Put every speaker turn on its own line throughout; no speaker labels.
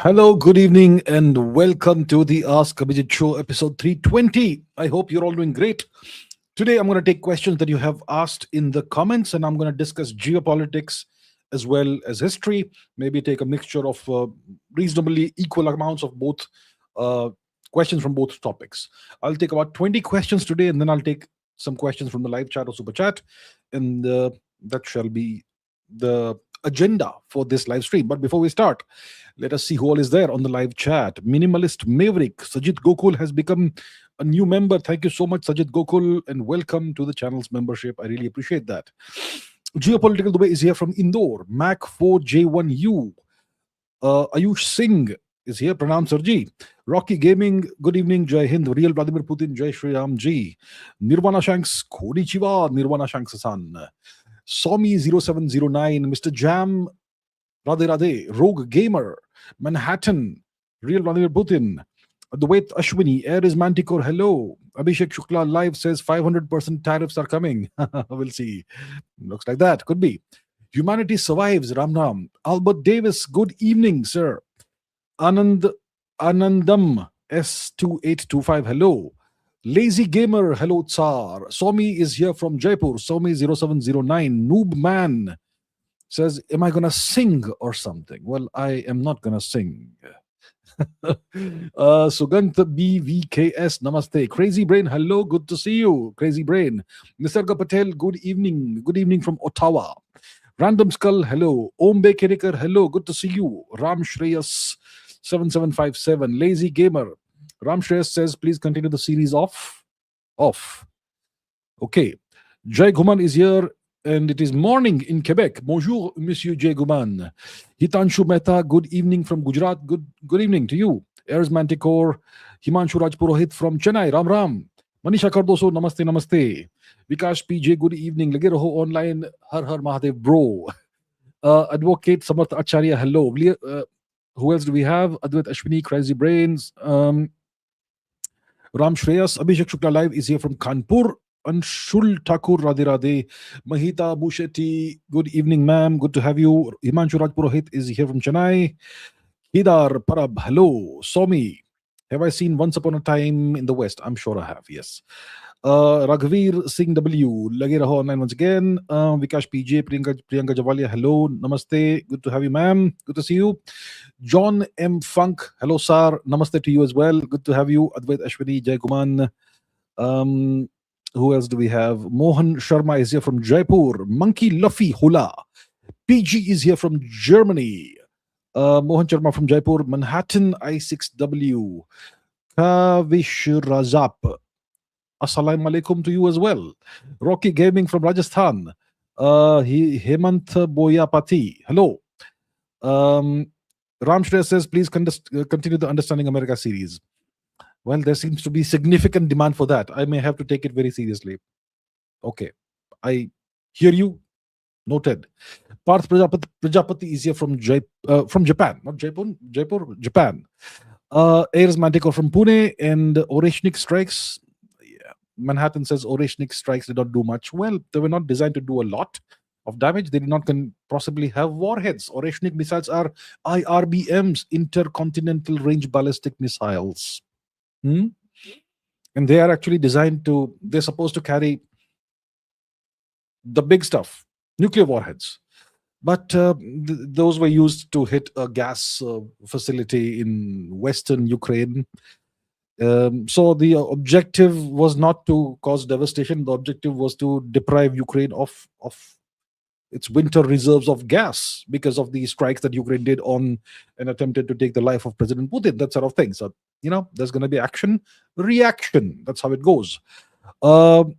Hello, good evening, and welcome to the Ask Abhijit Show, episode 320. I hope you're all doing great. Today, I'm going to take questions that you have asked in the comments, and I'm going to discuss geopolitics as well as history. Maybe take a mixture of reasonably equal amounts of both uh, questions from both topics. I'll take about 20 questions today, and then I'll take some questions from the live chat or super chat, and that shall be the agenda for this live stream. But before we start, let us see who all is there on the live chat. Minimalist Maverick, Sajid Gokul has become a new member. Thank you so much, Sajid Gokul, and welcome to the channel's membership. I really appreciate that. Geopolitical Dubai is here from Indore. Mac4J1U. Ayush Singh is here. Pranam Sarji. Rocky Gaming, good evening. Jai Hind. Real Vladimir Putin. Jai Shri Ram Ji. Nirvana Shanks. Konnichiwa. Nirvana Shanks-san. Somi0709. Mr. Jam. Radhe Radhe. Rogue Gamer. Manhattan. Real Vladimir Putin. Dwait Ashwini. Air is Manticore. Hello. Abhishek Shukla live says 500% tariffs are coming. We'll see. Looks like that. Could be. Humanity survives. Ram Ram. Albert Davis. Good evening, sir. Anandam S2825. Hello. Lazy Gamer. Hello, Tsar. Somi is here from Jaipur. Somi0709. Noob Man says, am I going to sing or something? Well, I am not going to sing. Sugant BVKS, namaste. Crazy Brain, hello, good to see you. Crazy Brain. Nisarga Patel, good evening. Good evening from Ottawa. Random Skull, hello. Om Bekirikar, hello, good to see you. Ram Shreyas 7757. Lazy Gamer. Ram Shreyas says, please continue the series off. Okay. Jai Guman is here. And it is morning in Quebec. Bonjour, Monsieur Jay Guman. Hitanshu Mehta, good evening from Gujarat. Good evening to you. Airs Manticore. Himanshu Raj Purohit from Chennai. Ram Ram. Manisha Cardoso, namaste, namaste. Vikash PJ, good evening. Lage raho online. Har Har Mahadev, bro. Advocate Samarth Acharya, hello. Who else do we have? Advait Ashwini, Crazy Brains. Ram Shreyas. Abhishek Shukla Live is here from Kanpur. Anshul Thakur, Radhe Radhe. Mahita Bushetti, good evening, ma'am. Good to have you. Himanshu Raj Purohit is here from Chennai. Kedar Parab, hello. Somi, have I seen Once Upon a Time in the West? I'm sure I have, yes. Raghavir Singh W, Lage Raho online once again. Vikash PJ, Priyanka Javalia, hello. Namaste. Good to have you, ma'am. Good to see you. John M. Funk, hello, sir. Namaste to you as well. Good to have you. Advait Ashwini, Jai Guman. Who else do we have? Mohan Sharma is here from Jaipur. Monkey Luffy Hula. PG is here from Germany. Mohan Sharma from Jaipur. Manhattan I6W. Kavish Razap. Assalamu alaikum to you as well. Rocky Gaming from Rajasthan. Hemant Boyapati. Hello. Ram Shreya says, please continue the Understanding America series. Well, there seems to be significant demand for that. I may have to take it very seriously. Okay. I hear you. Noted. Parth Prajapati is here from Japan. Not Jaipur, Japan. Airs Manticore from Pune and Oreshnik Strikes. Yeah. Manhattan says Oreshnik Strikes did not do much. Well, they were not designed to do a lot of damage. They did not possibly have warheads. Oreshnik missiles are IRBMs, intercontinental range ballistic missiles. And they are actually designed they're supposed to carry the big stuff, nuclear warheads. But those were used to hit a gas facility in Western Ukraine. So the objective was not to cause devastation. The objective was to deprive Ukraine of its winter reserves of gas because of the strikes that Ukraine did on and attempted to take the life of President Putin, that sort of thing. So, there's going to be action, reaction. That's how it goes. Satyam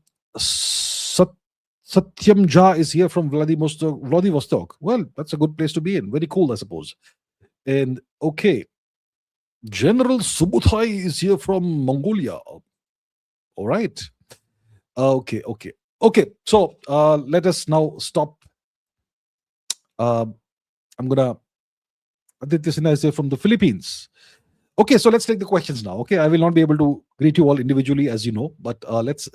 Jha is here from Vladivostok. Well, that's a good place to be in. Very cool, I suppose. And okay. General Subutai is here from Mongolia. All right. Okay. So let us now stop. Aditya Sinha is here from the Philippines. Okay, so let's take the questions now. Okay, I will not be able to greet you all individually, as you know, but let's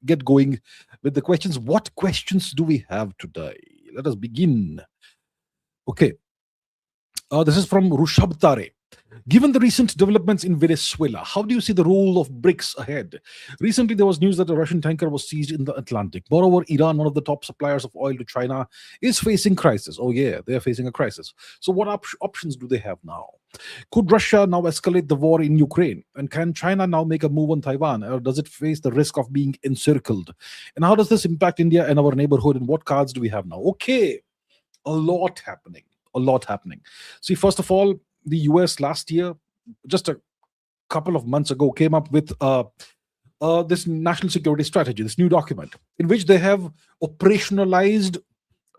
get going with the questions. What questions do we have today? Let us begin. Okay, this is from Rushabh Tare. Given the recent developments in Venezuela, how do you see the role of BRICS ahead? Recently, there was news that a Russian tanker was seized in the Atlantic. Moreover, Iran, one of the top suppliers of oil to China, is facing crisis. Oh yeah, they are facing a crisis. So what options do they have now? Could Russia now escalate the war in Ukraine? And can China now make a move on Taiwan? Or does it face the risk of being encircled? And how does this impact India and our neighborhood? And what cards do we have now? Okay, a lot happening. A lot happening. See, first of all, the US last year, just a couple of months ago, came up with this national security strategy, this new document, in which they have operationalized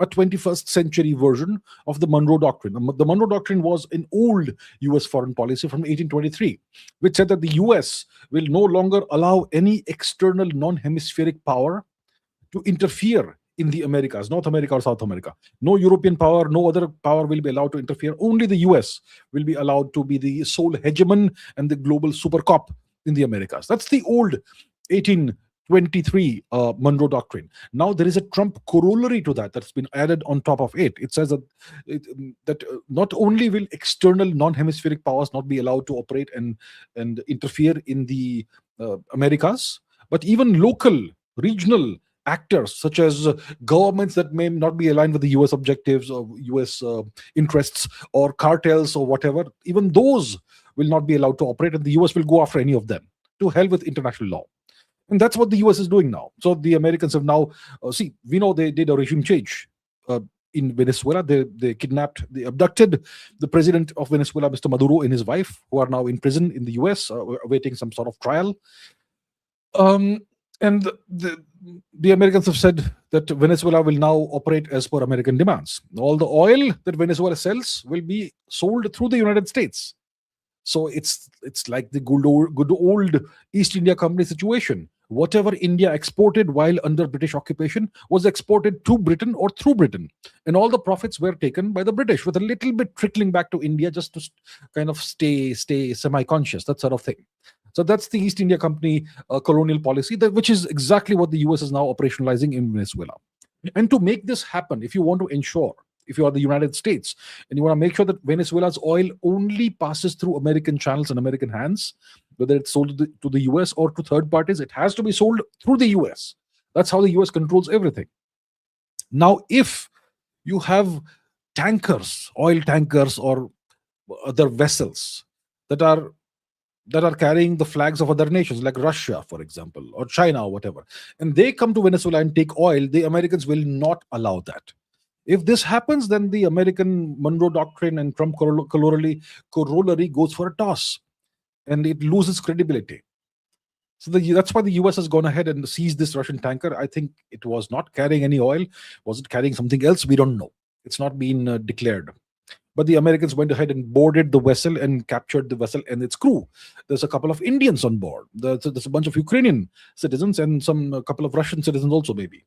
a 21st century version of the Monroe Doctrine. The Monroe Doctrine was an old US foreign policy from 1823, which said that the US will no longer allow any external non-hemispheric power to interfere in the Americas, North America or South America. No European power, no other power will be allowed to interfere. Only the US will be allowed to be the sole hegemon and the global super cop in the Americas. That's the old 1823 Monroe Doctrine. Now there is a Trump corollary to that that's been added on top of it. It says that not only will external non-hemispheric powers not be allowed to operate and interfere in the Americas, but even local, regional actors such as governments that may not be aligned with the US objectives or US interests or cartels or whatever, even those will not be allowed to operate, and the US will go after any of them. To hell with international law. And that's what the US is doing now. So the Americans have now, we know they did a regime change in Venezuela. They kidnapped, they abducted the president of Venezuela, Mr. Maduro, and his wife, who are now in prison in the US, awaiting some sort of trial. And the Americans have said that Venezuela will now operate as per American demands. All the oil that Venezuela sells will be sold through the United States. So it's like the good old East India Company situation. Whatever India exported while under British occupation was exported to Britain or through Britain. And all the profits were taken by the British, with a little bit trickling back to India just to kind of stay semi-conscious, that sort of thing. So that's the East India Company colonial policy, which is exactly what the US is now operationalizing in Venezuela. And to make this happen, if you want to ensure, if you are the United States, and you want to make sure that Venezuela's oil only passes through American channels and American hands, whether it's sold to the US or to third parties, it has to be sold through the US. That's how the US controls everything. Now, if you have tankers, oil tankers or other vessels that are carrying the flags of other nations, like Russia, for example, or China, or whatever, and they come to Venezuela and take oil, the Americans will not allow that. If this happens, then the American Monroe Doctrine and Trump corollary goes for a toss, and it loses credibility. So that's why the US has gone ahead and seized this Russian tanker. I think it was not carrying any oil. Was it carrying something else? We don't know. It's not been declared. But the Americans went ahead and boarded the vessel and captured the vessel and its crew. There's a couple of Indians on board. There's a bunch of Ukrainian citizens and a couple of Russian citizens also, maybe.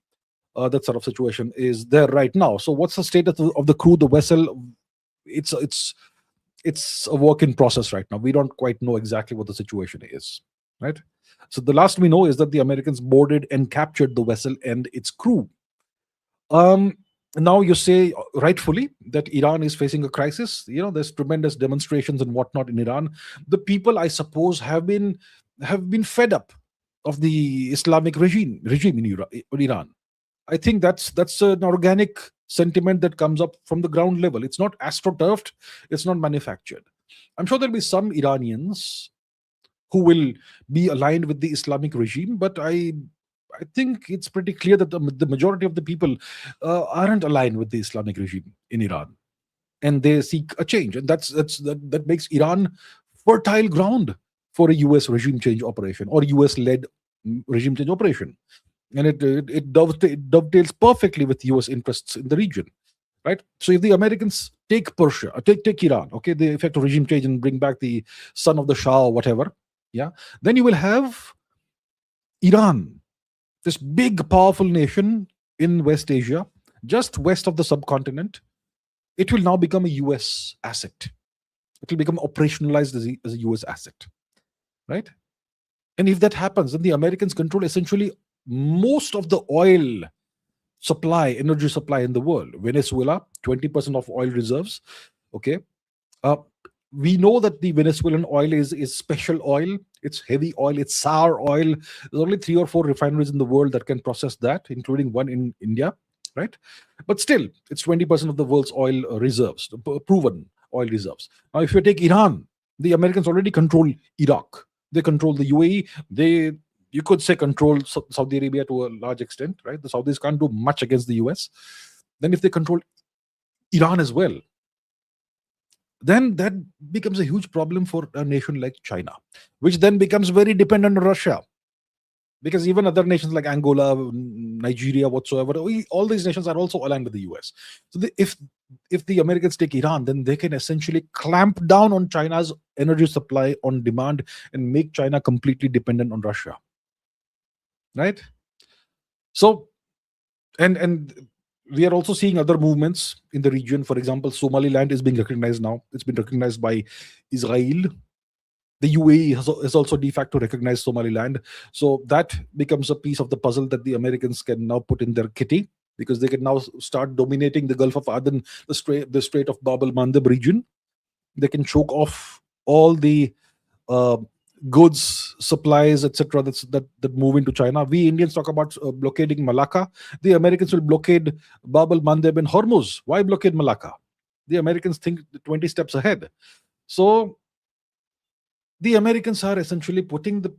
That sort of situation is there right now. So what's the status of the crew, the vessel? It's a work in process right now. We don't quite know exactly what the situation is, right? So the last we know is that the Americans boarded and captured the vessel and its crew. Now you say rightfully that Iran is facing a crisis. There's tremendous demonstrations and whatnot in Iran. The people, I suppose, have been fed up of the Islamic regime in Iran. I think that's an organic sentiment that comes up from the ground level. It's not astroturfed. It's not manufactured. I'm sure there'll be some Iranians who will be aligned with the Islamic regime, but I think it's pretty clear that the majority of the people aren't aligned with the Islamic regime in Iran, and they seek a change, and that makes Iran fertile ground for a US regime change operation or US-led regime change operation, and it dovetails perfectly with US interests in the region, right? So if the Americans take Persia, take Iran, okay, they effect a regime change and bring back the son of the Shah or whatever, yeah, then you will have Iran, this big, powerful nation in West Asia, just west of the subcontinent. It will now become a US asset. It will become operationalized as a US asset, right? And if that happens, then the Americans control essentially most of the oil supply, energy supply in the world. Venezuela, 20% of oil reserves, okay? we know that the Venezuelan oil is special oil. It's heavy oil. It's sour oil. There's only 3 or 4 refineries in the world that can process that, including one in India, right? But still, it's 20% of the world's oil reserves, proven oil reserves. Now, if you take Iran, the Americans already control Iraq. They control the UAE. They, you could say, control Saudi Arabia to a large extent, right? The Saudis can't do much against the US. Then, if they control Iran as well, then that becomes a huge problem for a nation like China, which then becomes very dependent on Russia. Because even other nations like Angola, Nigeria, whatsoever, all these nations are also aligned with the US. So if the Americans take Iran, then they can essentially clamp down on China's energy supply on demand and make China completely dependent on Russia. Right? So, and we are also seeing other movements in the region. For example, Somaliland is being recognized now. It's been recognized by Israel. The UAE has also de facto recognized Somaliland. So that becomes a piece of the puzzle that the Americans can now put in their kitty, because they can now start dominating the Gulf of Aden, the Strait of Bab el-Mandeb region. They can choke off all the goods, supplies, etc. that move into China. We Indians talk about blockading Malacca. The Americans will blockade Bab el-Mandeb and Hormuz. Why blockade Malacca? The Americans think 20 steps ahead. So the Americans are essentially putting the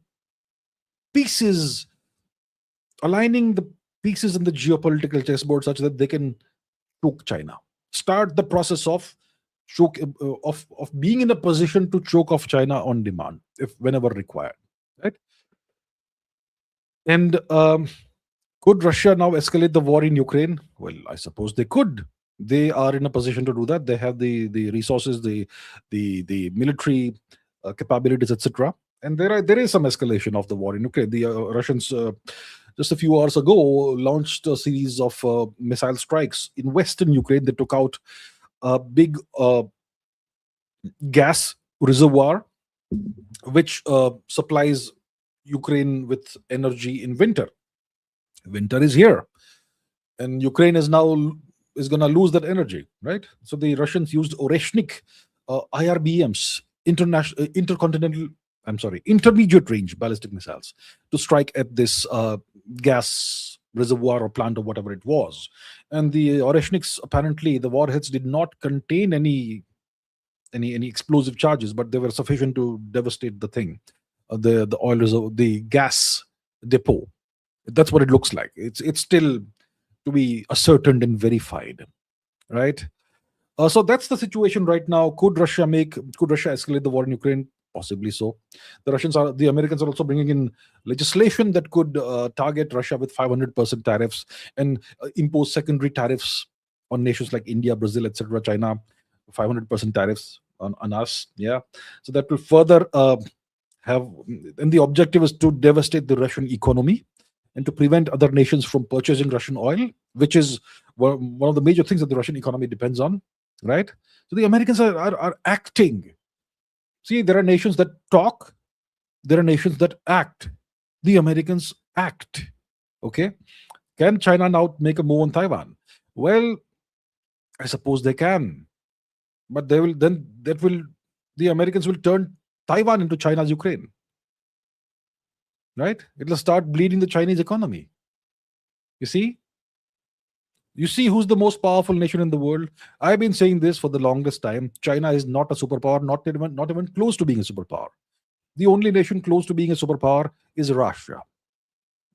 pieces, aligning the pieces in the geopolitical chessboard such that they can choke China. Start the process of being in a position to choke off China on demand, if whenever required. Right? And could Russia now escalate the war in Ukraine? Well, I suppose they could. They are in a position to do that. They have the resources, the military capabilities, etc. And there is some escalation of the war in Ukraine. The Russians just a few hours ago launched a series of missile strikes in western Ukraine. They took out a big gas reservoir which supplies Ukraine with energy in winter. Winter is here, and Ukraine is going to lose that energy, right? So the Russians used Oreshnik IRBMs, intermediate range ballistic missiles, to strike at this gas reservoir or plant or whatever it was. And the Oreshniks, apparently the warheads did not contain any explosive charges, but they were sufficient to devastate the thing, the oil reserve, the gas depot. That's what it looks like. It's still to be ascertained and verified, right? So that's the situation right now. Could Russia escalate the war in Ukraine? Possibly so. The Americans are also bringing in legislation that could target Russia with 500% tariffs and impose secondary tariffs on nations like India, Brazil, etc., China, 500% tariffs on us. Yeah. So that will further and the objective is to devastate the Russian economy and to prevent other nations from purchasing Russian oil, which is one of the major things that the Russian economy depends on, right? So the Americans are acting. See, there are nations that talk, there are nations that act. The Americans act. Okay? Can China now make a move on Taiwan? Well, I suppose they can. But the Americans will turn Taiwan into China's Ukraine. Right? It'll start bleeding the Chinese economy. You see? You see who's the most powerful nation in the world? I've been saying this for the longest time. China is not a superpower, not even close to being a superpower. The only nation close to being a superpower is Russia.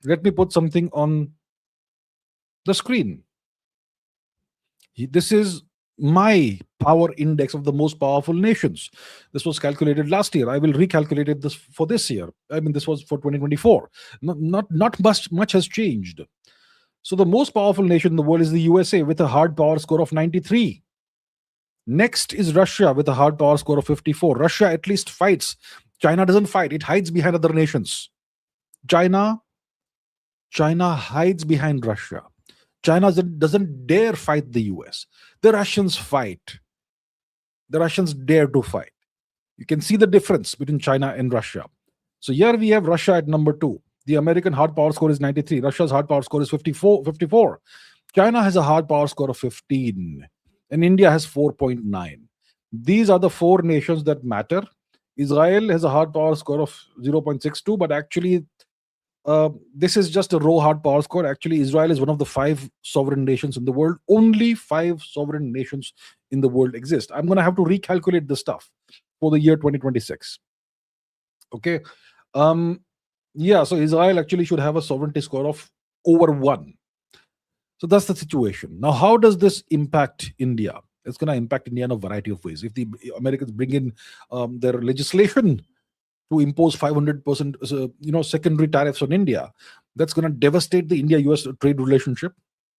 Let me put something on the screen. This is my power index of the most powerful nations. This was calculated last year. I will recalculate it for this year. I mean, this was for 2024. Not much has changed. So the most powerful nation in the world is the USA with a hard power score of 93. Next is Russia with a hard power score of 54. Russia at least fights. China doesn't fight. It hides behind other nations. China hides behind Russia. China doesn't dare fight the US. The Russians fight. The Russians dare to fight. You can see the difference between China and Russia. So here we have Russia at number 2. The American hard power score is 93. Russia's hard power score is 54. China has a hard power score of 15. And India has 4.9. These are the four nations that matter. Israel has a hard power score of 0.62, but actually, this is just a raw hard power score. Actually, Israel is one of the five sovereign nations in the world. Only five sovereign nations in the world exist. I'm going to have to recalculate this stuff for the year 2026. Okay. Um, yeah, so Israel actually should have a sovereignty score of over 1. So that's the situation. Now, how does this impact India? It's going to impact India in a variety of ways. If the Americans bring in their legislation to impose 500% secondary tariffs on India, that's going to devastate the India-US trade relationship.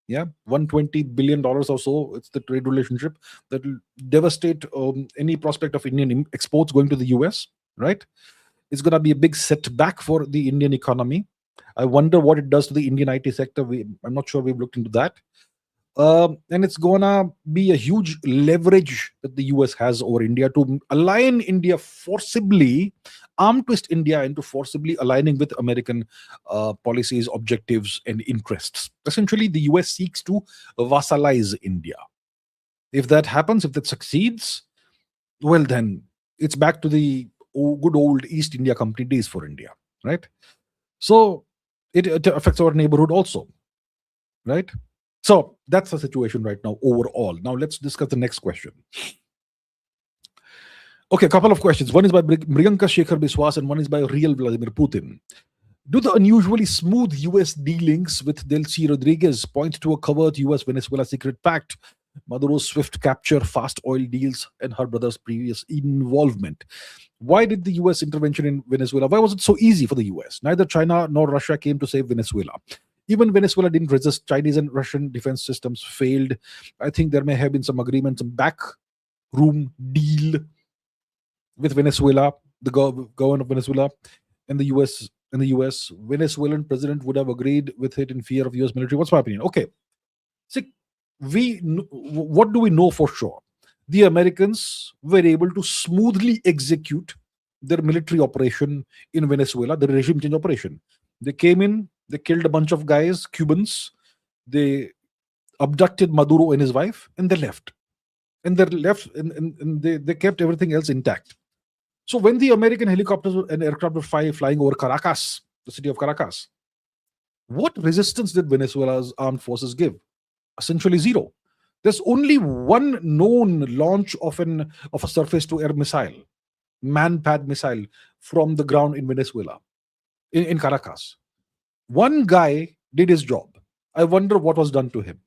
Yeah, $120 billion or so. It's the trade relationship that will devastate any prospect of Indian exports going to the US. Right? It's going to be a big setback for the Indian economy. I wonder what it does to the Indian IT sector. I'm not sure we've looked into that. And it's gonna be a huge leverage that the US has over India to align India forcibly, arm twist India into forcibly aligning with American policies, objectives, and interests. Essentially, the US seeks to vassalize India. If that happens, if that succeeds, well, then it's back to the good old East India Company days for India, right? So it affects our neighborhood also, right? So that's the situation right now overall. Now let's discuss the next question. Okay, a couple of questions. One is by Mriganka Shekhar Biswas and one is by real Vladimir Putin. Do the unusually smooth US dealings with Delcy Rodriguez point to a covert US-Venezuela secret pact, Maduro's swift capture, fast oil deals, and her brother's previous involvement? Why did the US intervention in Venezuela, why was it so easy for the US? Neither China nor Russia came to save Venezuela. Even Venezuela didn't resist. Chinese and Russian defense systems failed. I think there may have been some agreement, some backroom deal with Venezuela, the government of Venezuela, and the US. In the US, Venezuelan president would have agreed with it in fear of US military. What's my opinion? Okay, see, what do we know for sure? The Americans were able to smoothly execute their military operation in Venezuela, the regime change operation. They came in, they killed a bunch of guys, Cubans, they abducted Maduro and his wife, and they left. And they kept everything else intact. So when the American helicopters and aircraft were flying over Caracas, the city of Caracas, what resistance did Venezuela's armed forces give? Essentially zero. There's only one known launch of a surface-to-air missile, man-pad missile from the ground in Venezuela, in Caracas. One guy did his job. I wonder what was done to him.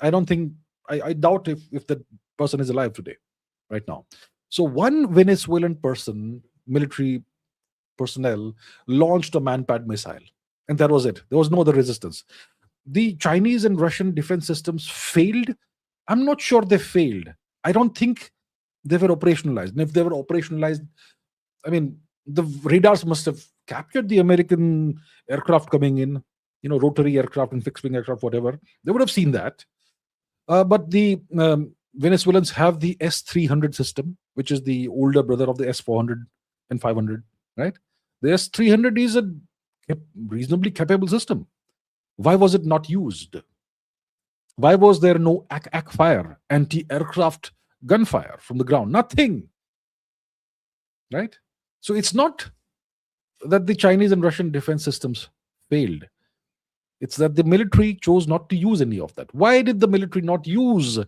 I don't think, I doubt if that person is alive today, right now. So one Venezuelan person, military personnel, launched a man-pad missile, and that was it. There was no other resistance. The Chinese and Russian defense systems failed. I'm not sure they failed. I don't think they were operationalized. And if they were operationalized, I mean, the radars must have captured the American aircraft coming in, rotary aircraft and fixed-wing aircraft, whatever. They would have seen that. But the Venezuelans have the S-300 system, which is the older brother of the S-400 and 500, right? The S-300 is a reasonably capable system. Why was it not used? Why was there no AK fire, anti-aircraft gunfire from the ground? Nothing, right? So it's not that the Chinese and Russian defense systems failed. It's that the military chose not to use any of that. Why did the military not use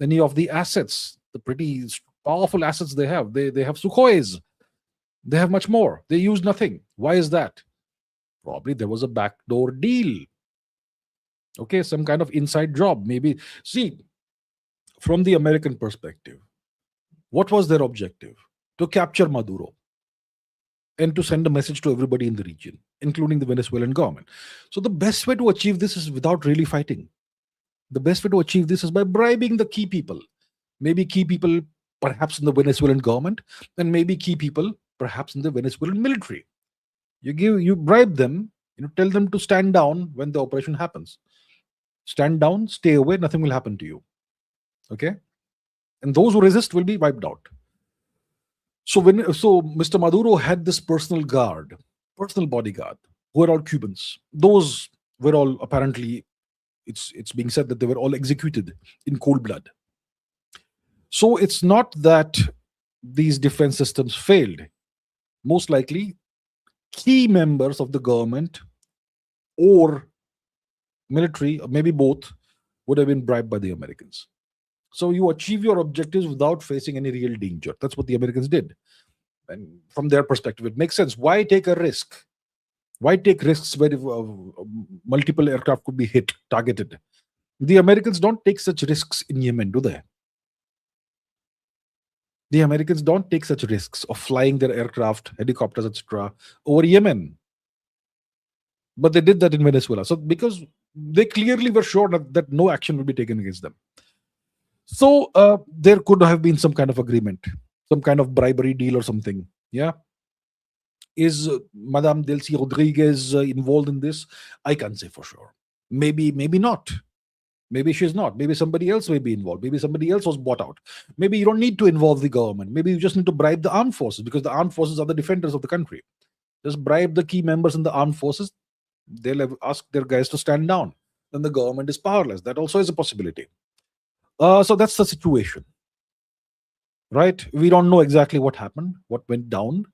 any of the assets, the pretty powerful assets they have? They have Sukhois. They have much more. They use nothing. Why is that? Probably there was a backdoor deal. Okay, some kind of inside job. Maybe. See, from the American perspective, what was their objective? To capture Maduro and to send a message to everybody in the region, including the Venezuelan government. So the best way to achieve this is without really fighting. The best way to achieve this is by bribing the key people. Maybe key people perhaps in the Venezuelan government, and maybe key people perhaps in the Venezuelan military. You bribe them, tell them to stand down when the operation happens. Stand down, stay away, nothing will happen to you. Okay? And those who resist will be wiped out. So Mr. Maduro had this personal bodyguard, who were all Cubans. Those were all apparently, it's being said that they were all executed in cold blood. So it's not that these defense systems failed. Most likely, key members of the government or military, or maybe both, would have been bribed by the Americans. So you achieve your objectives without facing any real danger. That's what the Americans did. And from their perspective, it makes sense. Why take a risk? Why take risks where multiple aircraft could be hit, targeted? The Americans don't take such risks in Yemen, do they? The Americans don't take such risks of flying their aircraft, helicopters, etc., over Yemen. But they did that in Venezuela. So because they clearly were sure that no action will be taken against them. So there could have been some kind of agreement, some kind of bribery deal or something. Yeah. Is Madame Delcy Rodriguez involved in this? I can't say for sure. Maybe not. Maybe she's not. Maybe somebody else may be involved. Maybe somebody else was bought out. Maybe you don't need to involve the government. Maybe you just need to bribe the armed forces, because the armed forces are the defenders of the country. Just bribe the key members in the armed forces. They'll have asked their guys to stand down. Then the government is powerless. That also is a possibility. So that's the situation. Right? We don't know exactly what happened, what went down,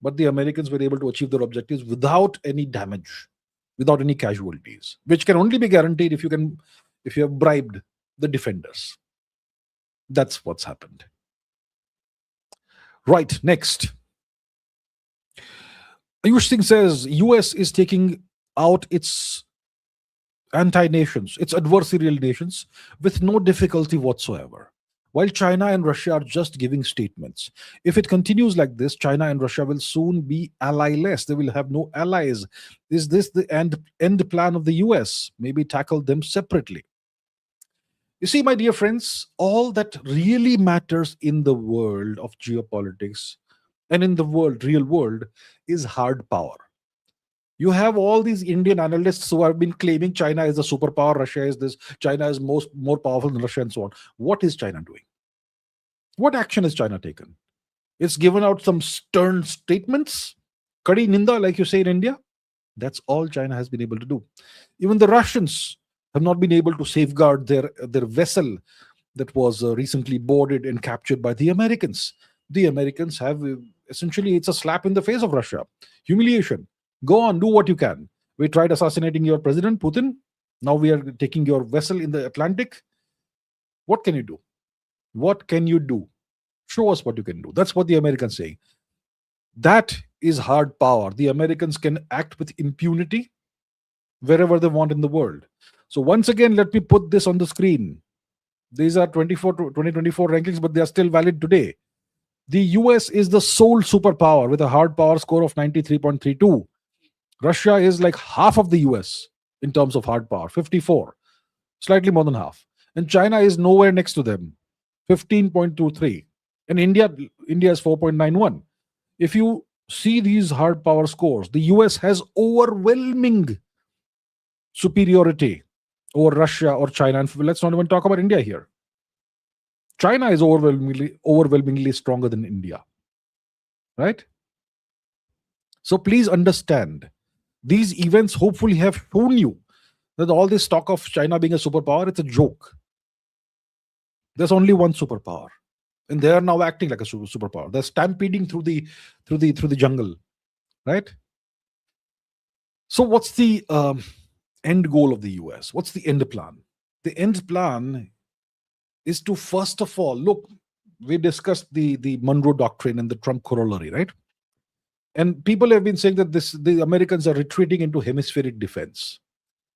but the Americans were able to achieve their objectives without any damage, without any casualties, which can only be guaranteed if you have bribed the defenders. That's what's happened. Right, next. Ayush Singh says US is taking out its anti-nations, its adversarial nations, with no difficulty whatsoever, while China and Russia are just giving statements. If it continues like this, China and Russia will soon be ally-less. They will have no allies. Is this the end plan of the US? Maybe tackle them separately. You see, my dear friends, all that really matters in the world of geopolitics and in the real world, is hard power. You have all these Indian analysts who have been claiming China is a superpower, Russia is this, China is more powerful than Russia, and so on. What is China doing? What action has China taken? It's given out some stern statements, Kadi Ninda, like you say in India. That's all China has been able to do. Even the Russians have not been able to safeguard their vessel that was recently boarded and captured by the Americans. The Americans have essentially, it's a slap in the face of Russia. Humiliation. Go on, do what you can. We tried assassinating your president, Putin. Now we are taking your vessel in the Atlantic. What can you do? What can you do? Show us what you can do. That's what the Americans say. That is hard power. The Americans can act with impunity wherever they want in the world. So once again, let me put this on the screen. These are 2024 rankings, but they are still valid today. The US is the sole superpower with a hard power score of 93.32. Russia is like half of the US in terms of hard power, 54, slightly more than half. And China is nowhere next to them, 15.23. And India is 4.91. If you see these hard power scores, the US has overwhelming superiority over Russia or China. And let's not even talk about India here. China is overwhelmingly stronger than India. Right? So please understand, these events hopefully have shown you that all this talk of China being a superpower, it's a joke. There's only one superpower, and they are now acting like a superpower. They're stampeding through the jungle, right? So what's the end goal of the US? What's the end plan? The end plan is to, first of all, look, we discussed the Monroe Doctrine and the Trump corollary, right? And people have been saying that the Americans are retreating into hemispheric defense.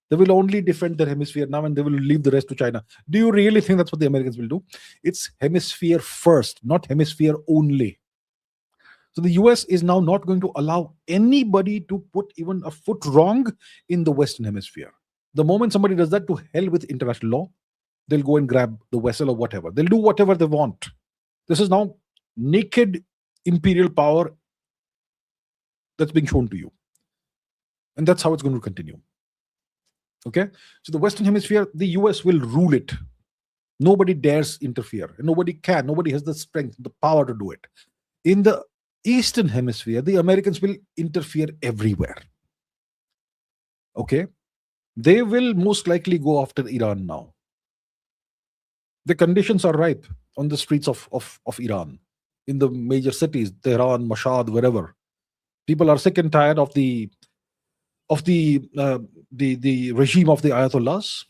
They will only defend their hemisphere now and they will leave the rest to China. Do you really think that's what the Americans will do? It's hemisphere first, not hemisphere only. So the US is now not going to allow anybody to put even a foot wrong in the Western hemisphere. The moment somebody does that, to hell with international law. They'll go and grab the vessel or whatever. They'll do whatever they want. This is now naked imperial power that's being shown to you. And that's how it's going to continue. Okay? So the Western hemisphere, the US will rule it. Nobody dares interfere. And nobody can. Nobody has the strength, the power to do it. In the Eastern hemisphere, the Americans will interfere everywhere. Okay? They will most likely go after Iran now. The conditions are ripe. on the streets of Iran, in the major cities, Tehran, Mashhad, wherever. People are sick and tired of the regime of the Ayatollahs.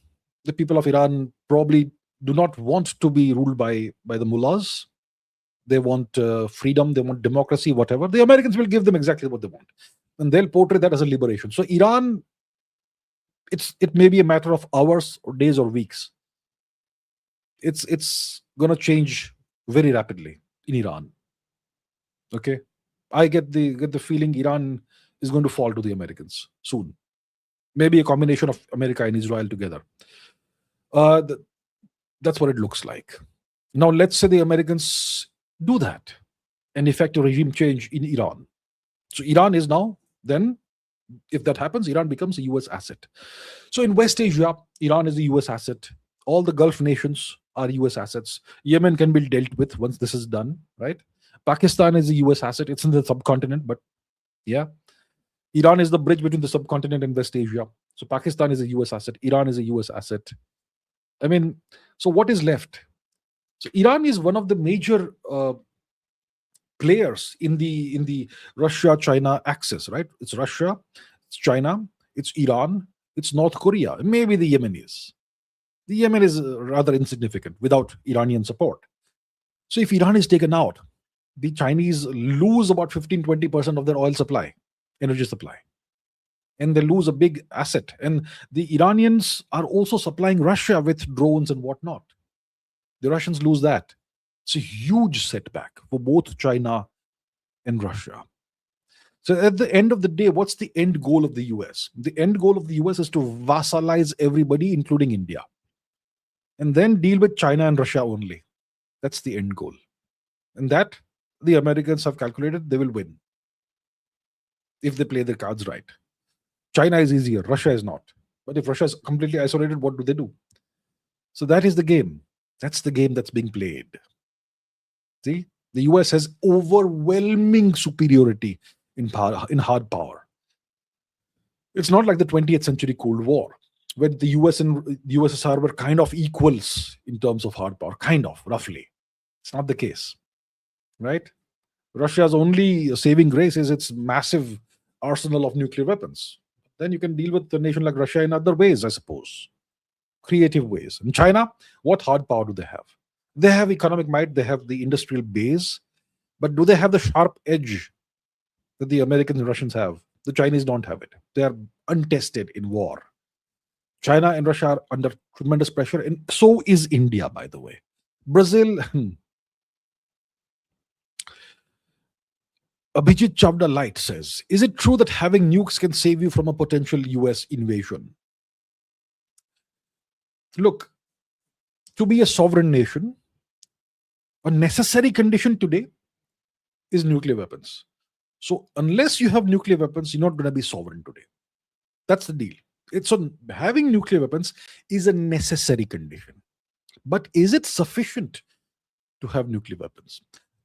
The people of Iran probably do not want to be ruled by the mullahs. They want freedom, they want democracy, whatever. The Americans will give them exactly what they want, and they'll portray that as a liberation. So Iran, it may be a matter of hours or days or weeks. It's going to change very rapidly in Iran. Okay, I get the feeling Iran is going to fall to the Americans soon. Maybe a combination of America and Israel together. That's what it looks like. Now, let's say the Americans do that and effect a regime change in Iran. So Iran is now, then, if that happens, Iran becomes a US asset. So in West Asia, Iran is a US asset. All the Gulf nations are US assets. Yemen can be dealt with once this is done, right? Pakistan is a US asset. It's in the subcontinent, but yeah. Iran is the bridge between the subcontinent and West Asia. So Pakistan is a US asset. Iran is a US asset. I mean, so what is left? So Iran is one of the major players in the Russia-China axis, right? It's Russia, it's China, it's Iran, it's North Korea, maybe the Yemen is. The Yemen is rather insignificant without Iranian support. So if Iran is taken out, the Chinese lose about 15-20% of their oil supply, energy supply. And they lose a big asset. And the Iranians are also supplying Russia with drones and whatnot. The Russians lose that. It's a huge setback for both China and Russia. So at the end of the day, what's the end goal of the US? The end goal of the US is to vassalize everybody, including India, and then deal with China and Russia only. That's the end goal. And that the Americans have calculated they will win if they play their cards right. China is easier, Russia is not. But if Russia is completely isolated, what do they do? So that is the game. That's the game that's being played. See, the US has overwhelming superiority in hard power. It's not like the 20th century Cold War, where the US and the USSR were kind of equals in terms of hard power, kind of, roughly. It's not the case, right? Russia's only saving grace is its massive arsenal of nuclear weapons. Then you can deal with a nation like Russia in other ways, I suppose. Creative ways. In China, what hard power do they have? They have economic might, they have the industrial base, but do they have the sharp edge that the Americans and Russians have? The Chinese don't have it. They are untested in war. China and Russia are under tremendous pressure, and so is India, by the way. Brazil, Abhijit Chavda Light says, is it true that having nukes can save you from a potential US invasion? Look, to be a sovereign nation, a necessary condition today is nuclear weapons. So unless you have nuclear weapons, you're not going to be sovereign today. That's the deal. It's on having nuclear weapons is a necessary condition. But is it sufficient to have nuclear weapons?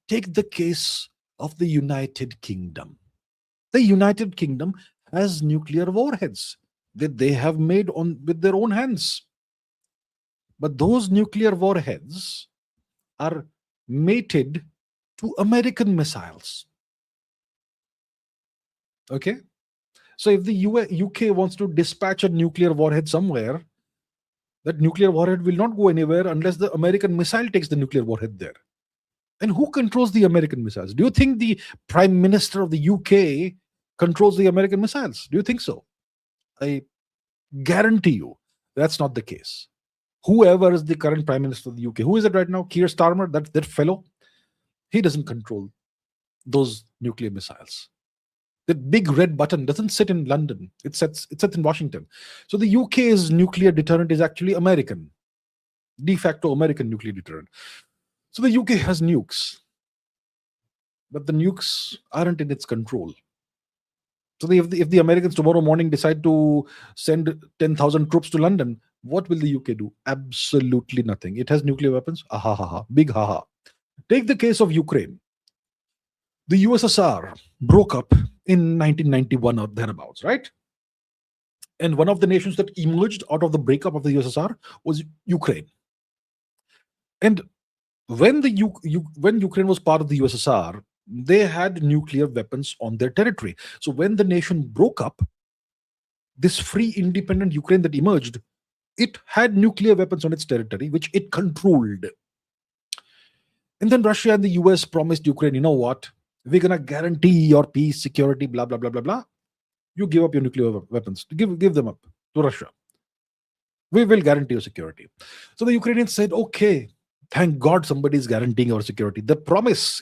Take the case of the United Kingdom. The United Kingdom has nuclear warheads that they have made with their own hands. But those nuclear warheads are mated to American missiles. Okay? So if the UK wants to dispatch a nuclear warhead somewhere, that nuclear warhead will not go anywhere unless the American missile takes the nuclear warhead there. And who controls the American missiles? Do you think the Prime Minister of the UK controls the American missiles? Do you think so? I guarantee you that's not the case. Whoever is the current Prime Minister of the UK, who is it right now? Keir Starmer, that fellow, he doesn't control those nuclear missiles. The big red button doesn't sit in London. It sits in Washington. So the UK's nuclear deterrent is actually American, de facto American nuclear deterrent. So the UK has nukes, but the nukes aren't in its control. So if the Americans tomorrow morning decide to send 10,000 troops to London, what will the UK do? Absolutely nothing. It has nuclear weapons. Ha ha ha. Big ha ha. Take the case of Ukraine. The USSR broke up in 1991 or thereabouts, right? And one of the nations that emerged out of the breakup of the USSR was Ukraine. And when Ukraine was part of the USSR, they had nuclear weapons on their territory. So when the nation broke up, this free independent Ukraine that emerged, it had nuclear weapons on its territory, which it controlled. And then Russia and the US promised Ukraine, you know what? We're going to guarantee your peace, security, blah, blah, blah, blah, blah. You give up your nuclear weapons. Give them up to Russia. We will guarantee your security. So the Ukrainians said, okay, thank God somebody is guaranteeing our security. The promise,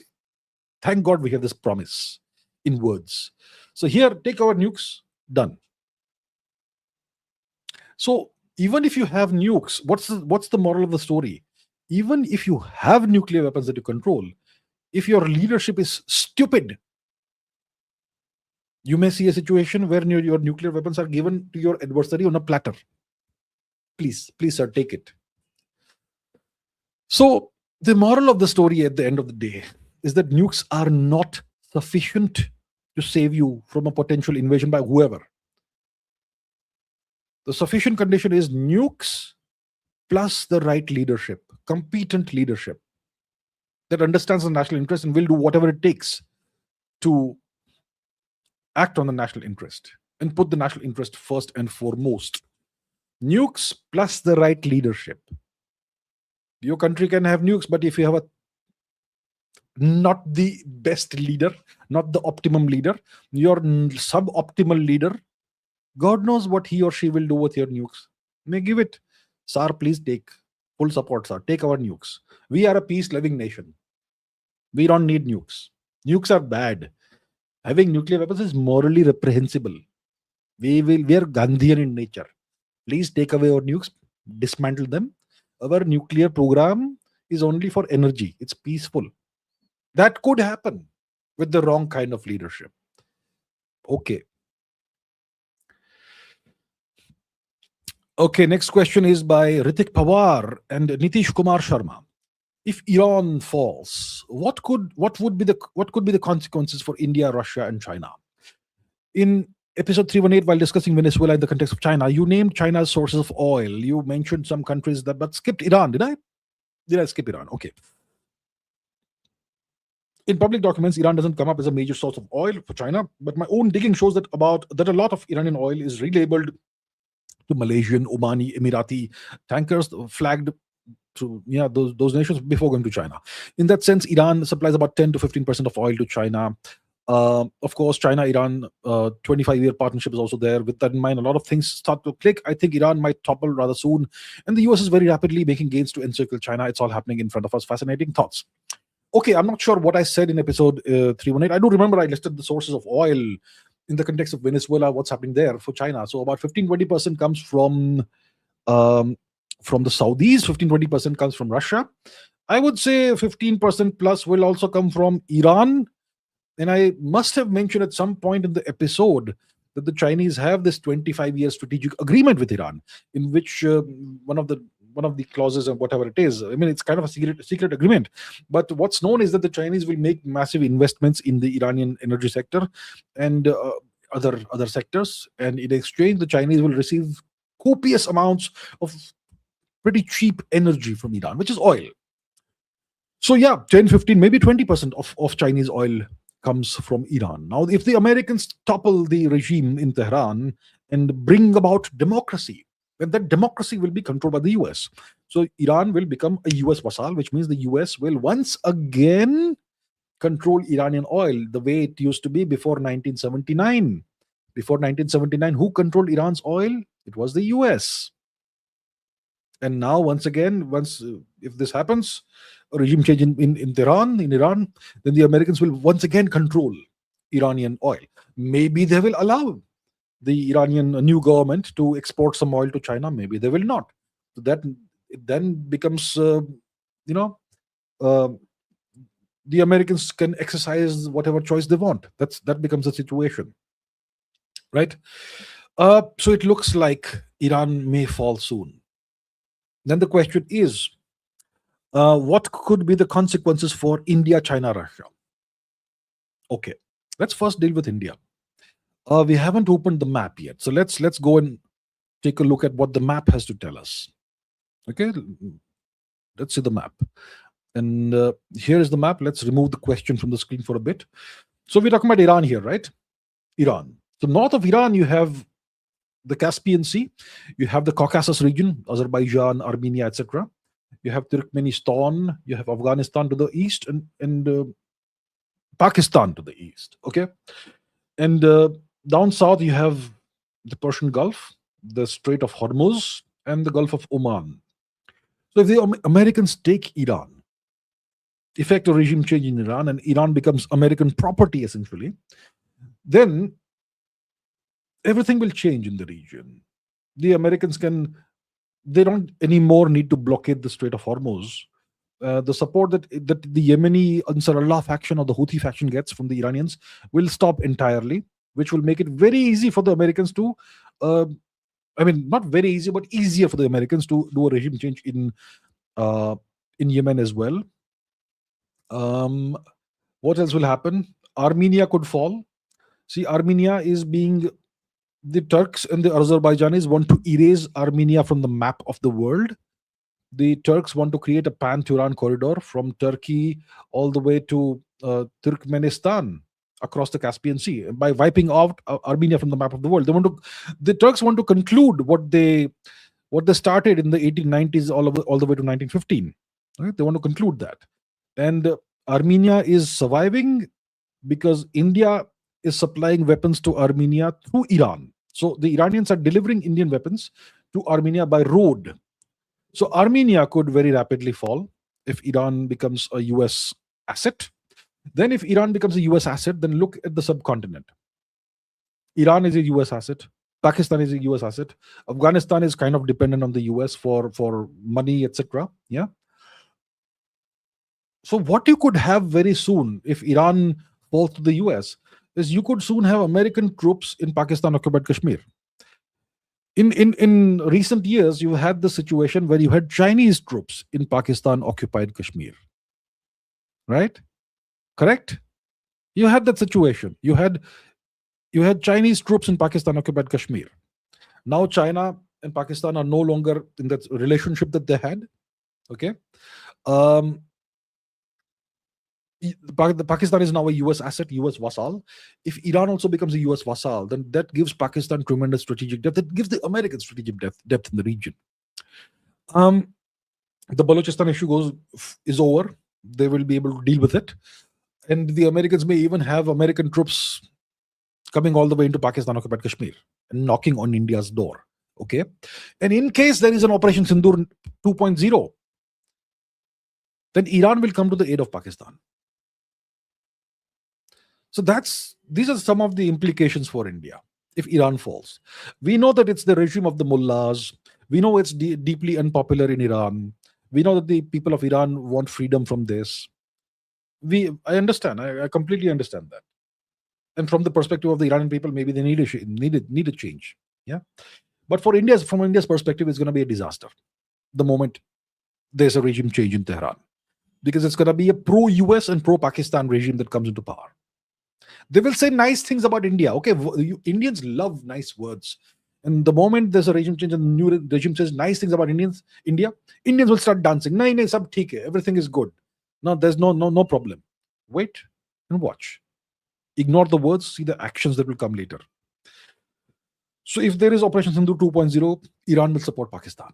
thank God we have this promise in words. So here, take our nukes, done. So even if you have nukes, what's the moral of the story? Even if you have nuclear weapons that you control, if your leadership is stupid, you may see a situation where your nuclear weapons are given to your adversary on a platter. Please, sir, take it. So the moral of the story at the end of the day is that nukes are not sufficient to save you from a potential invasion by whoever. The sufficient condition is nukes plus the right leadership, competent leadership that understands the national interest and will do whatever it takes to act on the national interest and put the national interest first and foremost. Nukes plus the right leadership. Your country can have nukes, but if you have not the best leader, not the optimum leader, your suboptimal leader, God knows what he or she will do with your nukes. May give it. Sir, please take full support, sir. Take our nukes. We are a peace-loving nation. We don't need nukes. Nukes are bad. Having nuclear weapons is morally reprehensible. We are Gandhian in nature. Please take away our nukes, dismantle them. Our nuclear program is only for energy. It's peaceful. That could happen with the wrong kind of leadership. Okay. Okay, next question is by Ritik Pawar and Nitish Kumar Sharma. If Iran falls, what could be the consequences for India, Russia, and China? In episode 318, while discussing Venezuela in the context of China, you named China's sources of oil. You mentioned some countries but skipped Iran. Did I? Did I skip Iran? Okay. In public documents, Iran doesn't come up as a major source of oil for China, but my own digging shows that a lot of Iranian oil is relabeled to Malaysian, Omani, Emirati tankers flagged to those nations before going to China. In that sense, Iran supplies about 10 to 15% of oil to China. Of course, China-Iran 25-year partnership is also there. With that in mind, a lot of things start to click. I think Iran might topple rather soon, and the US is very rapidly making gains to encircle China. It's all happening in front of us. Fascinating thoughts. Okay, I'm not sure what I said in episode 318. I do remember I listed the sources of oil in the context of Venezuela, what's happening there for China. So about 15-20% comes from the Saudis, 15-20% comes from Russia. I would say 15% plus will also come from Iran. And I must have mentioned at some point in the episode that the Chinese have this 25-year strategic agreement with Iran, in which one of the clauses and whatever it is, I mean, it's kind of a secret agreement. But what's known is that the Chinese will make massive investments in the Iranian energy sector and other sectors. And in exchange, the Chinese will receive copious amounts of pretty cheap energy from Iran, which is oil. So yeah, 10, 15, maybe 20% of Chinese oil comes from Iran. Now, if the Americans topple the regime in Tehran and bring about democracy, then that democracy will be controlled by the US. So Iran will become a US vassal, which means the US will once again control Iranian oil the way it used to be before 1979. Before 1979, who controlled Iran's oil? It was the US. And now, once again, if this happens, a regime change in Tehran, in Iran, then the Americans will once again control Iranian oil. Maybe they will allow the Iranian new government to export some oil to China. Maybe they will not. So that it then becomes, the Americans can exercise whatever choice they want. That becomes a situation, right? So it looks like Iran may fall soon. Then the question is, what could be the consequences for India, China, Russia? Okay, let's first deal with India. We haven't opened the map yet, so let's go and take a look at what the map has to tell us. Okay, let's see the map. And here is the map. Let's remove the question from the screen for a bit. So we're talking about Iran here, right? Iran. So north of Iran, you have the Caspian Sea, you have the Caucasus region, Azerbaijan, Armenia, etc. You have Turkmenistan, you have Afghanistan to the east, and Pakistan to the east. Okay, and down south you have the Persian Gulf, the Strait of Hormuz, and the Gulf of Oman. So if the Americans take Iran, effect a regime change in Iran, and Iran becomes American property essentially, then everything will change in the region. The Americans they don't anymore need to blockade the Strait of Hormuz. The support that the Yemeni Ansarullah faction or the Houthi faction gets from the Iranians will stop entirely, which will make it very easy for the Americans to, I mean, not very easy, but easier for the Americans to do a regime change in Yemen as well. What else will happen? Armenia could fall. See, Armenia is being, the Turks and the Azerbaijanis want to erase Armenia from the map of the world. The Turks want to create a pan-Turan corridor from Turkey all the way to Turkmenistan across the Caspian Sea by wiping out Armenia from the map of the world. The Turks want to conclude what they started in the 1890s all the way to 1915. Right? They want to conclude that, and Armenia is surviving because India is supplying weapons to Armenia through Iran. So the Iranians are delivering Indian weapons to Armenia by road. So Armenia could very rapidly fall if Iran becomes a US asset. Then if Iran becomes a US asset, then look at the subcontinent. Iran is a US asset. Pakistan is a US asset. Afghanistan is kind of dependent on the US for money, etc. Yeah. So what you could have very soon if Iran falls to the US is you could soon have American troops in Pakistan occupied Kashmir. In recent years, you had the situation where you had Chinese troops in Pakistan occupied Kashmir. Right? Correct? You had that situation. You had Chinese troops in Pakistan occupied Kashmir. Now China and Pakistan are no longer in that relationship that they had. Okay. Pakistan is now a US asset, US vassal. If Iran also becomes a US vassal, then that gives Pakistan tremendous strategic depth. It gives the Americans strategic depth in the region. The Balochistan issue is over. They will be able to deal with it. And the Americans may even have American troops coming all the way into Pakistan occupied Kashmir and knocking on India's door. Okay. And in case there is an Operation Sindoor 2.0, then Iran will come to the aid of Pakistan. So these are some of the implications for India if Iran falls. We know that it's the regime of the mullahs. We know it's deeply unpopular in Iran. We know that the people of Iran want freedom from this. I understand. I completely understand that. And from the perspective of the Iranian people, maybe they need a change. Yeah. But from India's perspective, it's going to be a disaster the moment there's a regime change in Tehran, because it's going to be a pro-US and pro-Pakistan regime that comes into power. They will say nice things about India. Okay, Indians love nice words. And the moment there's a regime change and the new regime says nice things about India, Indians will start dancing. No, sab theek hai. Everything is good. No, there's no problem. Wait and watch. Ignore the words, see the actions that will come later. So if there is Operation Sindoor 2.0, Iran will support Pakistan.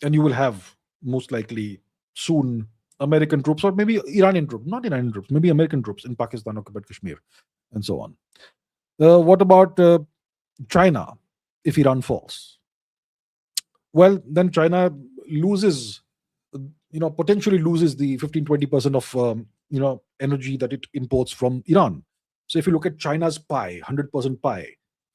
And you will have most likely soon American troops, or maybe Iranian troops, not Iranian troops, maybe American troops in Pakistan occupied Kashmir, and so on. What about China if Iran falls? Well, then China potentially loses the 15-20% of energy that it imports from Iran. So if you look at China's pie, 100% pie,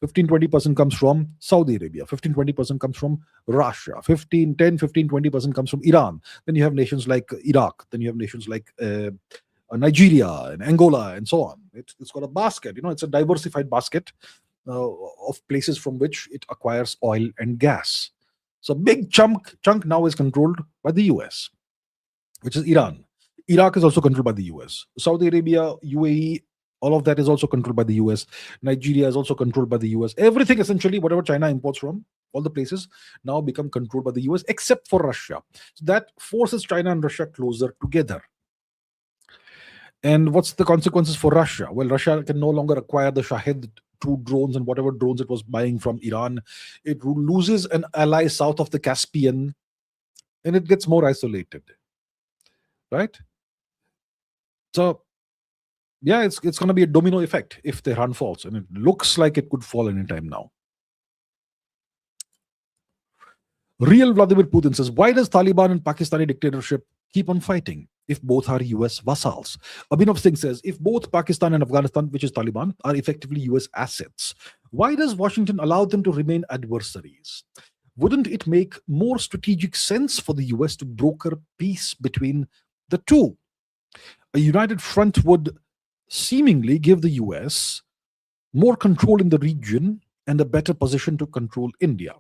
15-20% comes from Saudi Arabia, 15-20% comes from Russia, 10-15-20% comes from Iran. Then you have nations like Iraq, then you have nations like Nigeria and Angola and so on. It's got a basket, it's a diversified basket of places from which it acquires oil and gas. So big chunk now is controlled by the US, which is Iran. Iraq is also controlled by the US. Saudi Arabia, UAE, All of that is also controlled by the US. Nigeria is also controlled by the US. Everything, essentially, whatever China imports from all the places, now become controlled by the US, except for Russia. So that forces China and Russia closer together. And what's the consequences for Russia? Well, Russia can no longer acquire the Shahed 2 drones and whatever drones it was buying from Iran. It loses an ally south of the Caspian, and it gets more isolated. Right? So, yeah, it's going to be a domino effect if Tehran falls, and it looks like it could fall anytime now. Real Vladimir Putin says, why does Taliban and Pakistani dictatorship keep on fighting if both are US vassals? Abhinav Singh says, if both Pakistan and Afghanistan, which is Taliban, are effectively US assets, why does Washington allow them to remain adversaries? Wouldn't it make more strategic sense for the US to broker peace between the two? A united front would seemingly give the US more control in the region and a better position to control India.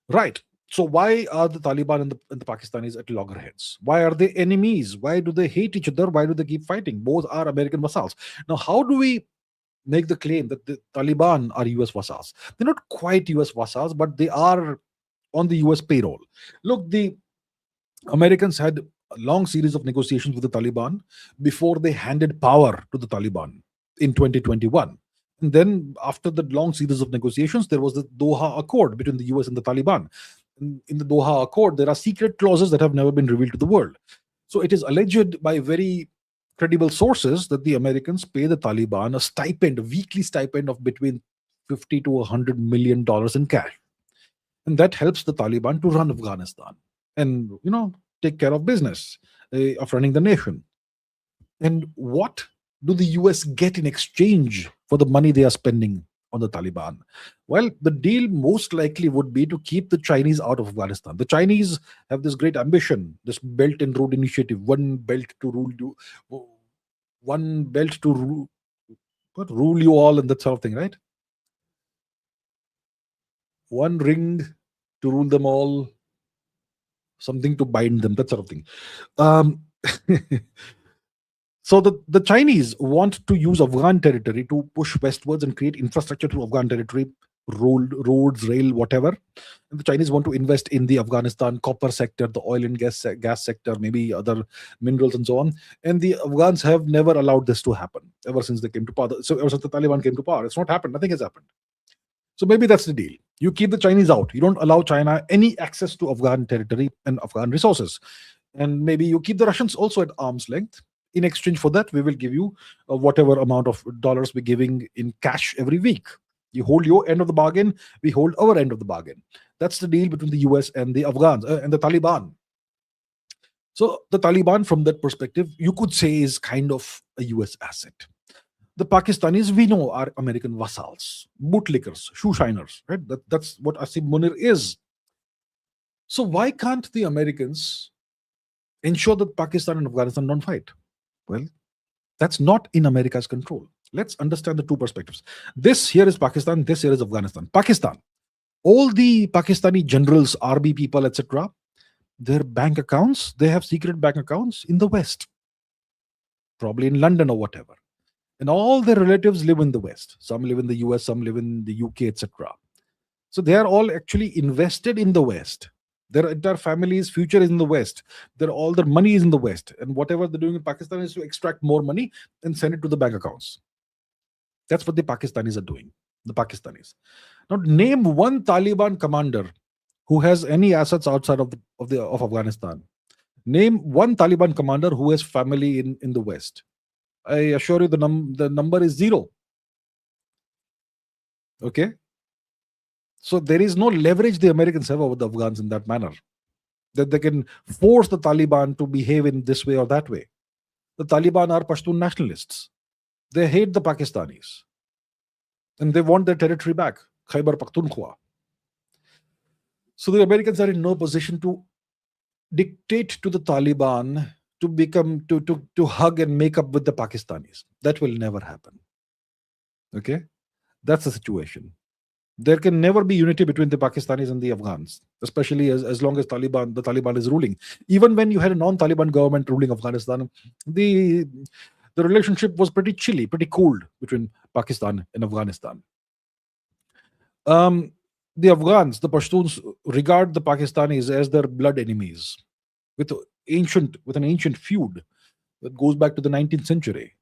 Right. So why are the Taliban and the Pakistanis at loggerheads? Why are they enemies? Why do they hate each other? Why do they keep fighting? Both are American vassals. Now, how do we make the claim that the Taliban are US vassals? They're not quite US vassals, but they are on the US payroll. Look, the Americans had a long series of negotiations with the Taliban before they handed power to the Taliban in 2021. And then after the long series of negotiations, there was the Doha Accord between the US and the Taliban. In the Doha Accord, there are secret clauses that have never been revealed to the world. So it is alleged by very credible sources that the Americans pay the Taliban a stipend, a weekly stipend of between $50 to $100 million in cash. And that helps the Taliban to run Afghanistan and, take care of business, of running the nation. And what do the US get in exchange for the money they are spending on the Taliban? Well, the deal most likely would be to keep the Chinese out of Afghanistan. The Chinese have this great ambition, this Belt and Road Initiative, one belt to rule you, rule you all, and that sort of thing, right? One ring to rule them all, something to bind them, that sort of thing. So the Chinese want to use Afghan territory to push westwards and create infrastructure through Afghan territory, roads, rail, whatever. And the Chinese want to invest in the Afghanistan copper sector, the oil and gas sector, maybe other minerals and so on. And the Afghans have never allowed this to happen ever since they came to power. So ever since the Taliban came to power, it's not happened. Nothing has happened. So maybe that's the deal. You keep the Chinese out. You don't allow China any access to Afghan territory and Afghan resources. And maybe you keep the Russians also at arm's length. In exchange for that, we will give you whatever amount of dollars we're giving in cash every week. You hold your end of the bargain, we hold our end of the bargain. That's the deal between the US and the Afghans and the Taliban. So the Taliban, from that perspective, you could say is kind of a US asset. The Pakistanis, we know, are American vassals, bootlickers, shoe shiners, right? That's what Asim Munir is. So why can't the Americans ensure that Pakistan and Afghanistan don't fight? Well, that's not in America's control. Let's understand the two perspectives. This here is Pakistan, this here is Afghanistan. Pakistan, all the Pakistani generals, army people, etc., their bank accounts, they have secret bank accounts in the West, probably in London or whatever. And all their relatives live in the West. Some live in the US, some live in the UK, etc. So they are all actually invested in the West. Their entire family's future is in the West. All their money is in the West. And whatever they're doing in Pakistan is to extract more money and send it to the bank accounts. That's what the Pakistanis are doing. The Pakistanis. Now, name one Taliban commander who has any assets outside of Afghanistan. Name one Taliban commander who has family in the West. I assure you the number is 0. Okay? So there is no leverage the Americans have over the Afghans in that manner, that they can force the Taliban to behave in this way or that way. The Taliban are Pashtun nationalists. They hate the Pakistanis. And they want their territory back, Khyber Pakhtunkhwa. So the Americans are in no position to dictate to the Taliban to hug and make up with the Pakistanis. That will never happen. Okay? That's the situation. There can never be unity between the Pakistanis and the Afghans, especially as long as the Taliban is ruling. Even when you had a non-Taliban government ruling Afghanistan, the the relationship was pretty chilly, pretty cold between Pakistan and Afghanistan. The Afghans, the Pashtuns, regard the Pakistanis as their blood enemies, with an ancient feud that goes back to the 19th century,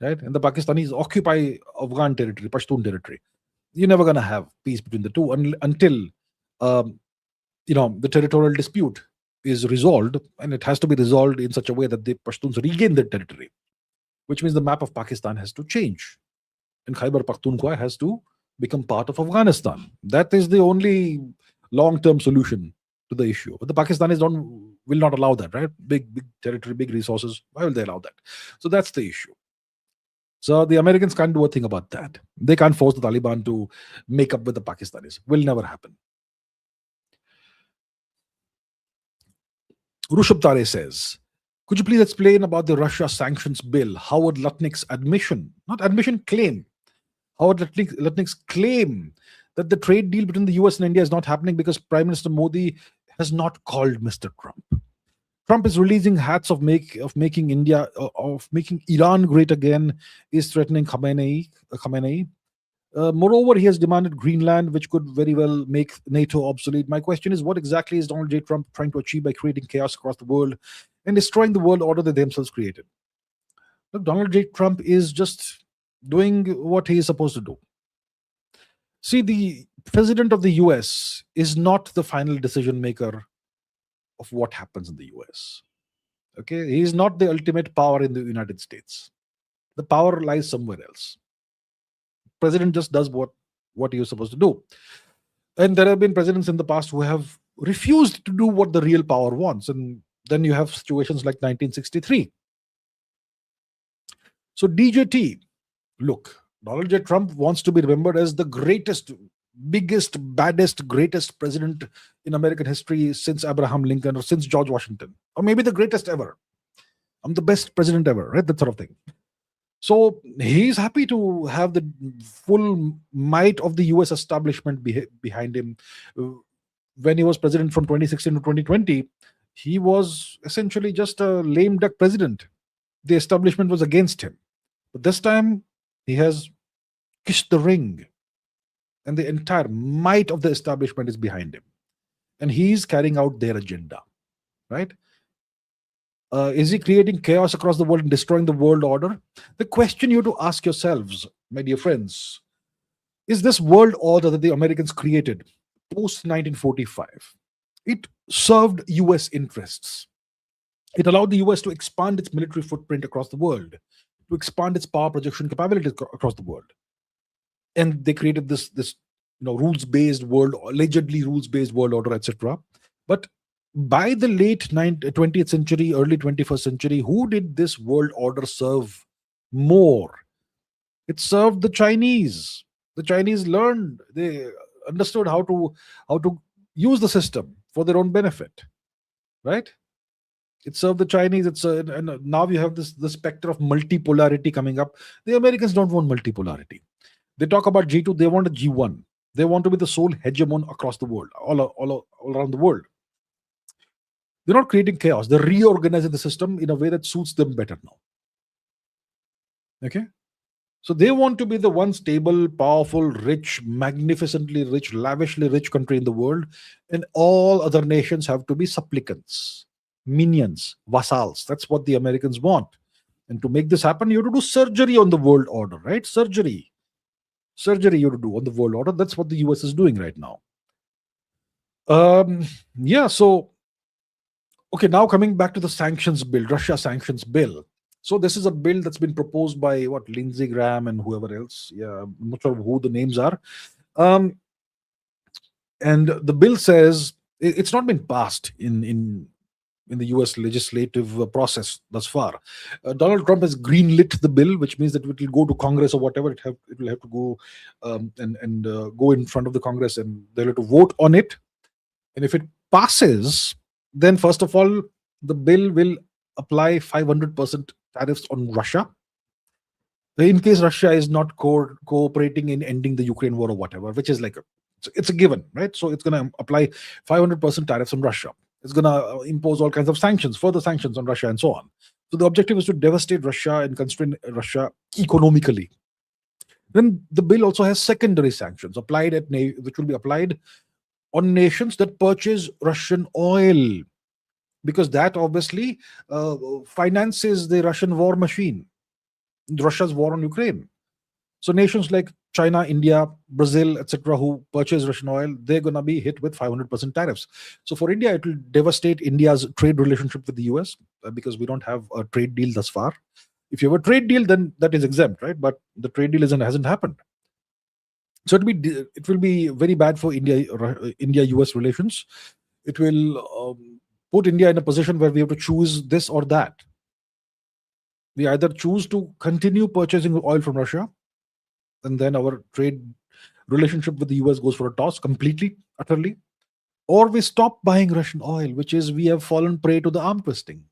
right? And the Pakistanis occupy Afghan territory, Pashtun territory. You're never going to have peace between the two until the territorial dispute is resolved, and it has to be resolved in such a way that the Pashtuns regain their territory, which means the map of Pakistan has to change, and Khyber Pakhtunkhwa has to become part of Afghanistan. That is the only long-term solution to the issue. But the Pakistanis will not allow that, right? Big territory, big resources. Why will they allow that? So that's the issue. So the Americans can't do a thing about that. They can't force the Taliban to make up with the Pakistanis. Will never happen. Rushabh Tare says, could you please explain about the Russia sanctions bill? Howard Lutnick's claim. Howard Lutnick's claim that the trade deal between the US and India is not happening because Prime Minister Modi has not called Mr. Trump. Trump is releasing hats of making Iran great again, is threatening Khamenei. Moreover, he has demanded Greenland, which could very well make NATO obsolete. My question is, what exactly is Donald J. Trump trying to achieve by creating chaos across the world and destroying the world order they themselves created? Look, Donald J. Trump is just doing what he is supposed to do. See, the president of the US is not the final decision maker of what happens in the US. Okay, he is not the ultimate power in the United States. The power lies somewhere else. President just does what he is supposed to do. And there have been presidents in the past who have refused to do what the real power wants. And then you have situations like 1963. So DJT, look, Donald J. Trump wants to be remembered as the greatest, biggest, baddest, greatest president in American history since Abraham Lincoln or since George Washington, or maybe the greatest ever. I'm the best president ever, right? That sort of thing. So he's happy to have the full might of the US establishment behind him. When he was president from 2016 to 2020, he was essentially just a lame duck president. The establishment was against him. But this time, he has kissed the ring, and the entire might of the establishment is behind him. And he's carrying out their agenda, right? Is he creating chaos across the world and destroying the world order? The question you have to ask yourselves, my dear friends, is this world order that the Americans created post 1945, it served US interests. It allowed the US to expand its military footprint across the world, to expand its power projection capabilities across the world. And they created this rules-based world, allegedly rules-based world order, etc. But by the late 20th century, early 21st century, who did this world order serve more? It served the Chinese. The Chinese learned, they understood how to use the system for their own benefit, right? It served the Chinese. And now you have the specter of multipolarity coming up. The Americans don't want multipolarity. They talk about G2. They want a G1. They want to be the sole hegemon across the world, all around the world. They're not creating chaos. They're reorganizing the system in a way that suits them better now. Okay? So they want to be the one stable, powerful, rich, magnificently rich, lavishly rich country in the world. And all other nations have to be supplicants, minions, vassals. That's what the Americans want. And to make this happen, you have to do surgery on the world order, right? Surgery you have to do on the world order. That's what the US is doing right now. So okay, now coming back to the sanctions bill, Russia sanctions bill. So this is a bill that's been proposed by Lindsey Graham and whoever else. Yeah, I'm not sure who the names are. And the bill says it's not been passed in the US legislative process thus far. Donald Trump has greenlit the bill, which means that it will go to Congress or whatever. It will have to go and go in front of the Congress, and they'll have to vote on it. And if it passes, then first of all, the bill will apply 500% tariffs on Russia, in case Russia is not cooperating in ending the Ukraine war or whatever, which is it's a given, right? So it's going to apply 500% tariffs on Russia. It's going to impose all kinds of sanctions, further sanctions on Russia and so on. So the objective is to devastate Russia and constrain Russia economically. Then the bill also has secondary sanctions applied which will be applied on nations that purchase Russian oil, because that obviously finances the Russian war machine, Russia's war on Ukraine. So nations like China, India, Brazil, etc., who purchase Russian oil, they're going to be hit with 500% tariffs. So for India, it will devastate India's trade relationship with the US because we don't have a trade deal thus far. If you have a trade deal, then that is exempt, right? But the trade deal hasn't happened. So it will be very bad for India-US relations. It will put India in a position where we have to choose this or that. We either choose to continue purchasing oil from Russia, and then our trade relationship with the US goes for a toss completely, utterly, or we stop buying Russian oil, which is we have fallen prey to the arm twisting.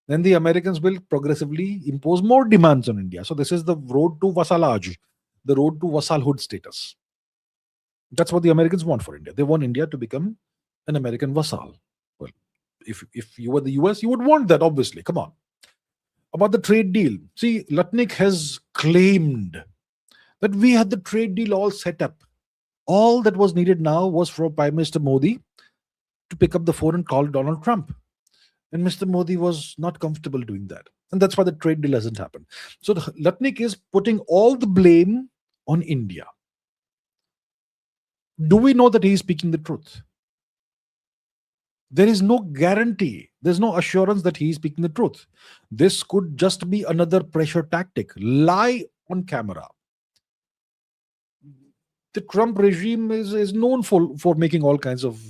Then the Americans will progressively impose more demands on India. So this is the road to vassalage, the road to vassalhood status. That's what the Americans want for India. They want India to become an American vassal. Well, if you were the US, you would want that, obviously. Come on. About the trade deal. See, Lutnick has claimed that we had the trade deal all set up. All that was needed now was for Prime Minister Modi to pick up the phone and call Donald Trump. And Mr. Modi was not comfortable doing that. And that's why the trade deal hasn't happened. So Lutnick is putting all the blame on India. Do we know that he is speaking the truth? There is no guarantee. There's no assurance that he is speaking the truth. This could just be another pressure tactic. Lie on camera. The Trump regime is known for making all kinds of,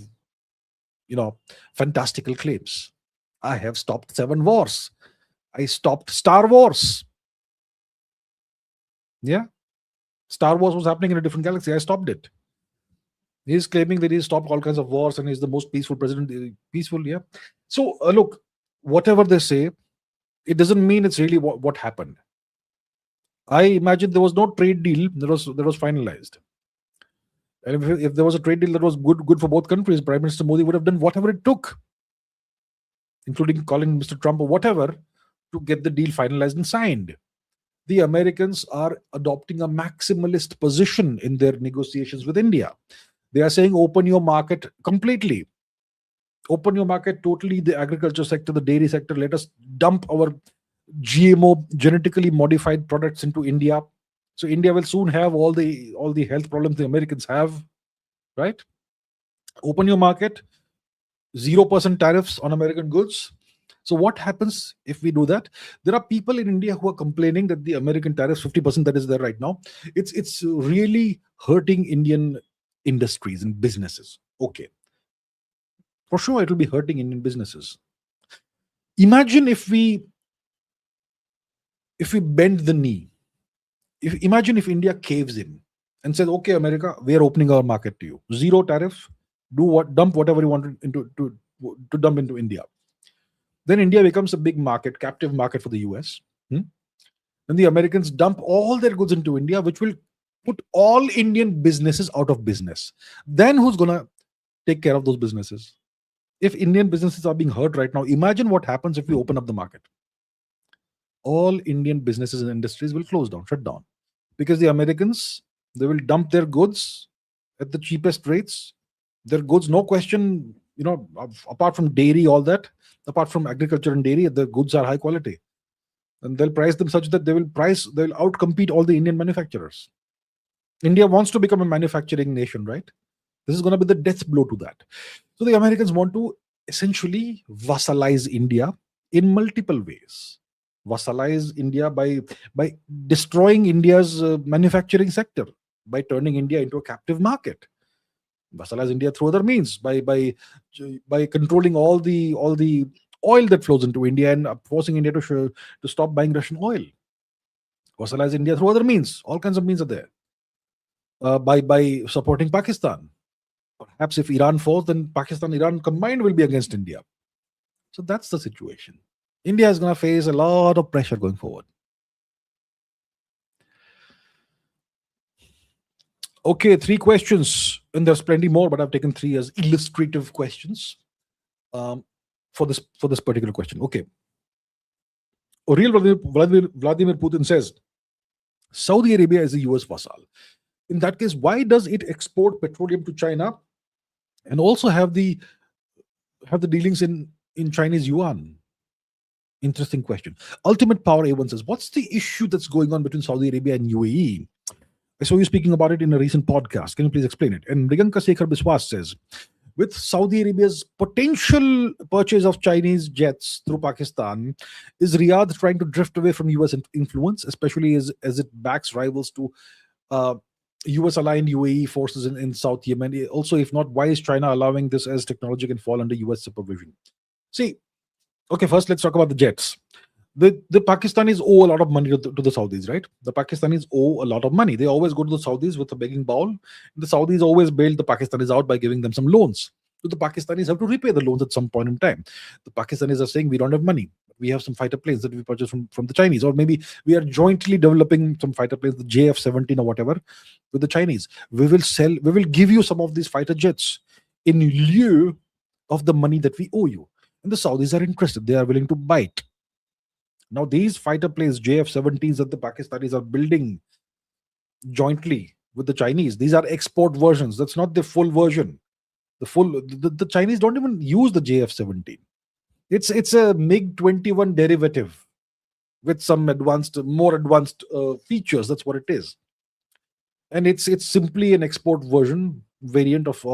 fantastical claims. I have stopped 7 wars. I stopped Star Wars. Yeah. Star Wars was happening in a different galaxy. I stopped it. He's claiming that he stopped all kinds of wars and he's the most peaceful president. Peaceful, yeah. So, look, whatever they say, it doesn't mean it's really what happened. I imagine there was no trade deal that was finalized. And if there was a trade deal that was good for both countries, Prime Minister Modi would have done whatever it took, including calling Mr. Trump or whatever, to get the deal finalized and signed. The Americans are adopting a maximalist position in their negotiations with India. They are saying open your market completely. Open your market totally, the agriculture sector, the dairy sector. Let us dump our GMO, genetically modified products into India. So India will soon have all the health problems the Americans have, right? Open your market, 0% tariffs on American goods. So what happens if we do that? There are people in India who are complaining that the American tariffs, 50% that is there right now, it's really hurting Indian industries and businesses. Okay. For sure, it will be hurting Indian businesses. Imagine if we bend the knee. Imagine if India caves in and says, okay, America, we are opening our market to you. 0 tariff, dump whatever you want to dump into India. Then India becomes a big market, captive market for the US. Then the Americans dump all their goods into India, which will put all Indian businesses out of business. Then who's going to take care of those businesses? If Indian businesses are being hurt right now, imagine what happens if we open up the market. All Indian businesses and industries will close down, shut down. Because the Americans, they will dump their goods at the cheapest rates. Their goods, no question, apart from dairy, all that, apart from agriculture and dairy, the goods are high quality. And they'll price them such that they'll outcompete all the Indian manufacturers. India wants to become a manufacturing nation, right? This is going to be the death blow to that. So the Americans want to essentially vassalize India in multiple ways. Vassalize India by destroying India's manufacturing sector, by turning India into a captive market. Vassalize India through other means, by controlling all the oil that flows into India and forcing India to stop buying Russian oil. Vassalize India through other means. All kinds of means are there. By supporting Pakistan. Perhaps if Iran falls, then Pakistan, Iran combined will be against India. So that's the situation. India is going to face a lot of pressure going forward. Okay, 3 questions, and there's plenty more, but I've taken 3 as illustrative questions for this particular question. Okay, Real Vladimir Putin says Saudi Arabia is a US vassal. In that case, why does it export petroleum to China and also have the dealings in Chinese yuan? Interesting question. Ultimate Power A1 says, what's the issue that's going on between Saudi Arabia and UAE? I saw you speaking about it in a recent podcast. Can you please explain it? And Chandrasekhar Biswas says, with Saudi Arabia's potential purchase of Chinese jets through Pakistan, is Riyadh trying to drift away from US influence, especially as it backs rivals to uh, US aligned UAE forces in South Yemen? Also, if not, why is China allowing this as technology can fall under US supervision? See, okay, first let's talk about the jets. The Pakistanis owe a lot of money to the Saudis, right? The Pakistanis owe a lot of money. They always go to the Saudis with a begging bowl. The Saudis always bail the Pakistanis out by giving them some loans. So the Pakistanis have to repay the loans at some point in time. The Pakistanis are saying, we don't have money. We have some fighter planes that we purchased from the Chinese, or maybe we are jointly developing some fighter planes, the JF-17 or whatever, with the Chinese. We will give you some of these fighter jets in lieu of the money that we owe you. And the Saudis are interested. They are willing to bite. Now, these fighter planes, JF-17s, that the Pakistanis are building jointly with the Chinese, these are export versions. That's not the full version. The Chinese don't even use the JF-17. It's a MiG-21 derivative with some more advanced features. That's what it is. And it's simply an export version variant of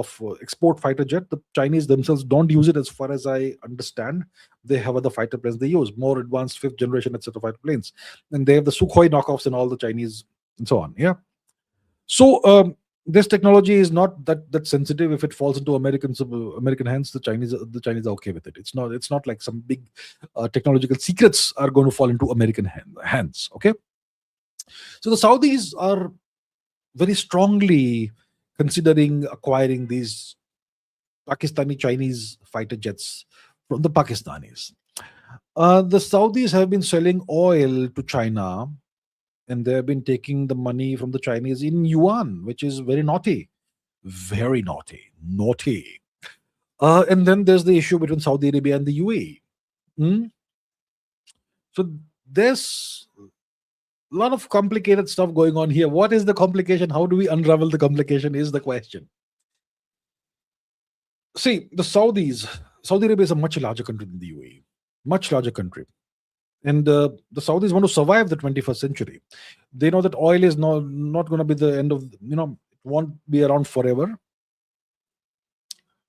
export fighter jet. The Chinese themselves don't use it, as far as I understand. They have other fighter planes they use, more advanced fifth generation etc. fighter planes, and they have the Sukhoi knockoffs and all the Chinese and so on. Yeah. So this technology is not that sensitive. If it falls into American hands, the Chinese are okay with it. It's not like some big technological secrets are going to fall into American hands. Okay. So the Saudis are very strongly considering acquiring these Pakistani Chinese fighter jets from the Pakistanis. The Saudis have been selling oil to China, and they have been taking the money from the Chinese in yuan, which is very naughty. Very naughty. And then there's the issue between Saudi Arabia and the UAE. So there's a lot of complicated stuff going on here. What is the complication? How do we unravel the complication is the question. See, Saudi Arabia is a much larger country than the UAE. Much larger country. And the Saudis want to survive the 21st century. They know that oil is not going to be the end of, it won't be around forever.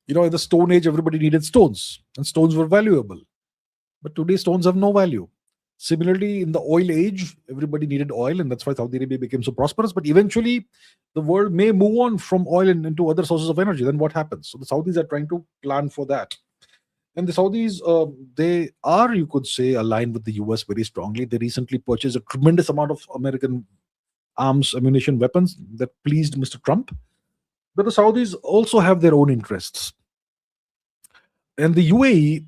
In the Stone Age, everybody needed stones, and stones were valuable. But today, stones have no value. Similarly, in the oil age, everybody needed oil, and that's why Saudi Arabia became so prosperous. But eventually, the world may move on from oil and into other sources of energy. Then what happens? So the Saudis are trying to plan for that. And the Saudis, they are, you could say, aligned with the US very strongly. They recently purchased a tremendous amount of American arms, ammunition, weapons that pleased Mr. Trump. But the Saudis also have their own interests. And the UAE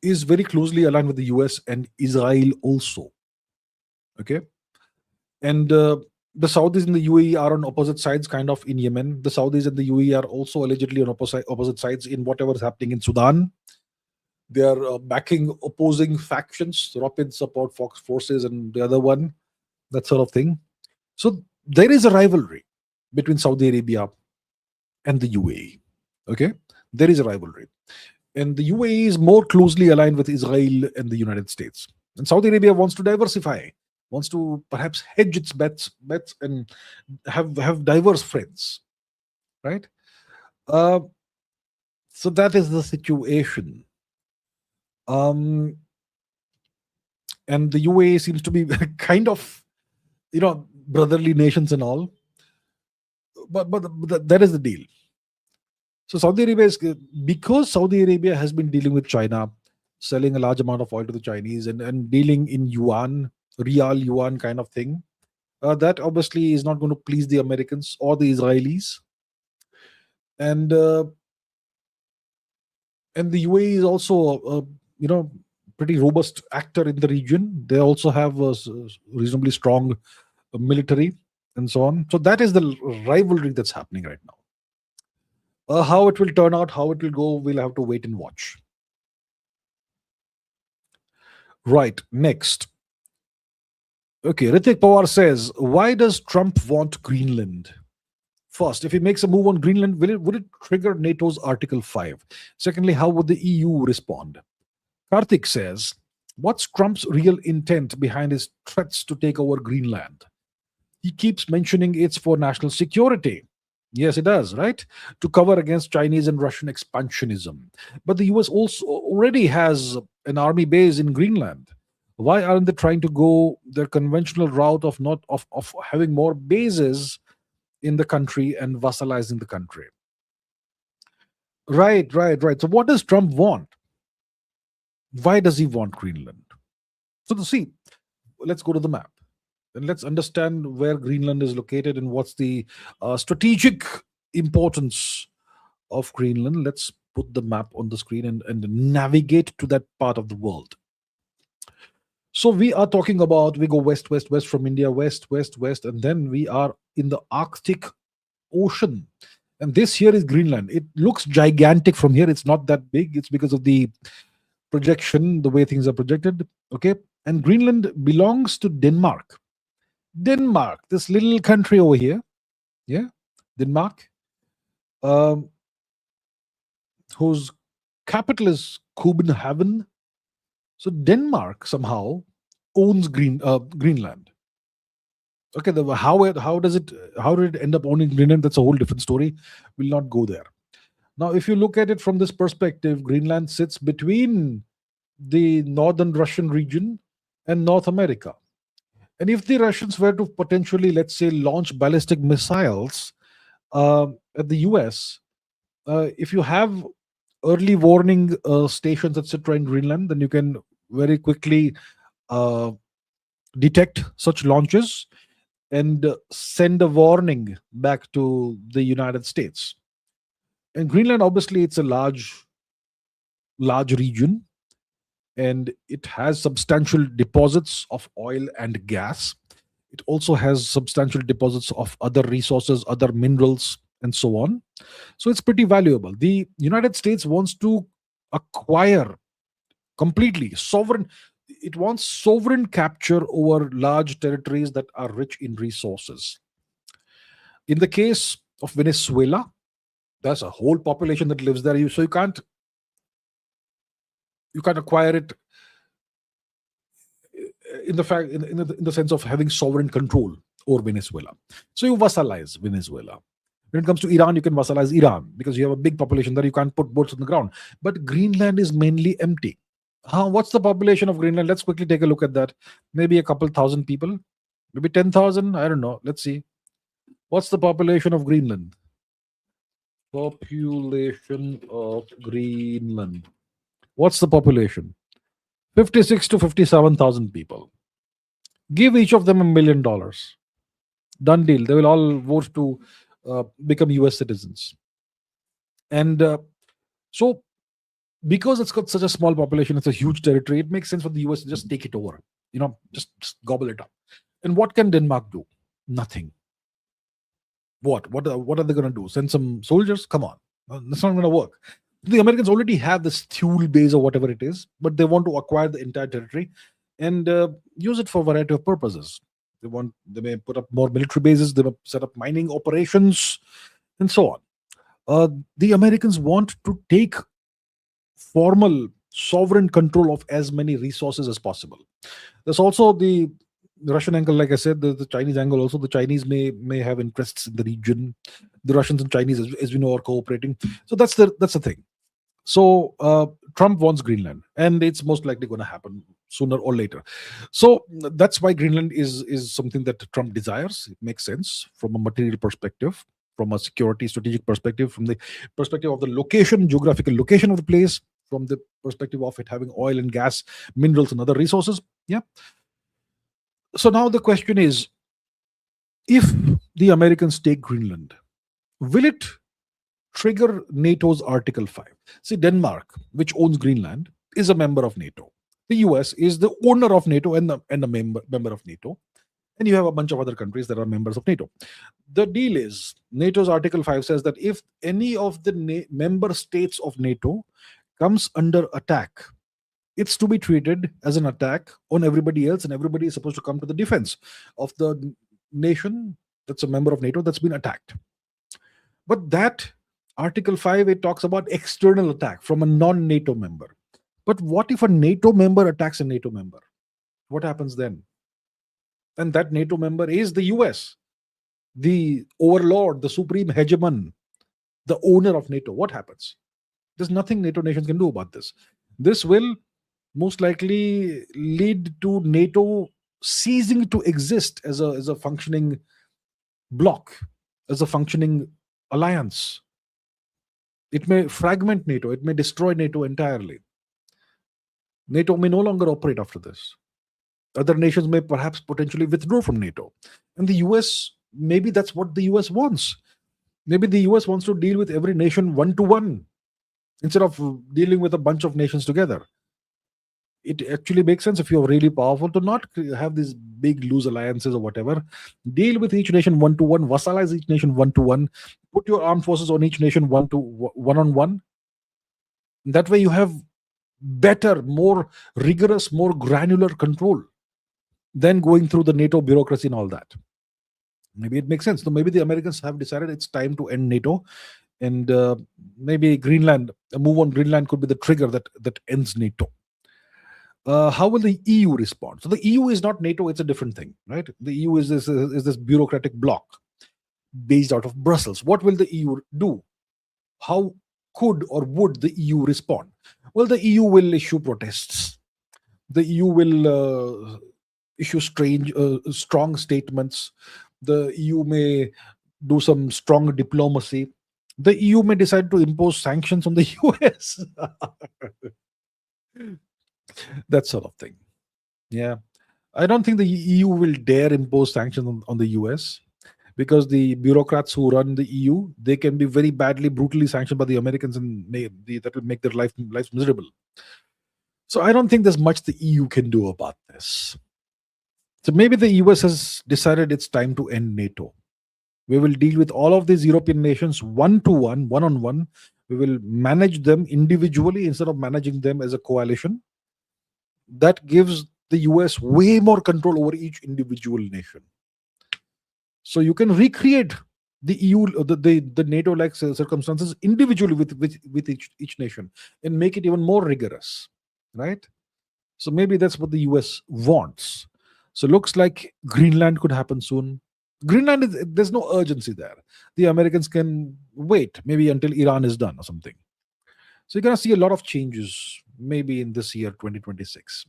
is very closely aligned with the US and Israel also. Okay. And the Saudis and the UAE are on opposite sides, kind of, in Yemen. The Saudis and the UAE are also allegedly on opposite sides in whatever is happening in Sudan. They are backing opposing factions, rapid support forces and the other one, that sort of thing. So there is a rivalry between Saudi Arabia and the UAE. Okay. There is a rivalry. And the UAE is more closely aligned with Israel and the United States. And Saudi Arabia wants to diversify, wants to perhaps hedge its bets and have diverse friends, right? So that is the situation. And the UAE seems to be kind of, brotherly nations and all. But that is the deal. So Saudi Arabia because Saudi Arabia has been dealing with China, selling a large amount of oil to the Chinese and dealing in yuan, real yuan kind of thing. That obviously is not going to please the Americans or the Israelis. And the UAE is also pretty robust actor in the region. They also have a reasonably strong military and so on. So that is the rivalry that's happening right now. How it will turn out, how it will go, we'll have to wait and watch. Right, next. Okay, Ritik Pawar says, why does Trump want Greenland? First, if he makes a move on Greenland, would it trigger NATO's Article 5? Secondly, how would the EU respond? Karthik says, what's Trump's real intent behind his threats to take over Greenland? He keeps mentioning it's for national security. Yes, it does, right? To cover against Chinese and Russian expansionism. But the US also already has an army base in Greenland. Why aren't they trying to go their conventional route of not of having more bases in the country and vassalizing the country? Right, right, right. So what does Trump want? Why does he want Greenland? So to see, let's go to the map and let's understand where Greenland is located and what's the strategic importance of Greenland. Let's put the map on the screen and navigate to that part of the world. So we are talking about, we go west, west, west from India, west, west, west, and then we are in the Arctic Ocean. And this here is Greenland. It looks gigantic from here. It's not that big. It's because of the projection, the way things are projected. Okay. And Greenland belongs to Denmark. Denmark, this little country over here. Yeah. Denmark. Whose capital is Copenhagen. So Denmark somehow owns Greenland. Okay, how did it end up owning Greenland? That's a whole different story. We'll not go there. Now, if you look at it from this perspective, Greenland sits between the northern Russian region and North America. And if the Russians were to potentially, let's say, launch ballistic missiles at the US, if you have early warning stations, etc., in Greenland, then you can very quickly detect such launches and send a warning back to the United States. And Greenland, obviously, it's a large region, and it has substantial deposits of oil and gas. It also has substantial deposits of other resources, other minerals, and so on. So it's pretty valuable. The United States wants to acquire completely sovereign. It wants sovereign capture over large territories that are rich in resources. In the case of Venezuela, there's a whole population that lives there. So you can't acquire it in the sense of having sovereign control over Venezuela. So you vassalize Venezuela. When it comes to Iran, you can vassalize Iran because you have a big population there. You can't put boats on the ground. But Greenland is mainly empty. What's the population of Greenland? Let's quickly take a look at that. Maybe a couple thousand people, maybe 10,000. I don't know. Let's see. What's the population of Greenland? Population of Greenland. What's the population? 56 to 57,000 people. Give each of them $1 million. Done deal. They will all vote to become US citizens. And so, because it's got such a small population, it's a huge territory, it makes sense for the US to just take it over. Just gobble it up. And what can Denmark do? Nothing. What are they going to do? Send some soldiers? Come on. That's not going to work. The Americans already have this Thule base or whatever it is, but they want to acquire the entire territory and use it for a variety of purposes. They may put up more military bases, they may set up mining operations, and so on. The Americans want to take formal sovereign control of as many resources as possible. There's also the Russian angle, like I said, the Chinese angle also. The Chinese may have interests in the region. The Russians and Chinese, as we know, are cooperating. So that's the thing. So Trump wants Greenland, and it's most likely going to happen sooner or later. So that's why Greenland is something that Trump desires. It makes sense from a material perspective, from a security strategic perspective, from the perspective of the geographical location of the place, from the perspective of it having oil and gas, minerals and other resources. Yeah. So now the question is, if the Americans take Greenland, will it trigger NATO's Article 5? See, Denmark, which owns Greenland, is a member of NATO. The US is the owner of NATO and a member of NATO. And you have a bunch of other countries that are members of NATO. The deal is, NATO's Article 5 says that if any of the member states of NATO comes under attack it's to be treated as an attack on everybody else, and everybody is supposed to come to the defense of the nation that's a member of NATO that's been attacked. But that Article 5, it talks about external attack from a non-NATO member. But what if a NATO member attacks a NATO member? What happens then? And that NATO member is the US, the overlord, the supreme hegemon, the owner of NATO. What happens? There's nothing NATO nations can do about this. This will most likely lead to NATO ceasing to exist as a functioning bloc, as a functioning alliance. It may fragment NATO, it may destroy NATO entirely. NATO may no longer operate after this. Other nations may perhaps potentially withdraw from NATO. And the US, maybe that's what the US wants. Maybe the US wants to deal with every nation one to one instead of dealing with a bunch of nations together. It actually makes sense if you're really powerful to not have these big loose alliances or whatever. Deal with each nation one to one, vassalize each nation one to one, put your armed forces on each nation one on one. That way you have better, more rigorous, more granular control than going through the NATO bureaucracy and all that. Maybe it makes sense. So maybe the Americans have decided it's time to end NATO, and maybe Greenland, a move on Greenland could be the trigger that ends NATO. How will the EU respond? So the EU is not NATO; it's a different thing, right? The EU is this bureaucratic bloc based out of Brussels. What will the EU do? How could or would the EU respond? Well, the EU will issue protests. The EU will issue strong statements. The EU may do some strong diplomacy. The EU may decide to impose sanctions on the US. That sort of thing. Yeah. I don't think the EU will dare impose sanctions on the US, because the bureaucrats who run the EU, they can be very badly, brutally sanctioned by the Americans, and that will make their lives miserable. So I don't think there's much the EU can do about this. So maybe the US has decided it's time to end NATO. We will deal with all of these European nations one to one, one on one. We will manage them individually instead of managing them as a coalition. That gives the US way more control over each individual nation. So you can recreate the EU, the NATO-like circumstances individually with each nation, and make it even more rigorous, right? So maybe that's what the US wants. So looks like Greenland could happen soon. Greenland, there's no urgency there. The Americans can wait, maybe until Iran is done or something. So you're going to see a lot of changes, maybe in this year, 2026.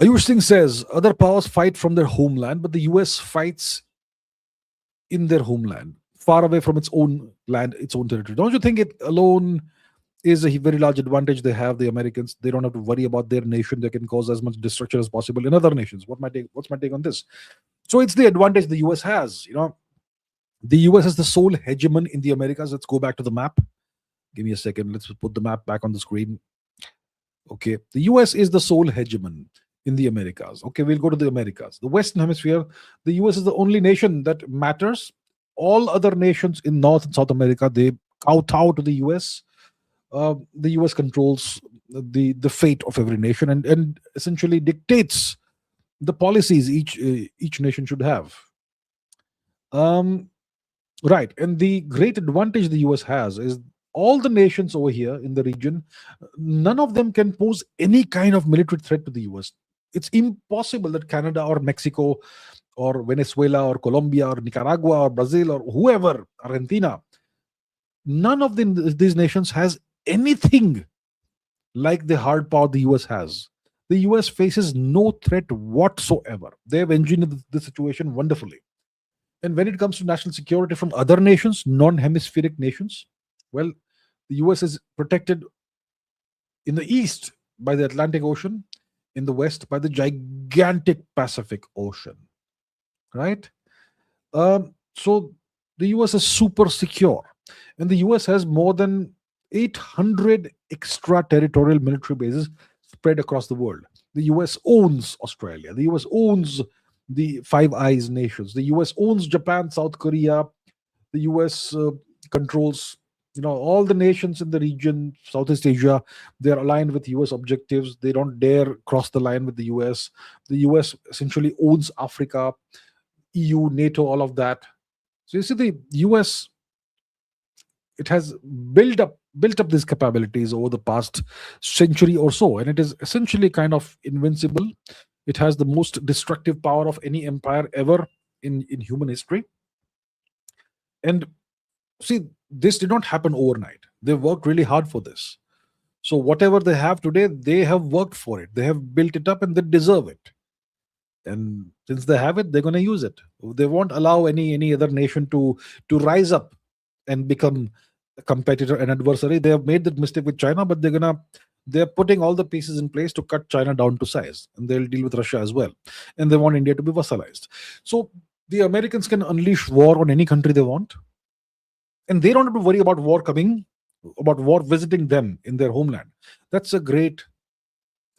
Ayush Singh says, other powers fight from their homeland, but the US fights in their homeland, far away from its own land, its own territory. Don't you think it alone is a very large advantage they have, the Americans? They don't have to worry about their nation. They can cause as much destruction as possible in other nations. What's my take on this? So it's the advantage the US has. The US is the sole hegemon in the Americas. Let's go back to the map. Give me a second. Let's put the map back on the screen. Okay. The US is the sole hegemon in the Americas. Okay, we'll go to the Americas. The Western Hemisphere, the US is the only nation that matters. All other nations in North and South America, they kowtow to the US. The US controls the fate of every nation, and essentially dictates the policies each nation should have. Right, and the great advantage the US has is all the nations over here in the region, none of them can pose any kind of military threat to the US. It's impossible that Canada or Mexico or Venezuela or Colombia or Nicaragua or Brazil or whoever, Argentina, none of these nations has anything like the hard power the US has. The US faces no threat whatsoever. They have engineered the situation wonderfully. And when it comes to national security from other nations, non-hemispheric nations, well, the US is protected in the east by the Atlantic Ocean, in the west by the gigantic Pacific Ocean, right? So the US is super secure, and the US has more than 800 extraterritorial military bases spread across the world. The US owns Australia. The US owns the Five Eyes nations. The US owns Japan, South Korea. The US controls, All the nations in the region, Southeast Asia, they're aligned with US objectives. They don't dare cross the line with the US. The US essentially owns Africa, EU, NATO, all of that. So you see, the US, it has built up these capabilities over the past century or so, and it is essentially kind of invincible. It has the most destructive power of any empire ever in human history. And see, this did not happen overnight. They worked really hard for this. So whatever they have today, they have worked for it. They have built it up and they deserve it. And since they have it, they're going to use it. They won't allow any other nation to rise up and become a competitor and adversary. They have made that mistake with China, but they're putting all the pieces in place to cut China down to size, and they'll deal with Russia as well. And they want India to be vassalized. So the Americans can unleash war on any country they want, and they don't have to worry about war visiting them in their homeland. That's a great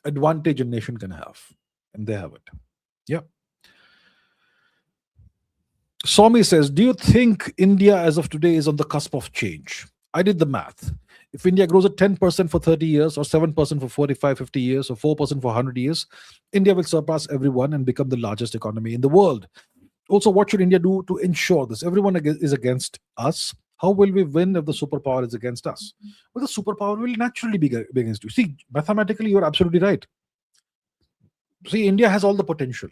advantage a nation can have, and they have it. Yeah. Swami says, do you think India as of today is on the cusp of change? I did the math. If India grows at 10% for 30 years, or 7% for 45, 50 years, or 4% for 100 years, India will surpass everyone and become the largest economy in the world. Also, what should India do to ensure this? Everyone is against us. How will we win if the superpower is against us? Well, the superpower will naturally be against you. See, mathematically, you're absolutely right. See, India has all the potential.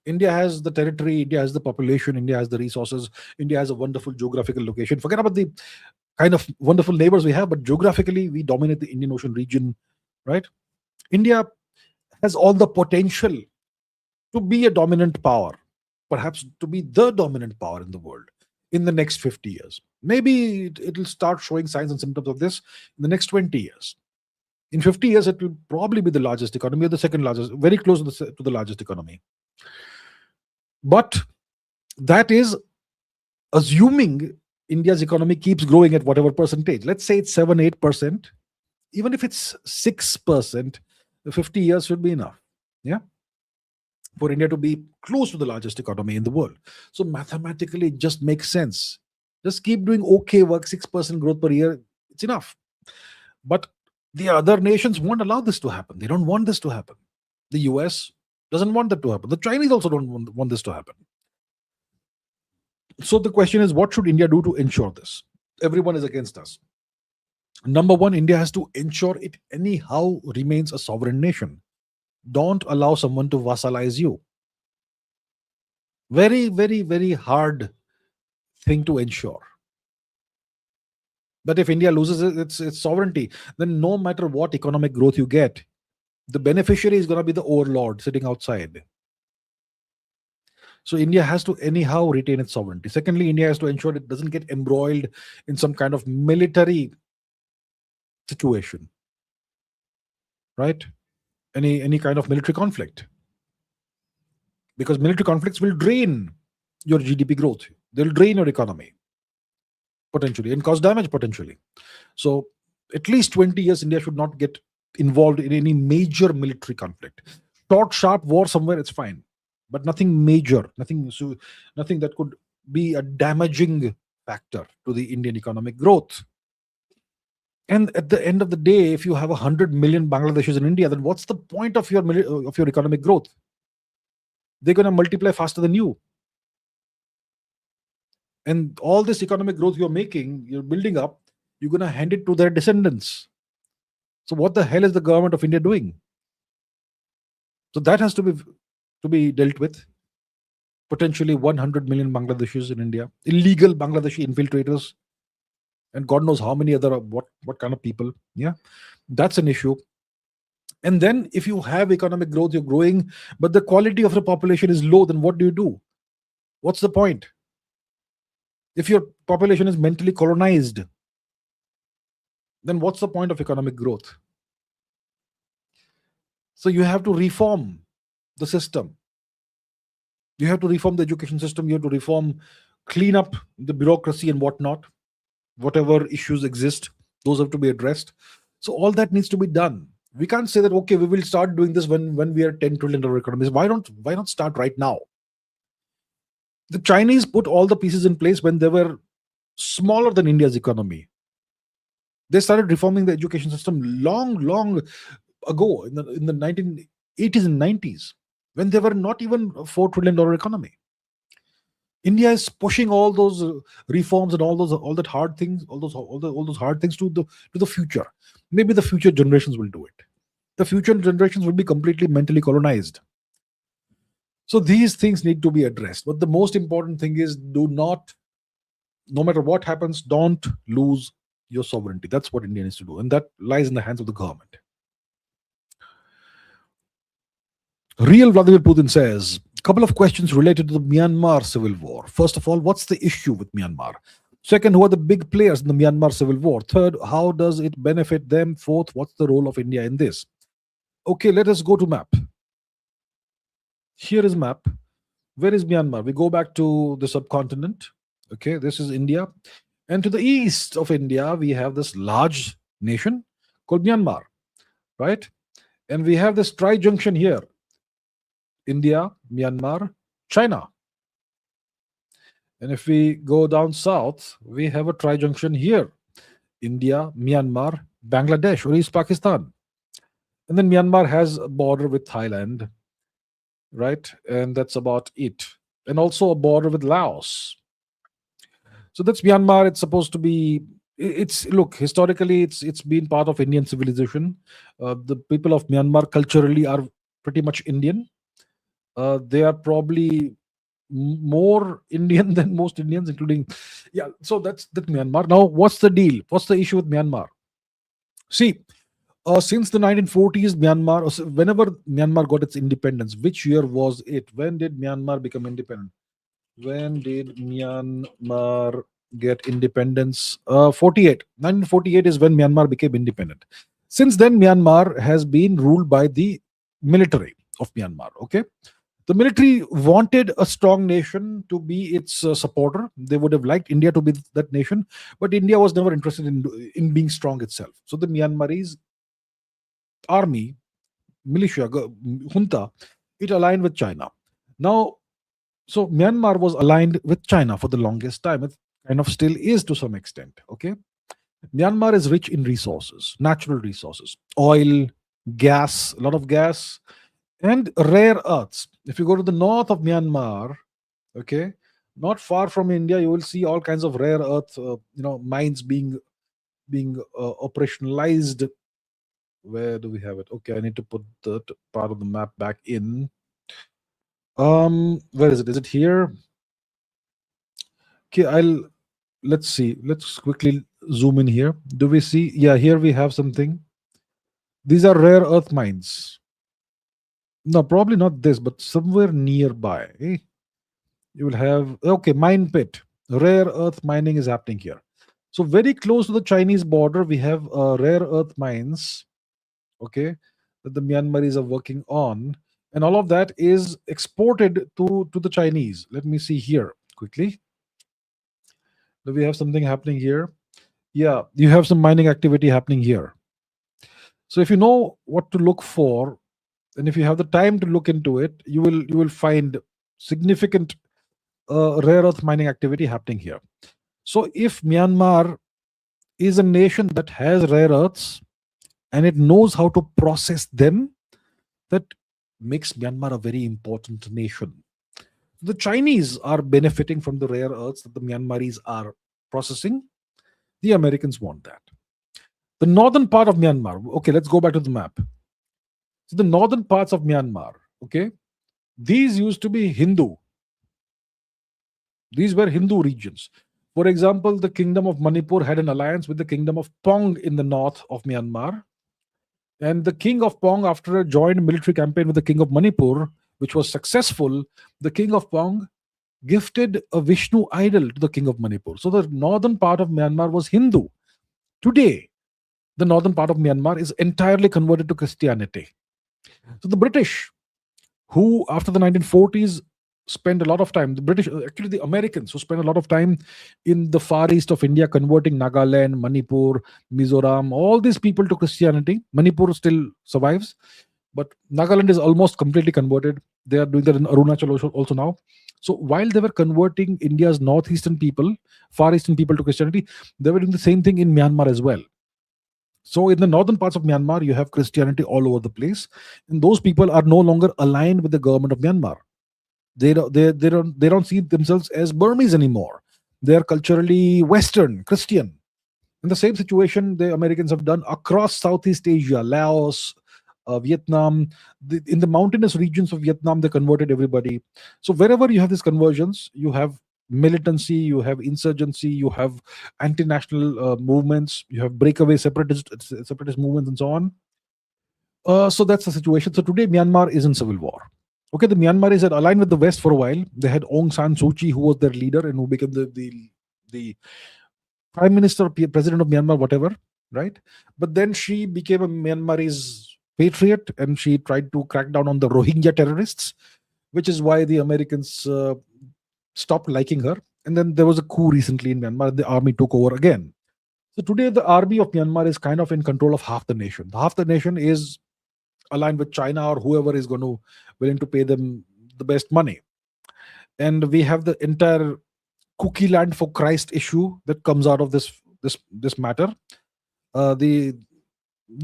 India has the territory, India has the population, India has the resources, India has a wonderful geographical location. Forget about the kind of wonderful neighbors we have, but geographically, we dominate the Indian Ocean region, right? India has all the potential to be a dominant power, perhaps to be the dominant power in the world in the next 50 years. Maybe it'll start showing signs and symptoms of this in the next 20 years. In 50 years, it will probably be the largest economy, or the second largest, very close to the largest economy. But that is assuming India's economy keeps growing at whatever percentage. Let's say it's 7, 8%. Even if it's 6%, 50 years should be enough. Yeah. For India to be close to the largest economy in the world. So mathematically, it just makes sense. Just keep doing okay work, 6% growth per year. It's enough. But the other nations won't allow this to happen. They don't want this to happen. The US doesn't want that to happen. The Chinese also don't want this to happen. So the question is, what should India do to ensure this? Everyone is against us. Number one, India has to ensure it anyhow remains a sovereign nation. Don't allow someone to vassalize you. Very, very, very hard thing to ensure. But if India loses its sovereignty, then no matter what economic growth you get, the beneficiary is going to be the overlord sitting outside. So India has to anyhow retain its sovereignty. Secondly, India has to ensure it doesn't get embroiled in some kind of military situation, right? Any kind of military conflict. Because military conflicts will drain your GDP growth. They'll drain your economy, potentially, and cause damage, potentially. So at least 20 years, India should not get involved in any major military conflict. Short, sharp war somewhere, it's fine. But nothing major, nothing that could be a damaging factor to the Indian economic growth. And at the end of the day, if you have 100 million Bangladeshis in India, then what's the point of your economic growth? They're going to multiply faster than you. And all this economic growth you're making, you're building up, you're going to hand it to their descendants. So what the hell is the government of India doing? So that has to be dealt with. Potentially 100 million Bangladeshis in India, illegal Bangladeshi infiltrators, and God knows how many other what kind of people. Yeah, that's an issue. And then if you have economic growth, you're growing, but the quality of the population is low, then what do? What's the point? If your population is mentally colonized, then what's the point of economic growth? So you have to reform the system. You have to reform the education system. You have to clean up the bureaucracy and whatnot. Whatever issues exist, those have to be addressed. So all that needs to be done. We can't say that, okay, we will start doing this when we are 10 trillion dollar economies. Why not start right now? The Chinese put all the pieces in place when they were smaller than India's economy. They started reforming the education system long ago in the 1980s and 90s, when they were not even a $4 trillion economy. India is pushing all those reforms and all that hard things, all those hard things to the future. Maybe the future generations will do it. The future generations will be completely mentally colonized. So these things need to be addressed. But the most important thing is, do not, no matter what happens, don't lose your sovereignty. That's what India needs to do, and that lies in the hands of the government. Real Vladimir Putin says, a couple of questions related to the Myanmar civil war. First of all, what's the issue with Myanmar? Second, who are the big players in the Myanmar civil war? Third, how does it benefit them? Fourth, what's the role of India in this? Okay, let us go to map. Here is map. Where is Myanmar? We go back to the subcontinent. Okay, this is India. And to the east of India, we have this large nation called Myanmar, right? And we have this tri-junction here. India, Myanmar, China. And if we go down south, we have a tri-junction here. India, Myanmar, Bangladesh, or East Pakistan. And then Myanmar has a border with Thailand, right? And that's about it. And also a border with Laos. So that's Myanmar. It's supposed to be, look, historically, it's been part of Indian civilization. The people of Myanmar culturally are pretty much Indian. They are probably more Indian than most Indians, including, yeah. So that's Myanmar. Now, what's the deal? What's the issue with Myanmar? See, since the 1940s, Myanmar, whenever Myanmar got its independence, which year was it? When did Myanmar become independent? When did Myanmar get independence? 1948 is when Myanmar became independent. Since then, Myanmar has been ruled by the military of Myanmar. Okay, the military wanted a strong nation to be its supporter. They would have liked India to be that nation, but India was never interested in being strong itself. So the Myanmarese army, militia, junta, it aligned with China. Now, so Myanmar was aligned with China for the longest time. It kind of still is to some extent. Okay, Myanmar is rich in resources, natural resources, oil, gas, a lot of gas, and rare earths. If you go to the north of Myanmar, okay, not far from India, you will see all kinds of rare earth, mines being operationalized. Where do we have it? Okay, I need to put that part of the map back in. Where is it? Is it here? Okay, let's see. Let's quickly zoom in here. Do we see? Yeah, here we have something. These are rare earth mines. No, probably not this, but somewhere nearby. You will have, okay, mine pit. Rare earth mining is happening here. So very close to the Chinese border, we have rare earth mines, okay, that the Myanmaris are working on. And all of that is exported to the Chinese. Let me see here quickly. Do we have something happening here? Yeah, you have some mining activity happening here. So if you know what to look for, and if you have the time to look into it, you will find significant rare earth mining activity happening here. So if Myanmar is a nation that has rare earths and it knows how to process them, that makes Myanmar a very important nation. The Chinese are benefiting from the rare earths that the Myanmaris are processing. The Americans want that. The northern part of Myanmar, okay, let's go back to the map. So the northern parts of Myanmar, okay, these used to be Hindu. These were Hindu regions. For example, the kingdom of Manipur had an alliance with the kingdom of Pong in the north of Myanmar. And the king of Pong, after a joint military campaign with the king of Manipur, which was successful, the king of Pong gifted a Vishnu idol to the king of Manipur. So the northern part of Myanmar was Hindu. Today, the northern part of Myanmar is entirely converted to Christianity. So the British, who after the 1940s spent a lot of time, actually the Americans who spent a lot of time in the far east of India converting Nagaland, Manipur, Mizoram, all these people to Christianity. Manipur still survives, but Nagaland is almost completely converted. They are doing that in Arunachal also now. So while they were converting India's northeastern people, far eastern people to Christianity, they were doing the same thing in Myanmar as well. So in the northern parts of Myanmar, you have Christianity all over the place, and those people are no longer aligned with the government of Myanmar. They don't see themselves as Burmese anymore. They are culturally Western Christian. In the same situation, the Americans have done across Southeast Asia, Laos, Vietnam. In the mountainous regions of Vietnam, they converted everybody. So wherever you have these conversions, you have militancy, you have insurgency, you have anti-national movements, you have breakaway separatist movements, and so on. So that's the situation. So today, Myanmar is in civil war. Okay, the Myanmaris had aligned with the West for a while. They had Aung San Suu Kyi, who was their leader and who became the prime minister, president of Myanmar, whatever, right? But then she became a Myanmarese patriot and she tried to crack down on the Rohingya terrorists, which is why the Americans stopped liking her. And then there was a coup recently in Myanmar. The army took over again. So today, the army of Myanmar is kind of in control of half the nation. Half the nation is aligned with China or whoever is going to willing to pay them the best money. And we have the entire Kuki-Land for Christ issue that comes out of this matter. The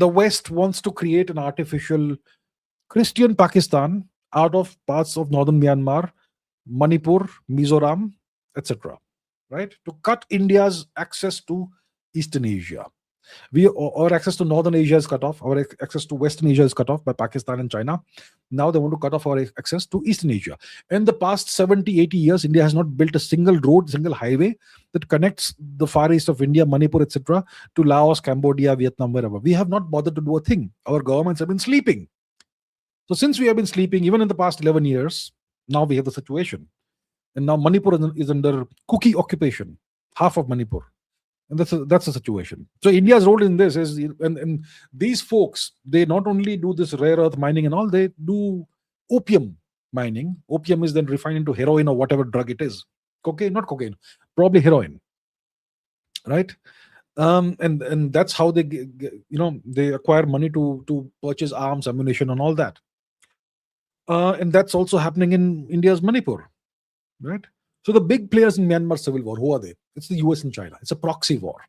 West wants to create an artificial Christian Pakistan out of parts of northern Myanmar, Manipur, Mizoram, etc. Right, to cut India's access to Eastern Asia. Our access to Northern Asia is cut off. Our access to Western Asia is cut off by Pakistan and China. Now they want to cut off our access to Eastern Asia. In the past 70, 80 years, India has not built a single road, single highway that connects the far east of India, Manipur, etc., to Laos, Cambodia, Vietnam, wherever. We have not bothered to do a thing. Our governments have been sleeping. So since we have been sleeping, even in the past 11 years, now we have the situation. And now Manipur is under Kuki occupation, half of Manipur. And that's the situation. So India's role in this is, and these folks, they not only do this rare earth mining and all, they do opium mining. Opium is then refined into heroin or whatever drug it is. Cocaine, not cocaine, probably heroin, right? And that's how they they acquire money to purchase arms, ammunition, and all that. And that's also happening in India's Manipur, right? So the big players in Myanmar civil war, who are they? It's the US and China. It's a proxy war.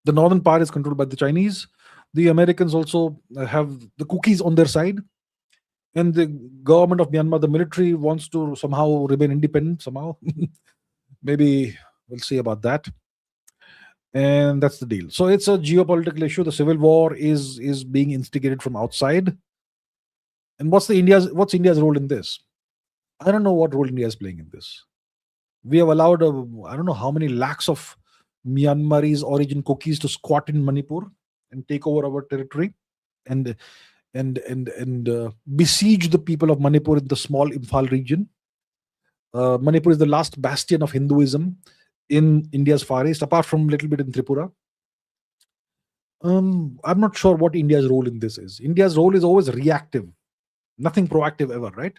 The northern part is controlled by the Chinese. The Americans also have the cookies on their side. And the government of Myanmar, the military, wants to somehow remain independent, somehow. Maybe we'll see about that. And that's the deal. So it's a geopolitical issue. The civil war is being instigated from outside. And what's India's role in this? I don't know what role India is playing in this. We have allowed I don't know how many lakhs of Myanmarese origin cookies to squat in Manipur and take over our territory and besiege the people of Manipur in the small Imphal region. Manipur is the last bastion of Hinduism in India's far east, apart from a little bit in Tripura. I'm not sure what India's role in this is. India's role is always reactive, nothing proactive ever, right?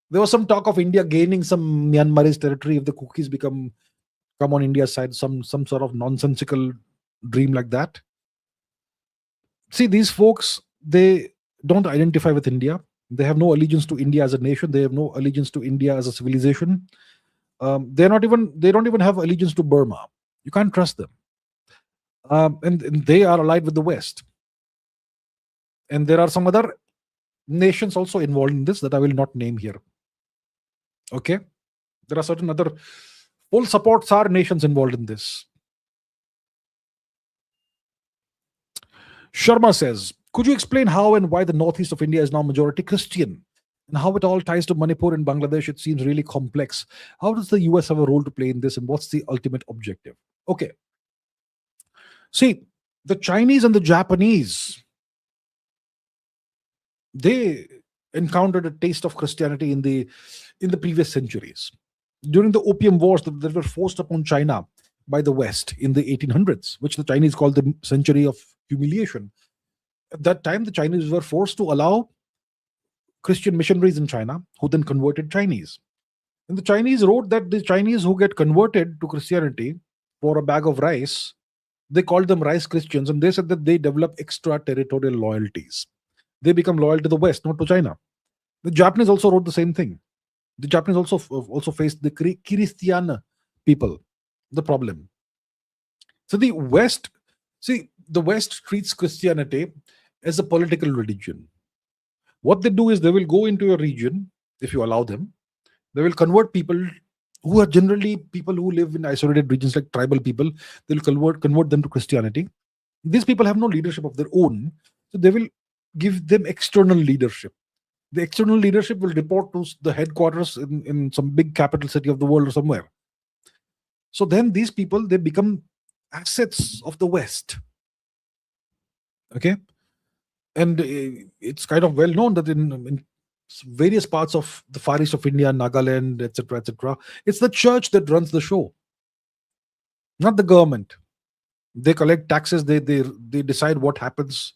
There was some talk of India gaining some Myanmarese territory if the cookies come on India's side, some sort of nonsensical dream like that. See, these folks, they don't identify with India. They have no allegiance to India as a nation. They have no allegiance to India as a civilization. They don't even have allegiance to Burma. You can't trust them. And they are allied with the West. And there are some other nations also involved in this that I will not name here. Okay, there are certain other full support SAR nations involved in this. Sharma says, could you explain how and why the northeast of India is now majority Christian and how it all ties to Manipur and Bangladesh? It seems really complex. How does the US have a role to play in this and what's the ultimate objective? Okay. See, the Chinese and the Japanese, they encountered a taste of Christianity in the previous centuries. During the Opium Wars that were forced upon China by the West in the 1800s, which the Chinese called the century of humiliation. At that time, the Chinese were forced to allow Christian missionaries in China who then converted Chinese. And the Chinese wrote that the Chinese who get converted to Christianity for a bag of rice, they called them rice Christians, and they said that they develop extraterritorial loyalties. They become loyal to the West, not to China. The Japanese also wrote the same thing. The Japanese also faced the Christian people, the problem. So the West, see, the West treats Christianity as a political religion. What they do is they will go into a region, if you allow them, they will convert people who are generally people who live in isolated regions like tribal people. They'll convert them to Christianity. These people have no leadership of their own, so they will give them external leadership. The external leadership will report to the headquarters in some big capital city of the world or somewhere. So then these people, they become assets of the West. Okay, and it's kind of well known that in various parts of the far east of India, Nagaland, etc., etc., it's the church that runs the show, not the government. They collect taxes. They decide what happens.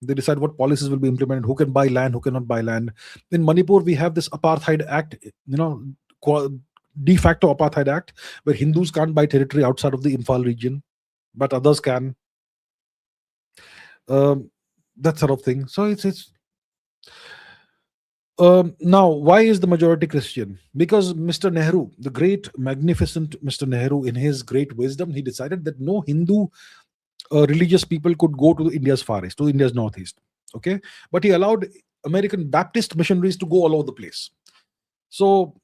They decide what policies will be implemented. Who can buy land? Who cannot buy land? In Manipur, we have this apartheid act. De facto apartheid act, where Hindus can't buy territory outside of the Imphal region, but others can. That sort of thing. So it's now, why is the majority Christian? Because Mr. Nehru, the great, magnificent Mr. Nehru, in his great wisdom, he decided that no Hindu religious people could go to India's far east, to India's northeast. Okay, but he allowed American Baptist missionaries to go all over the place. So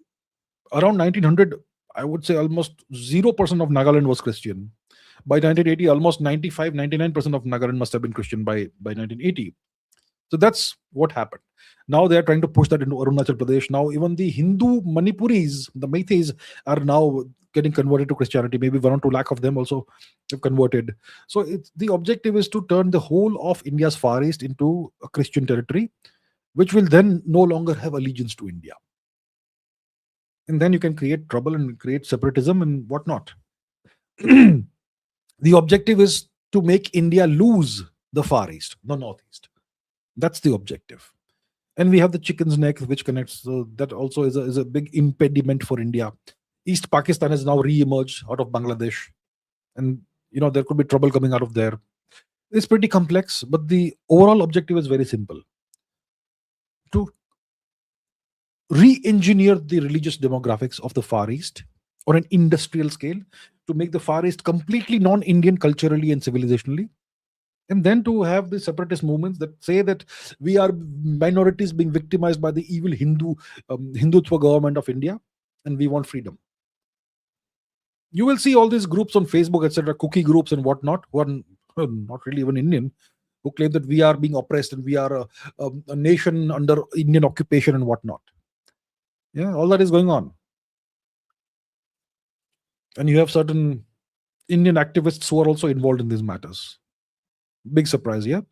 around 1900, I would say almost 0% of Nagaland was Christian. By 1980, almost 95-99% of Nagaland must have been Christian by 1980. So that's what happened. Now they are trying to push that into Arunachal Pradesh. Now even the Hindu Manipuris, the Meiteis, are now getting converted to Christianity. Maybe 1 or 2 lakh of them also have converted. So the objective is to turn the whole of India's far east into a Christian territory, which will then no longer have allegiance to India. And then you can create trouble and create separatism and whatnot. The objective is to make India lose the far east, the northeast. That's the objective. And we have the chicken's neck, which connects. So that also is a big impediment for India. East Pakistan has now re-emerged out of Bangladesh, and there could be trouble coming out of there. It's pretty complex, but the overall objective is very simple: to re-engineer the religious demographics of the Far East on an industrial scale, to make the Far East completely non-Indian culturally and civilizationally, and then to have the separatist movements that say that we are minorities being victimized by the evil Hindutva government of India, and we want freedom. You will see all these groups on Facebook, etc., cookie groups and whatnot, who are not really even Indian, who claim that we are being oppressed and we are a nation under Indian occupation and whatnot. Yeah, all that is going on. And you have certain Indian activists who are also involved in these matters. Big surprise, yeah?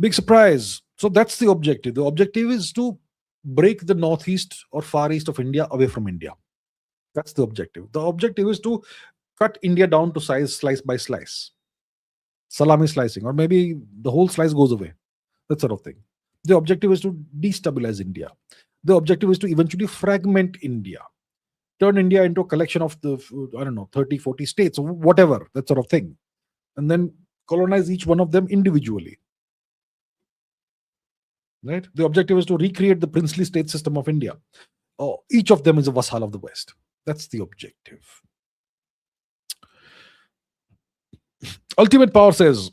Big surprise. So that's the objective. The objective is to break the northeast or far east of India away from India. That's the objective. The objective is to cut India down to size, slice by slice. Salami slicing, or maybe the whole slice goes away. That sort of thing. The objective is to destabilize India. The objective is to eventually fragment India. Turn India into a collection of 30, 40 states, or whatever, that sort of thing. And then colonize each one of them individually. Right? The objective is to recreate the princely state system of India. Each of them is a vassal of the West. That's the objective. Ultimate Power says,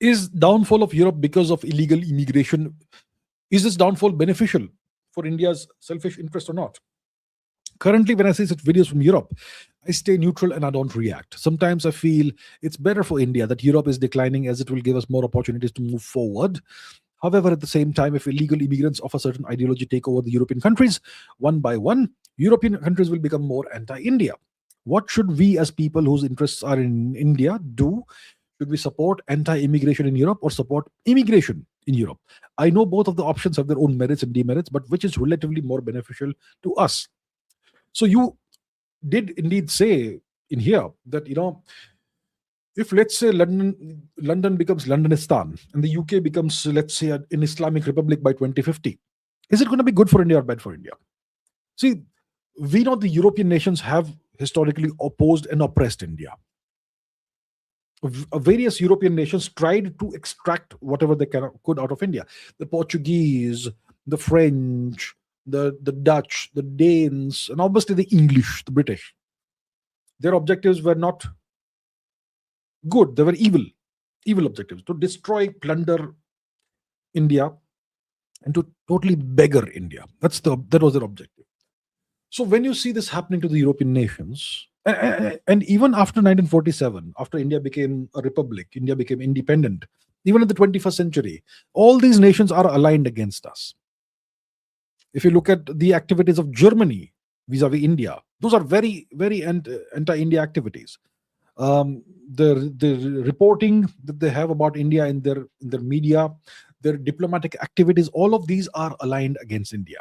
is downfall of Europe because of illegal immigration? Is this downfall beneficial for India's selfish interest or not? Currently, when I see such videos from Europe, I stay neutral and I don't react. Sometimes I feel it's better for India that Europe is declining, as it will give us more opportunities to move forward. However, at the same time, if illegal immigrants of a certain ideology take over the European countries, one by one, European countries will become more anti-India. What should we as people whose interests are in India do? Should we support anti-immigration in Europe or support immigration in Europe? I know both of the options have their own merits and demerits, but which is relatively more beneficial to us? So you did indeed say in here that, if let's say London becomes Londonistan and the UK becomes, let's say, an Islamic Republic by 2050, is it going to be good for India or bad for India? See, we know the European nations have historically opposed and oppressed India. Various European nations tried to extract whatever they could out of India. The Portuguese, the French, the Dutch, the Danes, and obviously the English, the British. Their objectives were not good. They were evil objectives to destroy, plunder India, and to totally beggar India. That was their objective. So when you see this happening to the European nations, and even after 1947, after India became a republic, India became independent, even in the 21st century, all these nations are aligned against us. If you look at the activities of Germany vis-a-vis India, those are very, very anti-India activities. The reporting that they have about India in their media, their diplomatic activities, all of these are aligned against India.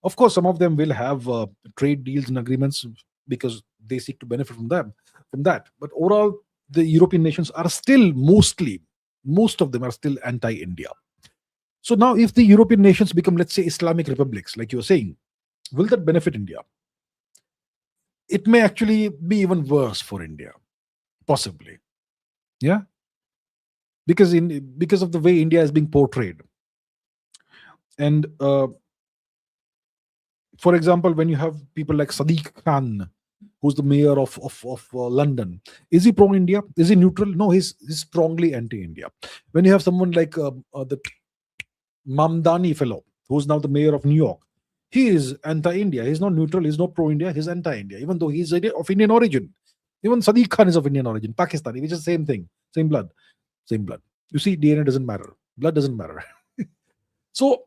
Of course, some of them will have trade deals and agreements because they seek to benefit from that. But overall, the European nations are still most of them are still anti-India. So now, if the European nations become, let's say, Islamic republics, like you were saying, will that benefit India? It may actually be even worse for India, possibly. Yeah, because of the way India is being portrayed. And for example, when you have people like Sadiq Khan, who's the mayor of London, is he pro-India? Is he neutral? No, he's strongly anti-India. When you have someone like the Mamdani fellow, who's now the mayor of New York, he is anti-India. He's not neutral. He's not pro-India. He's anti-India, even though he's of Indian origin. Even Sadiq Khan is of Indian origin, Pakistani, which is the same thing, same blood. You see, DNA doesn't matter. Blood doesn't matter. So,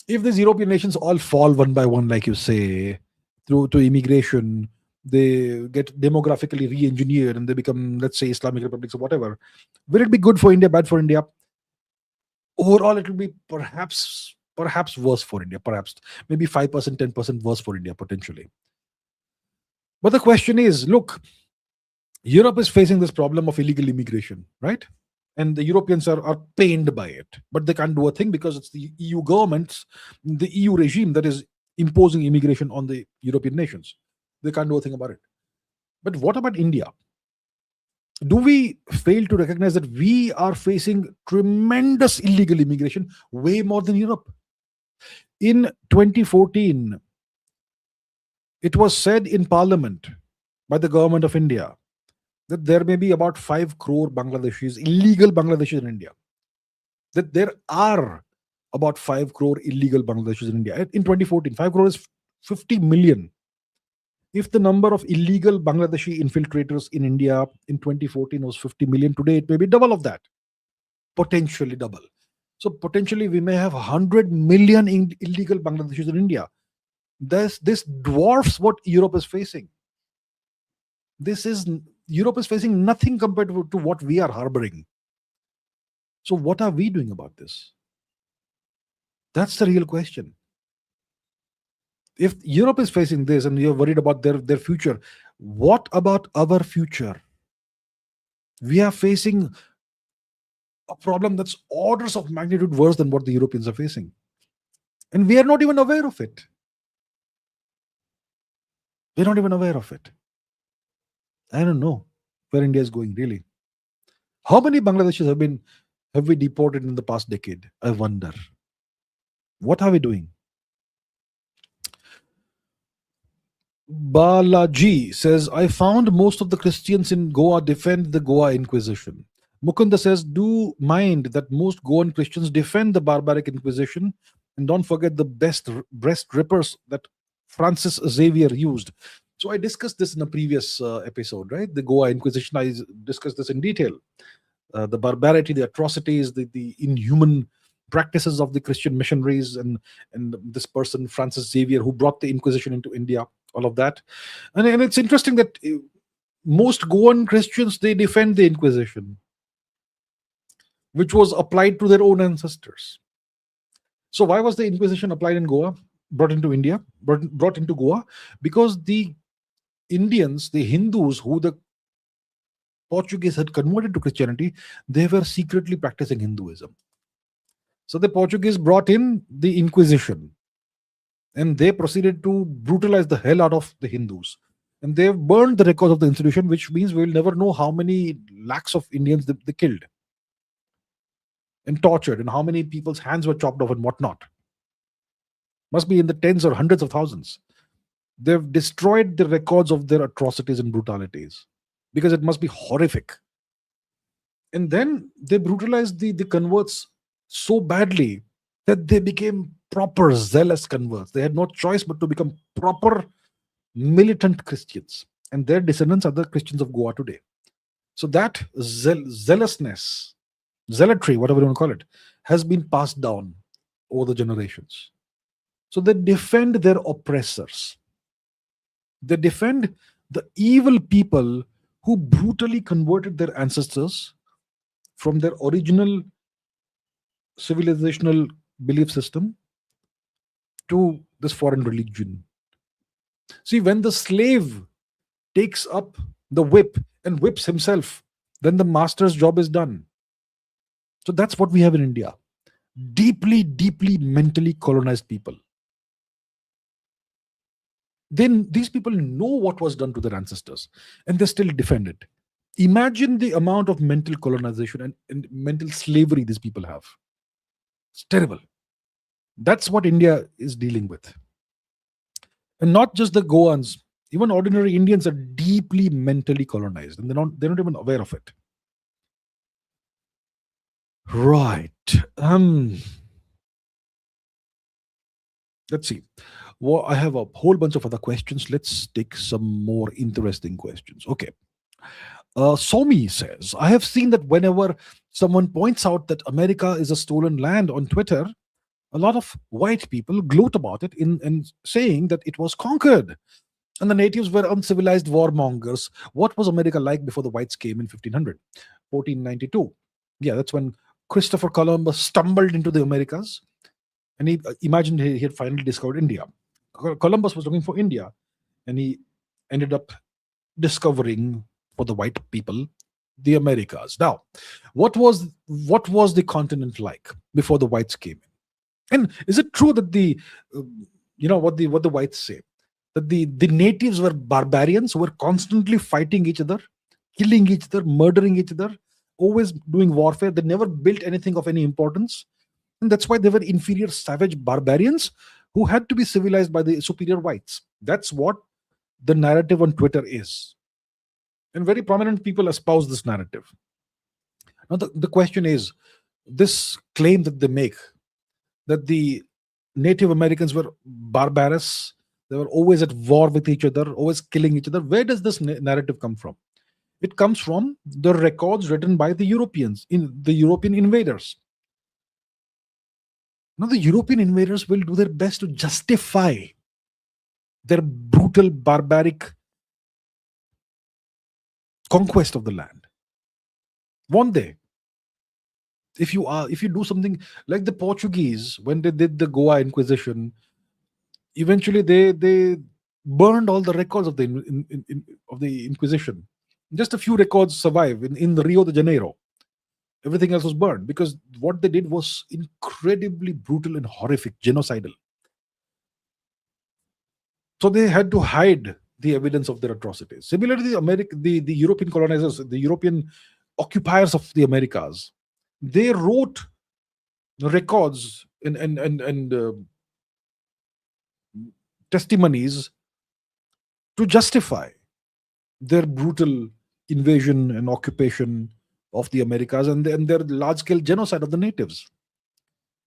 if these European nations all fall one by one, like you say, to immigration, they get demographically re-engineered and they become, let's say, Islamic republics or whatever, will it be good for India, bad for India? Overall, it will be perhaps worse for India, perhaps maybe 5%, 10% worse for India, potentially. But the question is, look, Europe is facing this problem of illegal immigration, right? And the Europeans are pained by it, but they can't do a thing because it's the EU governments, the EU regime that is imposing immigration on the European nations. They can't do a thing about it. But what about India? Do we fail to recognize that we are facing tremendous illegal immigration, way more than Europe? In 2014, it was said in Parliament by the government of India that there may be about 5 crore Bangladeshis, illegal Bangladeshis in India. That there are about 5 crore illegal Bangladeshis in India. In 2014, 5 crore is 50 million. If the number of illegal Bangladeshi infiltrators in India in 2014 was 50 million, today it may be double of that. Potentially double. So potentially we may have 100 million illegal Bangladeshis in India. This dwarfs what Europe is facing. Europe is facing nothing compared to what we are harboring. So what are we doing about this? That's the real question. If Europe is facing this and you're worried about their future, what about our future? We are facing a problem that's orders of magnitude worse than what the Europeans are facing. And we are not even aware of it. We're not even aware of it. I don't know where India is going, really. How many Bangladeshis have we deported in the past decade? I wonder. What are we doing? Balaji says, I found most of the Christians in Goa defend the Goa Inquisition. Mukunda says, do mind that most Goan Christians defend the barbaric Inquisition, and don't forget the best breast rippers that Francis Xavier used. So I discussed this in a previous episode, right? The Goa Inquisition, I discussed this in detail. The barbarity, the atrocities, the inhuman practices of the Christian missionaries and this person, Francis Xavier, who brought the Inquisition into India, all of that. And it's interesting that most Goan Christians, they defend the Inquisition, which was applied to their own ancestors. So why was the Inquisition applied in Goa, brought into India, brought into Goa? Because the Indians, the Hindus who the Portuguese had converted to Christianity, they were secretly practicing Hinduism. So the Portuguese brought in the Inquisition and they proceeded to brutalize the hell out of the Hindus. And they've burned the records of the institution, which means we'll never know how many lakhs of Indians they killed and tortured and how many people's hands were chopped off and whatnot. Must be in the tens or hundreds of thousands. They've destroyed the records of their atrocities and brutalities because it must be horrific. And then they brutalized the converts so badly that they became proper zealous converts. They had no choice but to become proper militant Christians. And their descendants are the Christians of Goa today. So that zealousness, zealotry, whatever you want to call it, has been passed down over the generations. So they defend their oppressors. They defend the evil people who brutally converted their ancestors from their original civilizational belief system to this foreign religion. See, when the slave takes up the whip and whips himself, then the master's job is done. So that's what we have in India. Deeply, deeply mentally colonized people. Then these people know what was done to their ancestors and they still defend it. Imagine the amount of mental colonization and mental slavery these people have. It's terrible. That's what India is dealing with. And not just the Goans, even ordinary Indians are deeply mentally colonized and they're not even aware of it. Right. Let's see. Well, I have a whole bunch of other questions. Let's take some more interesting questions. Okay. Somi says, I have seen that whenever someone points out that America is a stolen land on Twitter, a lot of white people gloat about it in saying that it was conquered and the natives were uncivilized warmongers. What was America like before the whites came in 1492? Yeah, that's when Christopher Columbus stumbled into the Americas and he imagined he had finally discovered India. Columbus was looking for India and he ended up discovering for the white people the Americas. Now, what was the continent like before the whites came in? And is it true that what the whites say, that the natives were barbarians who were constantly fighting each other, killing each other, murdering each other, always doing warfare? They never built anything of any importance, and that's why they were inferior, savage barbarians who had to be civilized by the superior whites. That's what the narrative on Twitter is. And very prominent people espouse this narrative. Now, the question is, this claim that they make, that the Native Americans were barbarous, they were always at war with each other, always killing each other. Where does this narrative come from? It comes from the records written by the Europeans, the European invaders. Now, the European invaders will do their best to justify their brutal, barbaric conquest of the land. Won't they? If you do something like the Portuguese, when they did the Goa Inquisition, eventually they burned all the records of the Inquisition. Just a few records survive in Rio de Janeiro. Everything else was burned because what they did was incredibly brutal and horrific, genocidal. So they had to hide the evidence of their atrocities. Similarly, the European colonizers, the European occupiers of the Americas, they wrote records and testimonies to justify their brutal invasion and occupation of the Americas and their large-scale genocide of the natives.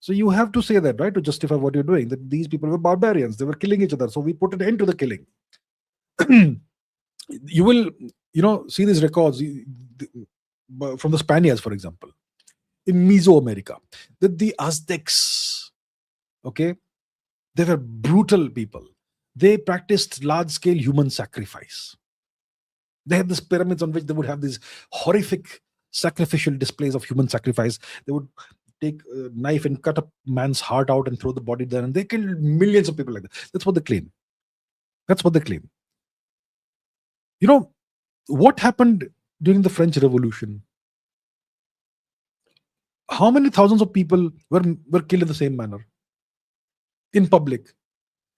So you have to say that, right, to justify what you're doing, that these people were barbarians, they were killing each other, so we put an end to the killing. You will, see these records from the Spaniards, for example, in Mesoamerica, that the Aztecs, okay, they were brutal people. They practiced large-scale human sacrifice. They had these pyramids on which they would have these horrific sacrificial displays of human sacrifice. They would take a knife and cut a man's heart out and throw the body there, and they killed millions of people like that. That's what they claim. What happened during the French Revolution? How many thousands of people were killed in the same manner in public?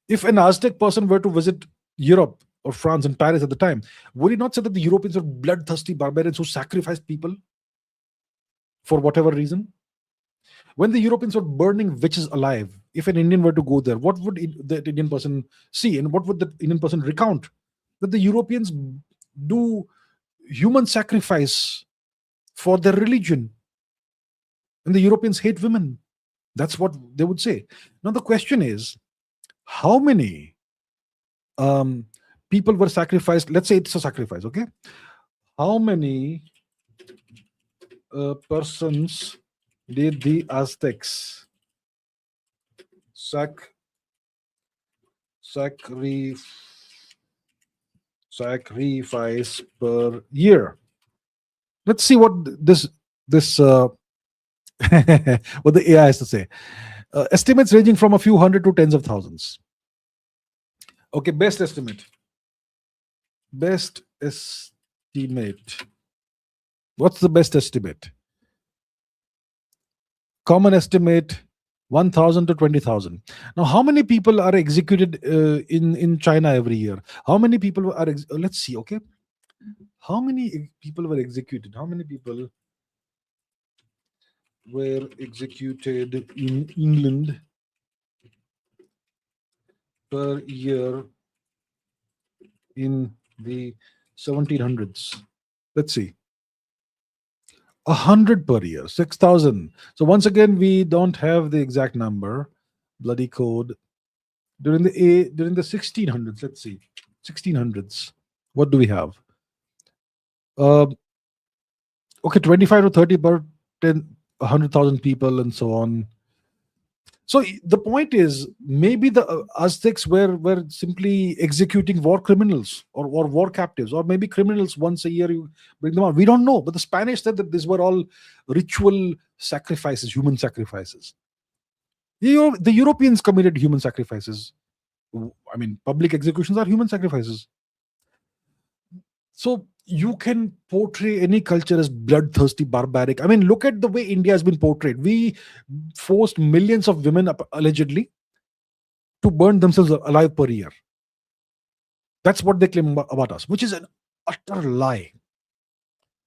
If an Aztec person were to visit Europe or France and Paris at the time, would he not say that the Europeans were bloodthirsty barbarians who sacrificed people for whatever reason? When the Europeans were burning witches alive, if an Indian were to go there, what would the Indian person see, and what would the Indian person recount? That the Europeans do human sacrifice for their religion. And the Europeans hate women. That's what they would say. Now the question is, how many people were sacrificed? Let's say it's a sacrifice, okay? How many persons did the Aztecs sacrifice per year? Let's see what this what the AI has to say. Estimates ranging from a few hundred to tens of thousands. Okay, best estimate. Best estimate. What's the best estimate? Common estimate 1,000 to 20,000. Now, how many people are executed in China every year? How many people are? Let's see. Okay, how many people were executed? How many people were executed in England per year in the 1700s? Let's see. 100 per year, 6,000. So once again, we don't have the exact number. Bloody code. During the 1600s, let's see, 1600s. What do we have? Okay, 25 to 30 per 100,000 people, and so on. So the point is, maybe the Aztecs were simply executing war criminals or war captives, or maybe criminals once a year. You bring them out. We don't know. But the Spanish said that these were all ritual sacrifices, human sacrifices. The Europeans committed human sacrifices. I mean, public executions are human sacrifices. So you can portray any culture as bloodthirsty, barbaric. I mean, look at the way India has been portrayed. We forced millions of women, allegedly, to burn themselves alive per year. That's what they claim about us, which is an utter lie.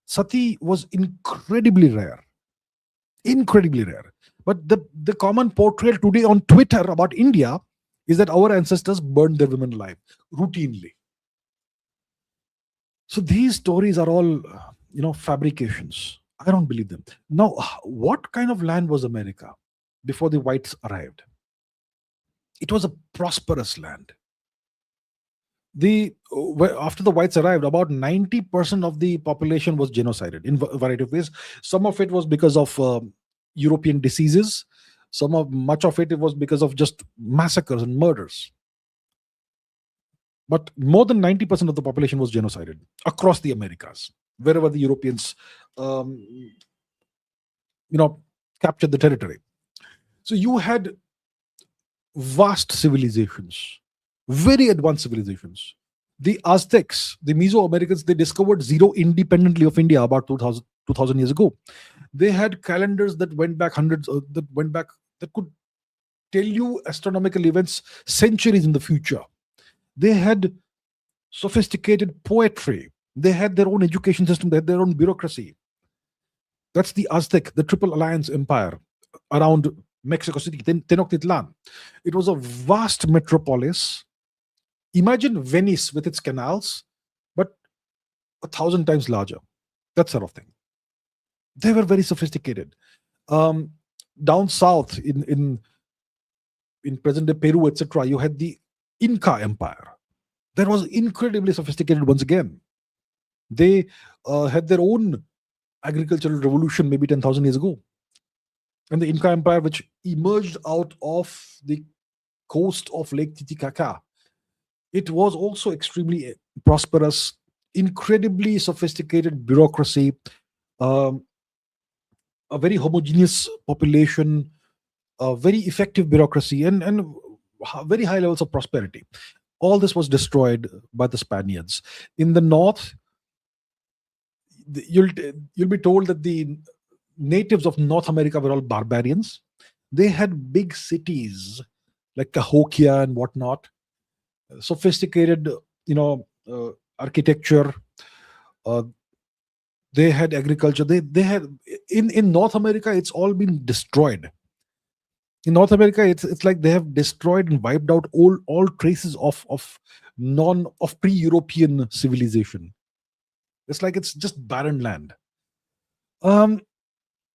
Sati was incredibly rare. Incredibly rare. But the common portrayal today on Twitter about India is that our ancestors burned their women alive routinely. So these stories are all, fabrications. I don't believe them. Now, what kind of land was America before the whites arrived? It was a prosperous land. After the whites arrived, about 90% of the population was genocided in a variety of ways. Some of it was because of European diseases. Much of it was because of just massacres and murders. But more than 90% of the population was genocided across the Americas, wherever the Europeans, captured the territory. So you had vast civilizations, very advanced civilizations. The Aztecs, the Mesoamericans, they discovered zero independently of India about 2,000 years ago. They had calendars that went back that could tell you astronomical events centuries in the future. They had sophisticated poetry. They had their own education system. They had their own bureaucracy. That's the Aztec, the Triple Alliance Empire around Mexico City, Tenochtitlan. It was a vast metropolis. Imagine Venice with its canals, but 1,000 times larger. That sort of thing. They were very sophisticated. Down south in present-day Peru, etc., you had the Inca Empire. That was incredibly sophisticated once again. They had their own agricultural revolution maybe 10,000 years ago. And the Inca Empire, which emerged out of the coast of Lake Titicaca, it was also extremely prosperous, incredibly sophisticated bureaucracy, a very homogeneous population, a very effective bureaucracy, and very high levels of prosperity. All this was destroyed by the Spaniards. In the north, you'll be told that the natives of North America were all barbarians. They had big cities like Cahokia and whatnot, sophisticated, architecture. They had agriculture. They had in North America, it's all been destroyed. In North America, it's like they have destroyed and wiped out all traces of pre-European civilization. It's like it's just barren land. Um,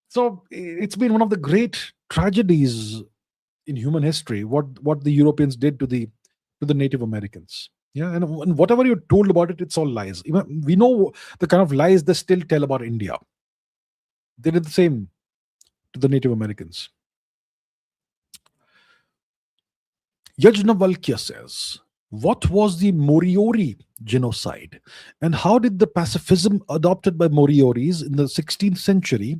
so it's been one of the great tragedies in human history what the Europeans did to the Native Americans. Yeah, and whatever you're told about it, it's all lies. Even we know the kind of lies they still tell about India. They did the same to the Native Americans. Yajnavalkya says, what was the Moriori genocide? And how did the pacifism adopted by Morioris in the 16th century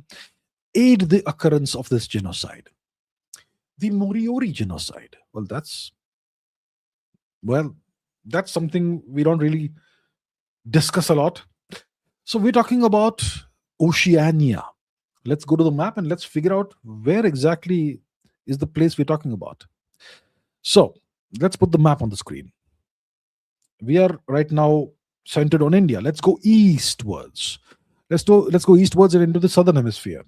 aid the occurrence of this genocide? The Moriori genocide. Well, that's something we don't really discuss a lot. So we're talking about Oceania. Let's go to the map and let's figure out where exactly is the place we're talking about. So let's put the map on the screen. We are right now centered on India. Let's go eastwards. Let's go eastwards and into the southern hemisphere.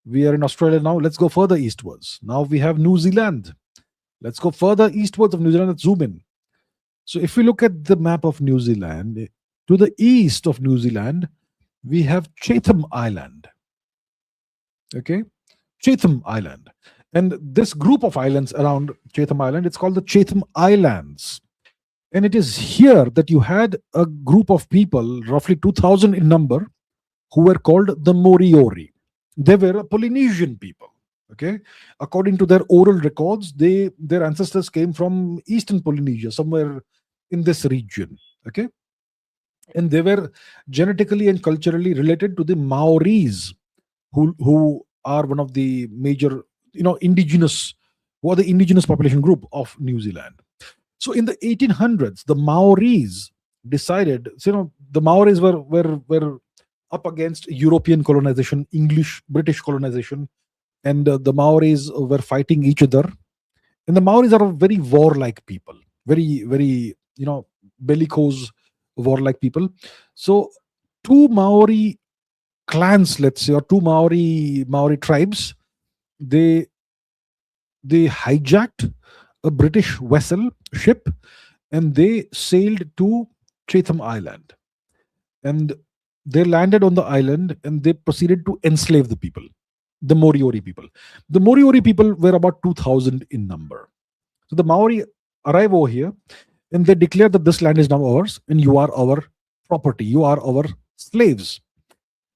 We are in Australia now. Let's go further eastwards. Now we have New Zealand. Let's go further eastwards of New Zealand. Let's zoom in. So if we look at the map of New Zealand, to the east of New Zealand, we have Chatham Island. Okay, Chatham Island. And this group of islands around Chatham Island, it's called the Chatham Islands. And it is here that you had a group of people, roughly 2,000 in number, who were called the Moriori. They were a Polynesian people. Okay, according to their oral records, their ancestors came from Eastern Polynesia, somewhere in this region. Okay, and they were genetically and culturally related to the Maoris, who are one of the major, indigenous, who are the indigenous population group of New Zealand. So in the 1800s, the Maoris decided, the Maoris were up against European colonization, British colonization, and the Maoris were fighting each other. And the Maoris are a very warlike people, very, very, bellicose, warlike people. So two Maori clans, let's say, or two Maori tribes, they hijacked a British ship, and they sailed to Chatham Island. And they landed on the island and they proceeded to enslave the people, the Moriori people. The Moriori people were about 2,000 in number. So the Maori arrive over here and they declare that this land is now ours and you are our property, you are our slaves.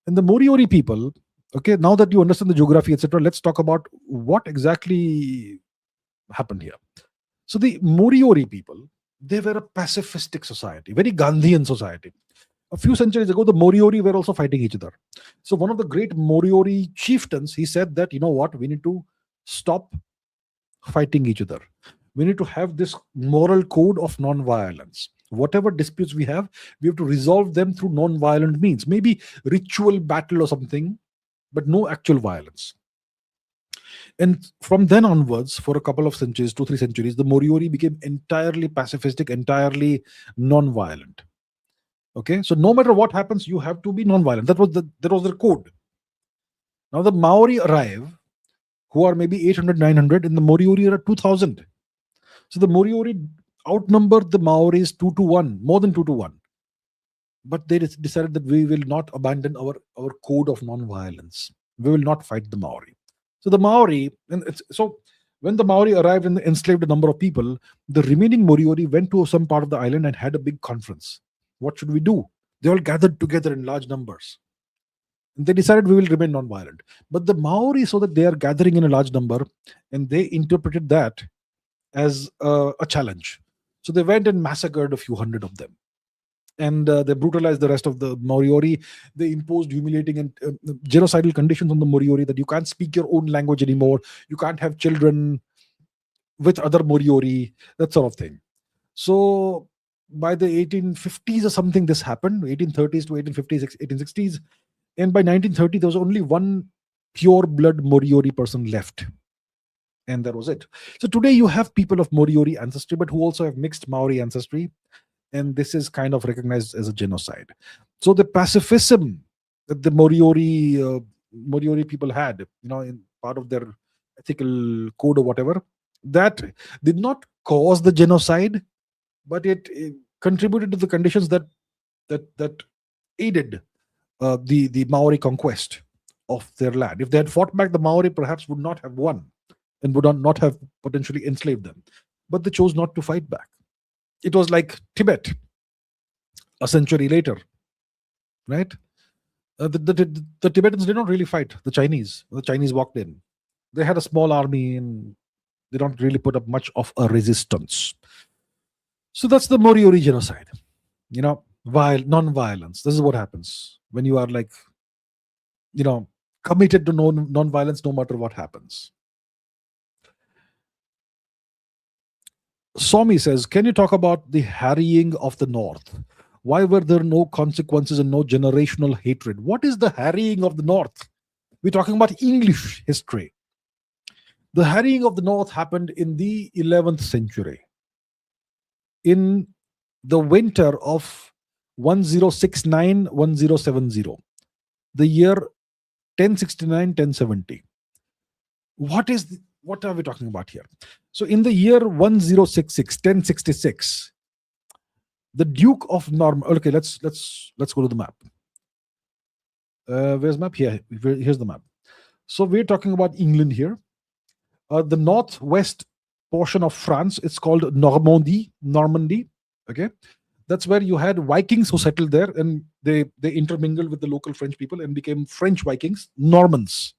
And the Moriori people, okay, now that you understand the geography, etc., let's talk about what exactly happened here. So the Moriori people, they were a pacifistic society, very Gandhian society. A few centuries ago, the Moriori were also fighting each other. So one of the great Moriori chieftains, he said that, you know what, we need to stop fighting each other. We need to have this moral code of non-violence. Whatever disputes we have to resolve them through non-violent means. Maybe ritual battle or something, but no actual violence. And from then onwards, for a couple of centuries, 2-3 centuries, the Moriori became entirely pacifistic, entirely non-violent. Okay, so no matter what happens, you have to be non-violent. That was their code. Now the Maori arrive, who are maybe 800, 900, and the Moriori are 2,000. So the Moriori outnumbered the Maoris 2-1, more than 2-1. But they decided that we will not abandon our code of non-violence. We will not fight the Maori. So the Maori, so when the Maori arrived and enslaved a number of people, the remaining Moriori went to some part of the island and had a big conference. What should we do? They all gathered together in large numbers. And they decided we will remain non-violent. But the Maori saw that they are gathering in a large number, and they interpreted that as a challenge. So they went and massacred a few hundred of them. And they brutalized the rest of the Moriori. They imposed humiliating and genocidal conditions on the Moriori, that you can't speak your own language anymore. You can't have children with other Moriori, that sort of thing. So by the 1850s or something, this happened, 1830s to 1850s, 1860s. And by 1930, there was only one pure blood Moriori person left. And that was it. So today you have people of Moriori ancestry, but who also have mixed Maori ancestry. And this is kind of recognized as a genocide. So the pacifism that the Moriori people had, in part of their ethical code or whatever, that did not cause the genocide, but it contributed to the conditions that aided the Maori conquest of their land. If they had fought back, the Maori perhaps would not have won and would not have potentially enslaved them. But they chose not to fight back. It was like Tibet a century later, right? The Tibetans did not really fight the Chinese. The Chinese walked in. They had a small army and they don't really put up much of a resistance. So that's the Moriori genocide. Non-violence. This is what happens when you are like, committed to non-violence no matter what happens. Somi says, can you talk about the harrying of the North? Why were there no consequences and no generational hatred? What is the harrying of the North? We're talking about English history. The harrying of the North happened in the 11th century. In the winter of 1069-1070, the year 1069-1070. What are we talking about here? So in the year 1066, the Duke of Normandy. Okay, let's go to the map. Where's the map? Here. Here's the map. So we're talking about England here. The northwest portion of France, it's called Normandy. Okay, that's where you had Vikings who settled there, and they intermingled with the local French people and became French Vikings, Normans.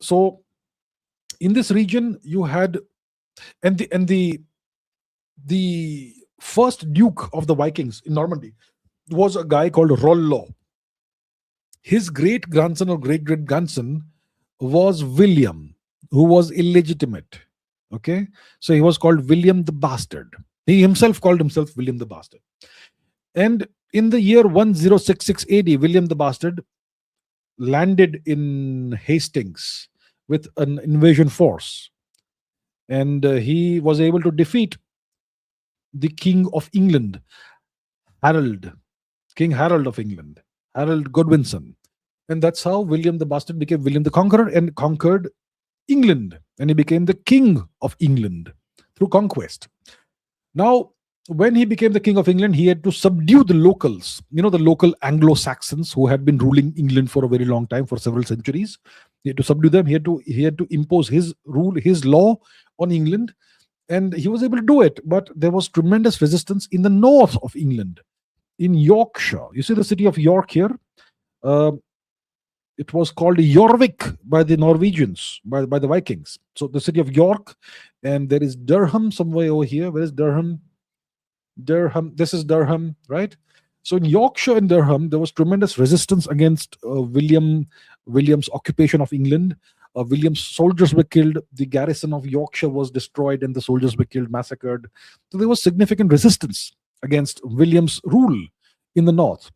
So in this region you had, and the first Duke of the Vikings in Normandy was a guy called Rollo. His great grandson or great grandson was William, who was illegitimate. Okay, so he was called William the Bastard. He himself called himself William the Bastard. And in the year 1066 AD, William the Bastard landed in Hastings with an invasion force, and he was able to defeat the King of England, King Harold of England, Harold Godwinson. And that's how William the Bastard became William the Conqueror and conquered England. And he became the King of England through conquest. Now, when he became the King of England, he had to subdue the locals, the local Anglo-Saxons who had been ruling England for a very long time, for several centuries. He had to subdue them. He had to impose his rule, his law on England. And he was able to do it. But there was tremendous resistance in the north of England, in Yorkshire. You see the city of York here? It was called Jorvik by the Norwegians, by the Vikings. So the city of York, and there is Durham somewhere over here. Where is Durham? This is Durham, right? So in Yorkshire and Durham, there was tremendous resistance against William's occupation of England. William's soldiers were killed. The garrison of Yorkshire was destroyed, and the soldiers were killed, massacred. So there was significant resistance against William's rule in the north.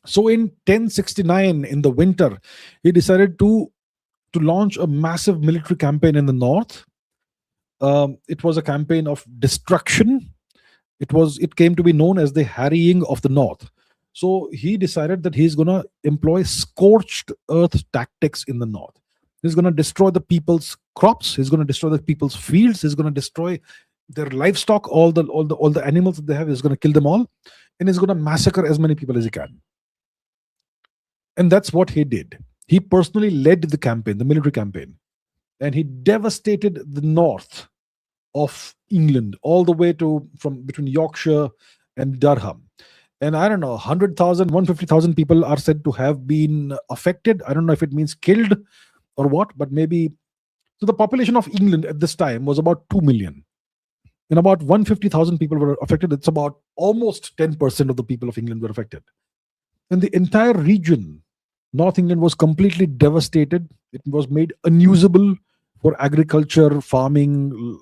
So in 1069, in the winter, he decided to launch a massive military campaign in the north. It was a campaign of destruction. It came to be known as the harrying of the north. So he decided that he's going to employ scorched earth tactics in the north. He's going to destroy the people's crops. He's going to destroy the people's fields. He's going to destroy their livestock, all the animals that they have. He's going to kill them all, and he's going to massacre as many people as he can. And that's what he did. He personally led the campaign, the military campaign, and he devastated the north of England all the way from between Yorkshire and Durham. And I don't know, 100,000, 150,000 people are said to have been affected. I don't know if it means killed or what, but maybe. So the population of England at this time was about 2 million. And about 150,000 people were affected. It's about almost 10% of the people of England were affected. And the entire region, North England, was completely devastated. It was made unusable for agriculture, farming,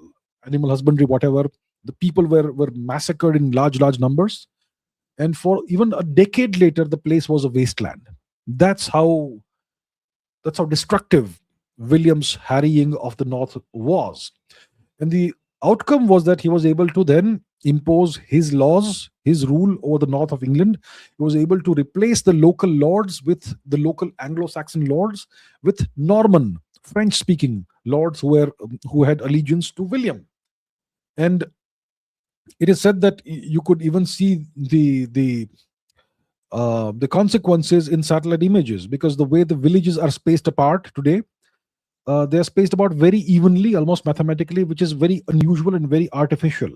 animal husbandry, whatever. The people were massacred in large numbers. And for even a decade later, the place was a wasteland. That's how destructive William's harrying of the north was. And the outcome was that he was able to then impose his laws, his rule over the north of England. He was able to replace the local lords with the local Anglo-Saxon lords with Norman, French-speaking lords who had allegiance to William. And it is said that you could even see the the consequences in satellite images, because the way the villages are spaced apart today, they are spaced apart very evenly, almost mathematically, which is very unusual and very artificial.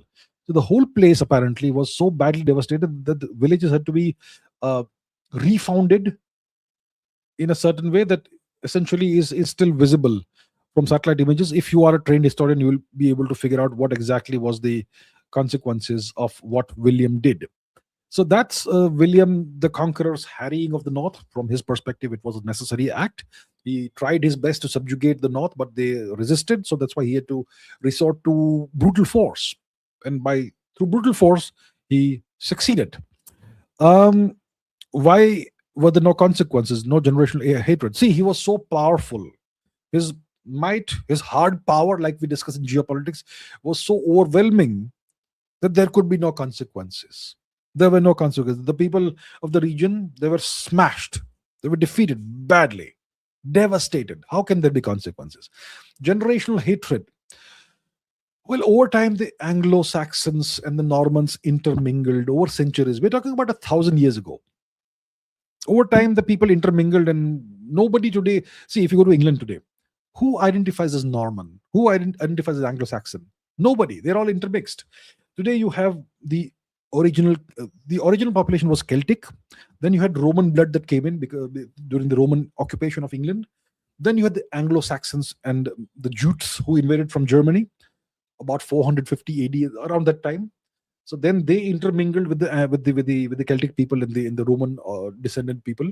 So the whole place apparently was so badly devastated that the villages had to be uh, refounded in a certain way that essentially is still visible from satellite images. If you are a trained historian, you will be able to figure out what exactly was the consequences of what William did. So that's William the Conqueror's harrying of the North. From his perspective, it was a necessary act. He tried his best to subjugate the North, but they resisted. So that's why he had to resort to brutal force. And through brutal force, he succeeded. Um, why were there no consequences, no generational hatred? See, he was so powerful. His might, his hard power, like we discussed in geopolitics, was so overwhelming that there could be no consequences. There were no consequences. The people of the region, they were smashed. They were defeated badly, devastated. How can there be consequences? Generational hatred. Well, over time, the Anglo-Saxons and the Normans intermingled over centuries. We're talking about 1,000 years ago. Over time, the people intermingled, and nobody today. See, if you go to England today, who identifies as Norman? Who identifies as Anglo-Saxon? Nobody. They're all intermixed. Today, you have the original population was Celtic. Then you had Roman blood that came in because during the Roman occupation of England. Then you had the Anglo-Saxons and the Jutes who invaded from Germany about 450 AD, around that time. So then they intermingled with the Celtic people and the Roman descendant people,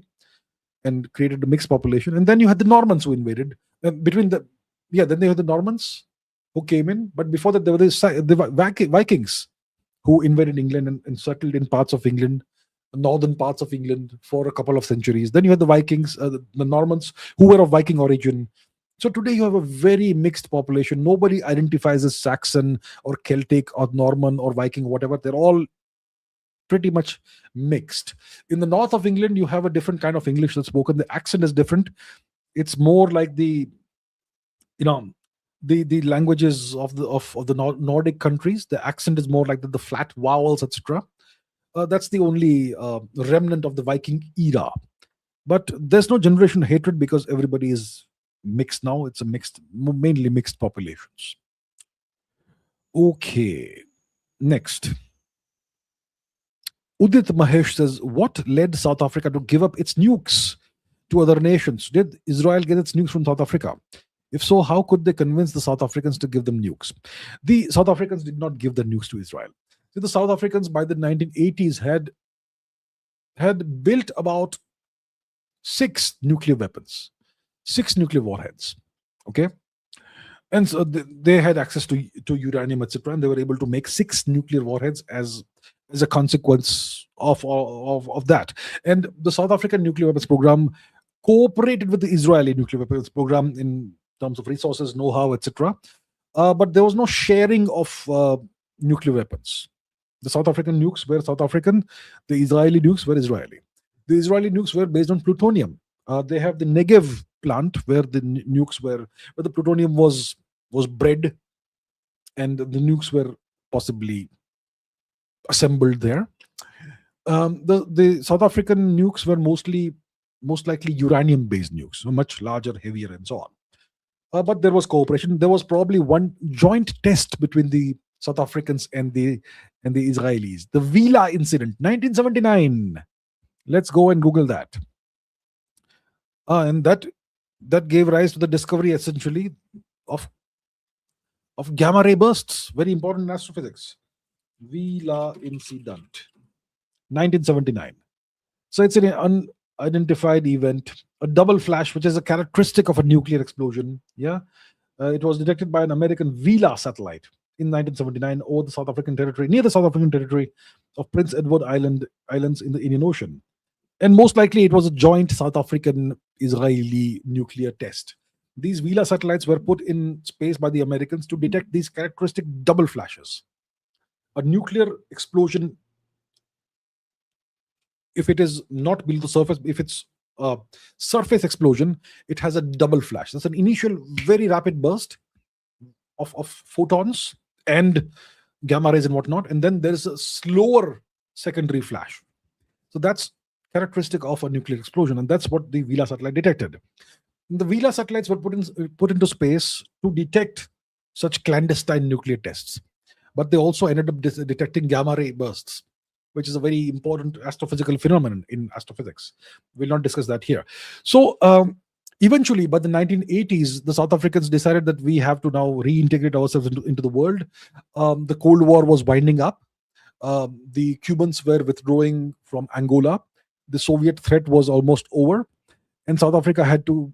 and created a mixed population. And then you had the Normans who invaded. Then they had the Normans who came in. But before that, there were the Vikings who invaded England and settled in parts of England, northern parts of England, for a couple of centuries. Then you had the Vikings, the Normans, who were of Viking origin. So today you have a very mixed population. Nobody identifies as Saxon or Celtic or Norman or Viking, whatever. They're all pretty much mixed. In the north of England, you have a different kind of English that's spoken. The accent is different. It's more like the languages of the Nordic countries. The accent is more like the flat vowels, etc. That's the only remnant of the Viking era. But there's no generation hatred because everybody is mixed now. It's mainly mixed populations. Okay, next. Udit Mahesh says, what led South Africa to give up its nukes to other nations? Did Israel get its nukes from South Africa? If so, how could they convince the South Africans to give them nukes? The South Africans did not give the nukes to Israel. So the South Africans by the 1980s had built about 6 nuclear weapons, 6 nuclear warheads. Okay. And so they had access to uranium, etc. And they were able to make 6 nuclear warheads as a consequence of that. And the South African nuclear weapons program cooperated with the Israeli nuclear weapons program in terms of resources, know-how, etc. But there was no sharing of nuclear weapons. The South African nukes were South African. The Israeli nukes were Israeli. The Israeli nukes were based on plutonium. They have the Negev plant where the nukes were, where the plutonium was bred, and the nukes were possibly assembled there. The South African nukes were most likely uranium-based nukes, so much larger, heavier, and so on. But there was cooperation. There was probably one joint test between the South Africans and the Israelis. The Vila incident, 1979. Let's go and Google that. And that gave rise to the discovery, essentially, of gamma ray bursts, very important in astrophysics. Vila incident, 1979. So it's an unidentified event, a double flash, which is a characteristic of a nuclear explosion. Yeah, it was detected by an American Vila satellite in 1979 over the South African territory, near the South African territory of Prince Edward Islands in the Indian Ocean. And most likely it was a joint South African-Israeli nuclear test. These Vila satellites were put in space by the Americans to detect these characteristic double flashes. A nuclear explosion, if it is not below the surface, if it's a surface explosion, it has a double flash. That's an initial very rapid burst of photons and gamma rays and whatnot, and then there's a slower secondary flash. So that's characteristic of a nuclear explosion, and that's what the Vela satellite detected. The Vela satellites were put into space to detect such clandestine nuclear tests, but they also ended up detecting gamma ray bursts, which is a very important astrophysical phenomenon in astrophysics. We'll not discuss that here. So eventually, by the 1980s, the South Africans decided that we have to now reintegrate ourselves into the world. The Cold War was winding up. The Cubans were withdrawing from Angola. The Soviet threat was almost over, and South Africa had to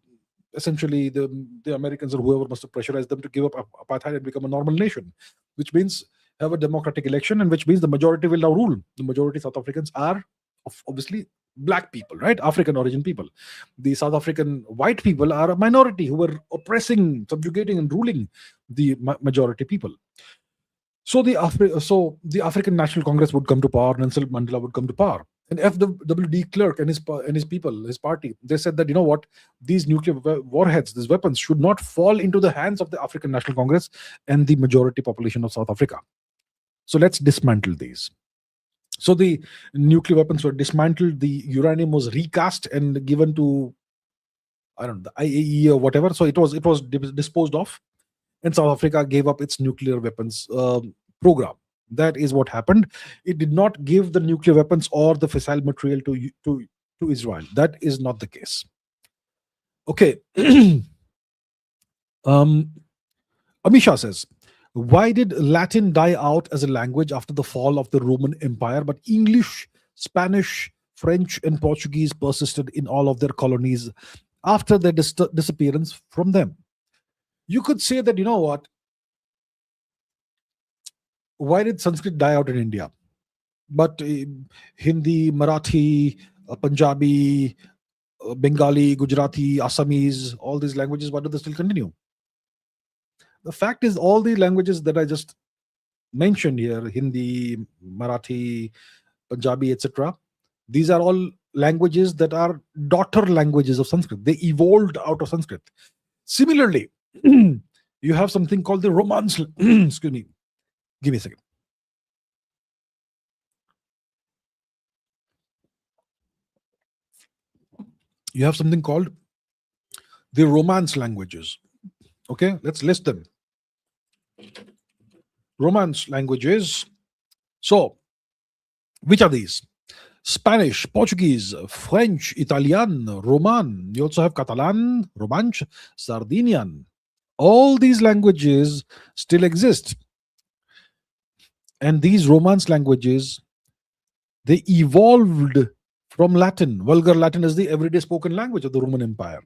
essentially, the Americans or whoever must have pressurized them to give up apartheid and become a normal nation, which means have a democratic election, and which means the majority will now rule. The majority South Africans are obviously black people, right? African origin people. The South African white people are a minority who were oppressing, subjugating, and ruling the majority people. So the African National Congress would come to power, and Nelson Mandela would come to power. And F.W. de Klerk and his people, his party, they said that, you know what, these nuclear warheads, these weapons, should not fall into the hands of the African National Congress and the majority population of South Africa. So let's dismantle these. So the nuclear weapons were dismantled. The uranium was recast and given to, I don't know, the IAEA or whatever. So it was disposed of, and South Africa gave up its nuclear weapons program. That is what happened. It did not give the nuclear weapons or the fissile material to Israel. That is not the case. Okay. Amisha says, why did Latin die out as a language after the fall of the Roman Empire, but English, Spanish, French, and Portuguese persisted in all of their colonies after their disappearance from them? You could say that, you know what, why did Sanskrit die out in India? But Hindi, Marathi, Punjabi, Bengali, Gujarati, Assamese, all these languages, why do they still continue? The fact is, all the languages that I just mentioned here, Hindi, Marathi, Punjabi, etc., these are all languages that are daughter languages of Sanskrit. They evolved out of Sanskrit. Similarly, you have something called the Romance. Excuse me. Give me a second. You have something called the Romance languages. Okay, let's list them. Romance languages. So, which are these? Spanish, Portuguese, French, Italian, Roman. You also have Catalan, Romansh, Sardinian. All these languages still exist. And these Romance languages, they evolved from Latin. Vulgar Latin is the everyday spoken language of the Roman Empire.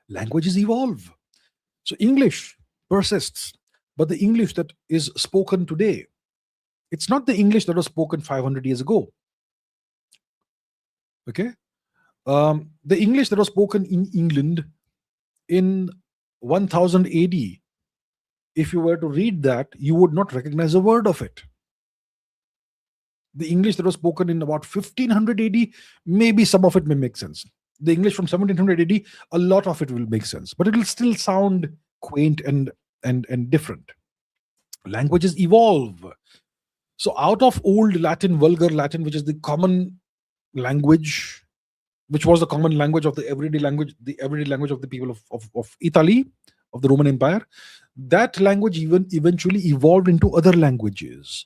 Languages evolve. So English persists, but the English that is spoken today, it's not the English that was spoken 500 years ago. Okay? The English that was spoken in England in 1000 AD, if you were to read that, you would not recognize a word of it. The English that was spoken in about 1500 AD, maybe some of it may make sense. The English from 1700 AD, a lot of it will make sense, but it will still sound quaint and different. Languages evolve. So out of old Latin, vulgar Latin, which is the common language, which was the common language of the everyday language of the people of Italy, of the Roman Empire, that language even eventually evolved into other languages,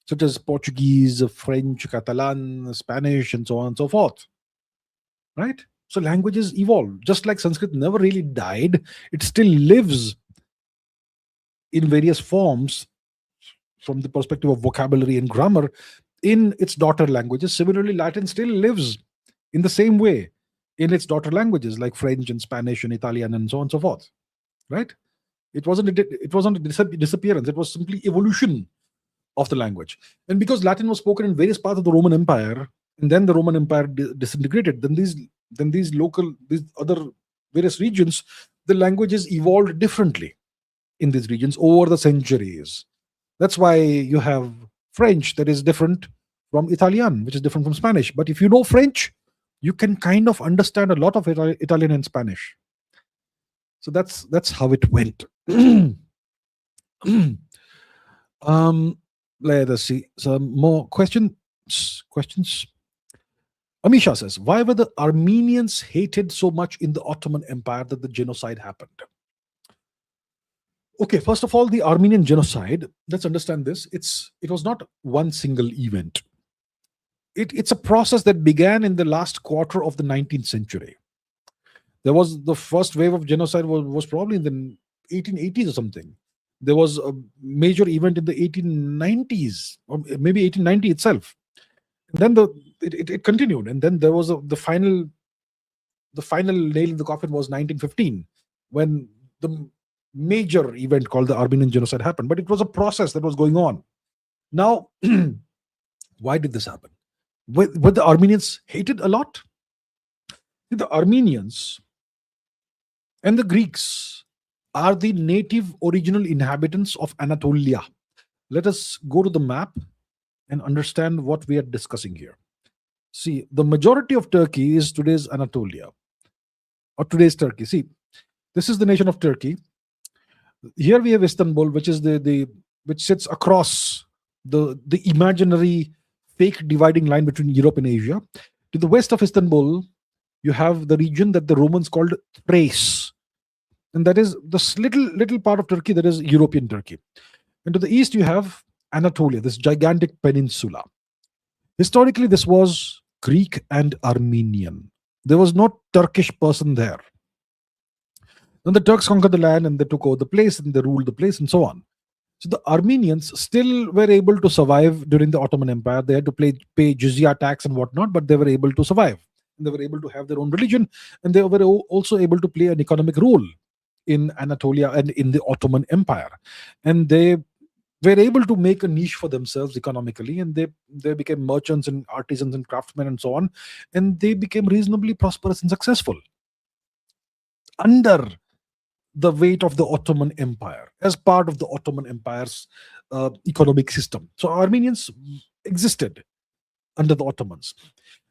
such as Portuguese, French, Catalan, Spanish, and so on and so forth. Right? So languages evolve. Just like Sanskrit never really died, it still lives in various forms from the perspective of vocabulary and grammar in its daughter languages. Similarly, Latin still lives in the same way in its daughter languages like French and Spanish and Italian and so on and so forth. Right? It wasn't a disappearance. It was simply evolution of the language. And because Latin was spoken in various parts of the Roman Empire, and then the Roman Empire disintegrated, then these other various regions, the languages evolved differently in these regions over the centuries. That's why you have French that is different from Italian, which is different from Spanish. But if you know French, you can kind of understand a lot of Italian and Spanish. So that's how it went. Let us see some more questions. Amisha says, why were the Armenians hated so much in the Ottoman Empire that the genocide happened? Okay, first of all, the Armenian genocide, let's understand this. It was not one single event. It's a process that began in the last quarter of the 19th century. There was the first wave of genocide was probably in the 1880s or something. There was a major event in the 1890s, or maybe 1890 itself. And then it continued, and then there was the final nail in the coffin was 1915, when the major event called the Armenian genocide happened. But it was a process that was going on. Now, why did this happen? Were the Armenians hated a lot? The Armenians and the Greeks are the native original inhabitants of Anatolia. Let us go to the map and understand what we are discussing here. See, the majority of Turkey is today's Anatolia, or today's Turkey. See, this is the nation of Turkey. Here we have Istanbul, which is which sits across the imaginary fake dividing line between Europe and Asia. To the west of Istanbul, you have the region that the Romans called Thrace, and that is this little part of Turkey that is European Turkey. And to the east, you have Anatolia, this gigantic peninsula. Historically, this was Greek and Armenian. There was no Turkish person there. Then the Turks conquered the land and they took over the place and they ruled the place and so on. So the Armenians still were able to survive during the Ottoman Empire. They had to pay jizya tax and whatnot, but they were able to survive. And they were able to have their own religion, and they were also able to play an economic role in Anatolia and in the Ottoman Empire. And they were able to make a niche for themselves economically, and they became merchants and artisans and craftsmen and so on, and they became reasonably prosperous and successful under the weight of the Ottoman Empire, as part of the Ottoman Empire's economic system. So Armenians existed under the Ottomans.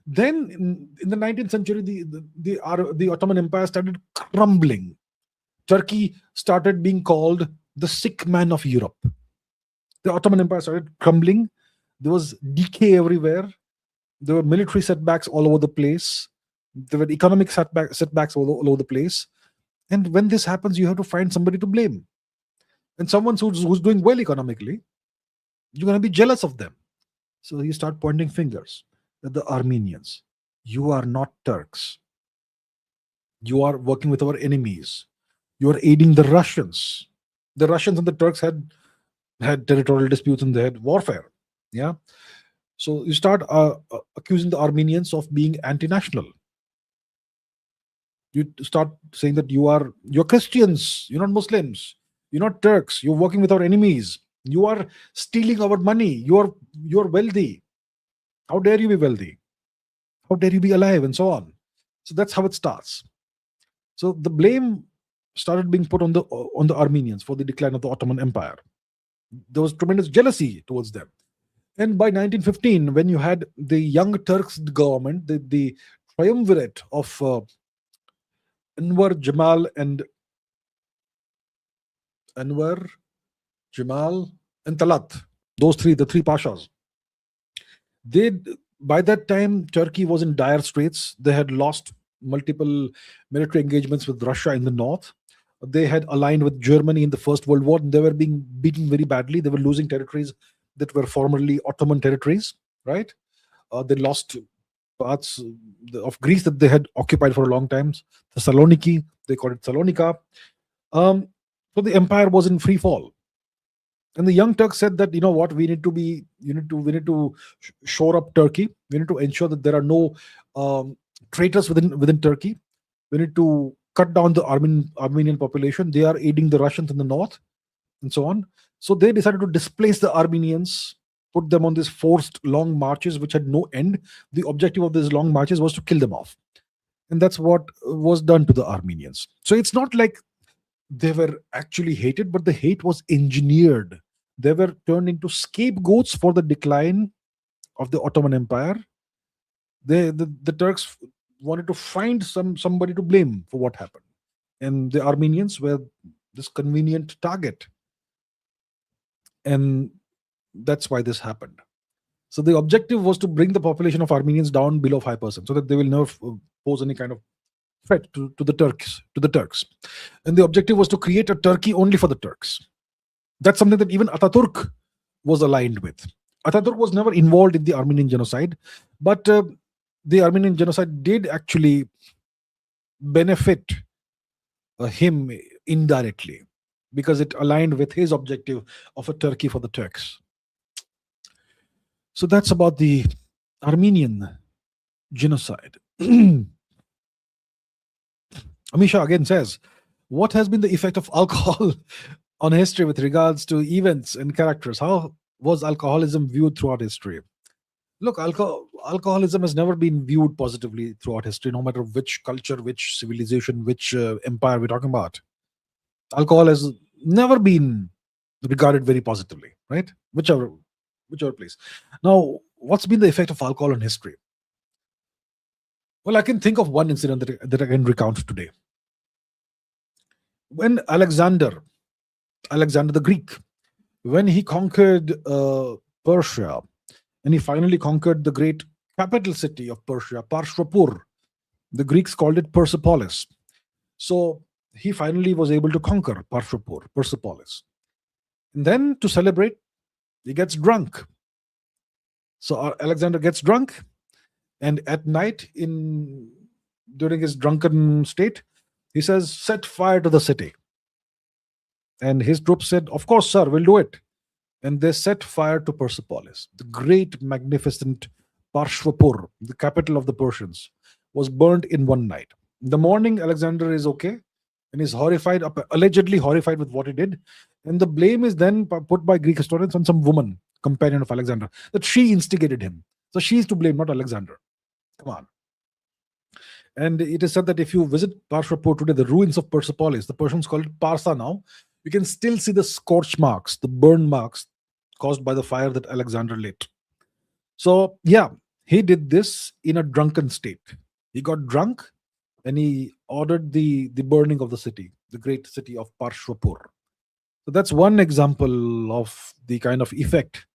Then in the 19th century, the Ottoman Empire started crumbling. Turkey started being called the sick man of Europe. The Ottoman Empire started crumbling. There was decay everywhere. There were military setbacks all over the place. There were economic setbacks all over the place. And when this happens, you have to find somebody to blame. And someone who's doing well economically, you're going to be jealous of them. So you start pointing fingers at the Armenians. You are not Turks. You are working with our enemies. You are aiding the Russians. The Russians and the Turks had territorial disputes and they had warfare. Yeah. So you start accusing the Armenians of being anti-national. You start saying that you're Christians, you're not Muslims, you're not Turks, you're working with our enemies, you are stealing our money, you're wealthy. How dare you be wealthy? How dare you be alive? And so on. So that's how it starts. So the blame started being put on the Armenians for the decline of the Ottoman Empire. There was tremendous jealousy towards them. And by 1915, when you had the Young Turks government, the triumvirate of Anwar, Jamal, and Talat, the three pashas. By that time, Turkey was in dire straits. They had lost multiple military engagements with Russia in the north. They had aligned with Germany in the First World War, and they were being beaten very badly. They were losing territories that were formerly Ottoman territories, right? They lost parts of Greece that they had occupied for a long time. Thessaloniki, they called it Salonika. So the empire was in free fall. And the Young Turks said that, you know what, we need to shore up Turkey. We need to ensure that there are no traitors within Turkey. We need to cut down the Armenian population. They are aiding the Russians in the north, and so on. So they decided to displace the Armenians, put them on these forced long marches, which had no end. The objective of these long marches was to kill them off. And that's what was done to the Armenians. So it's not like they were actually hated, but the hate was engineered. They were turned into scapegoats for the decline of the Ottoman Empire. The Turks wanted to find somebody to blame for what happened. And the Armenians were this convenient target. And that's why this happened. So the objective was to bring the population of Armenians down below 5%, so that they will never pose any kind of threat to the Turks. And the objective was to create a Turkey only for the Turks. That's something that even Ataturk was aligned with. Ataturk was never involved in the Armenian genocide, but the Armenian genocide did actually benefit him indirectly, because it aligned with his objective of a Turkey for the Turks. So that's about the Armenian genocide. Amisha again says, what has been the effect of alcohol on history with regards to events and characters? How was alcoholism viewed throughout history? Look, alcoholism has never been viewed positively throughout history, no matter which culture, which civilization, which empire we're talking about. Alcohol has never been regarded very positively, right? Whichever place. Now, what's been the effect of alcohol on history? Well, I can think of one incident that I can recount today. When Alexander the Greek, when he conquered Persia, and he finally conquered the great capital city of Persia, Parshvapur. The Greeks called it Persepolis. So he finally was able to conquer Persepolis. And then to celebrate, he gets drunk. So Alexander gets drunk, and at night, during his drunken state, he says, set fire to the city. And his troops said, of course, sir, we'll do it. And they set fire to Persepolis. The great, magnificent Parshvapur, the capital of the Persians, was burned in one night. In the morning, Alexander is okay and is horrified, allegedly horrified with what he did. And the blame is then put by Greek historians on some woman, companion of Alexander, that she instigated him. So she is to blame, not Alexander. Come on. And it is said that if you visit Parshvapur today, the ruins of Persepolis, the Persians call it Parsa now, you can still see the scorch marks, the burn marks caused by the fire that Alexander lit. So, yeah, he did this in a drunken state. He got drunk and he ordered the burning of the city, the great city of Parshvapur. So that's one example of the kind of effect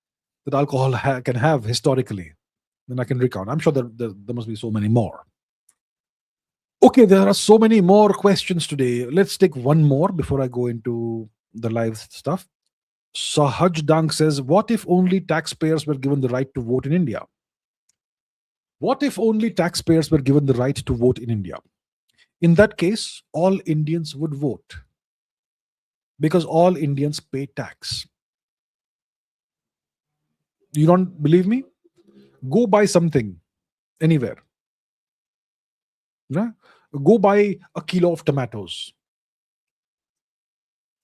that alcohol can have historically. Then I can recount. I'm sure there must be so many more. Okay, there are so many more questions today. Let's take one more before I go into the live stuff. Sahaj Dang says, what if only taxpayers were given the right to vote in India? What if only taxpayers were given the right to vote in India? In that case, all Indians would vote, because all Indians pay tax. You don't believe me? Go buy something anywhere. Yeah? Go buy a kilo of tomatoes.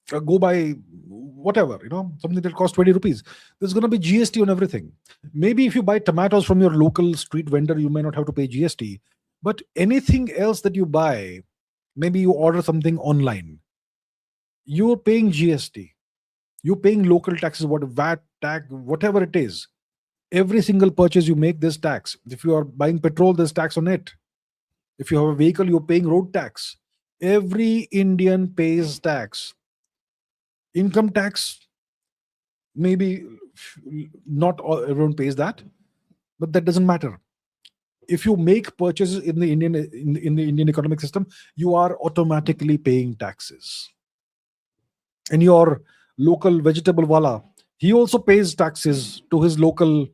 Go buy whatever, something that costs 20 rupees. There's going to be GST on everything. Maybe if you buy tomatoes from your local street vendor, you may not have to pay GST. But anything else that you buy, maybe you order something online, you're paying GST. You're paying local taxes, VAT, tax, whatever it is. Every single purchase you make, there's tax. If you are buying petrol, there's tax on it. If you have a vehicle, you're paying road tax. Every Indian pays tax. Income tax, maybe not everyone pays that, but that doesn't matter. If you make purchases in the Indian economic system, you are automatically paying taxes. And your local vegetable wala, he also pays taxes to his local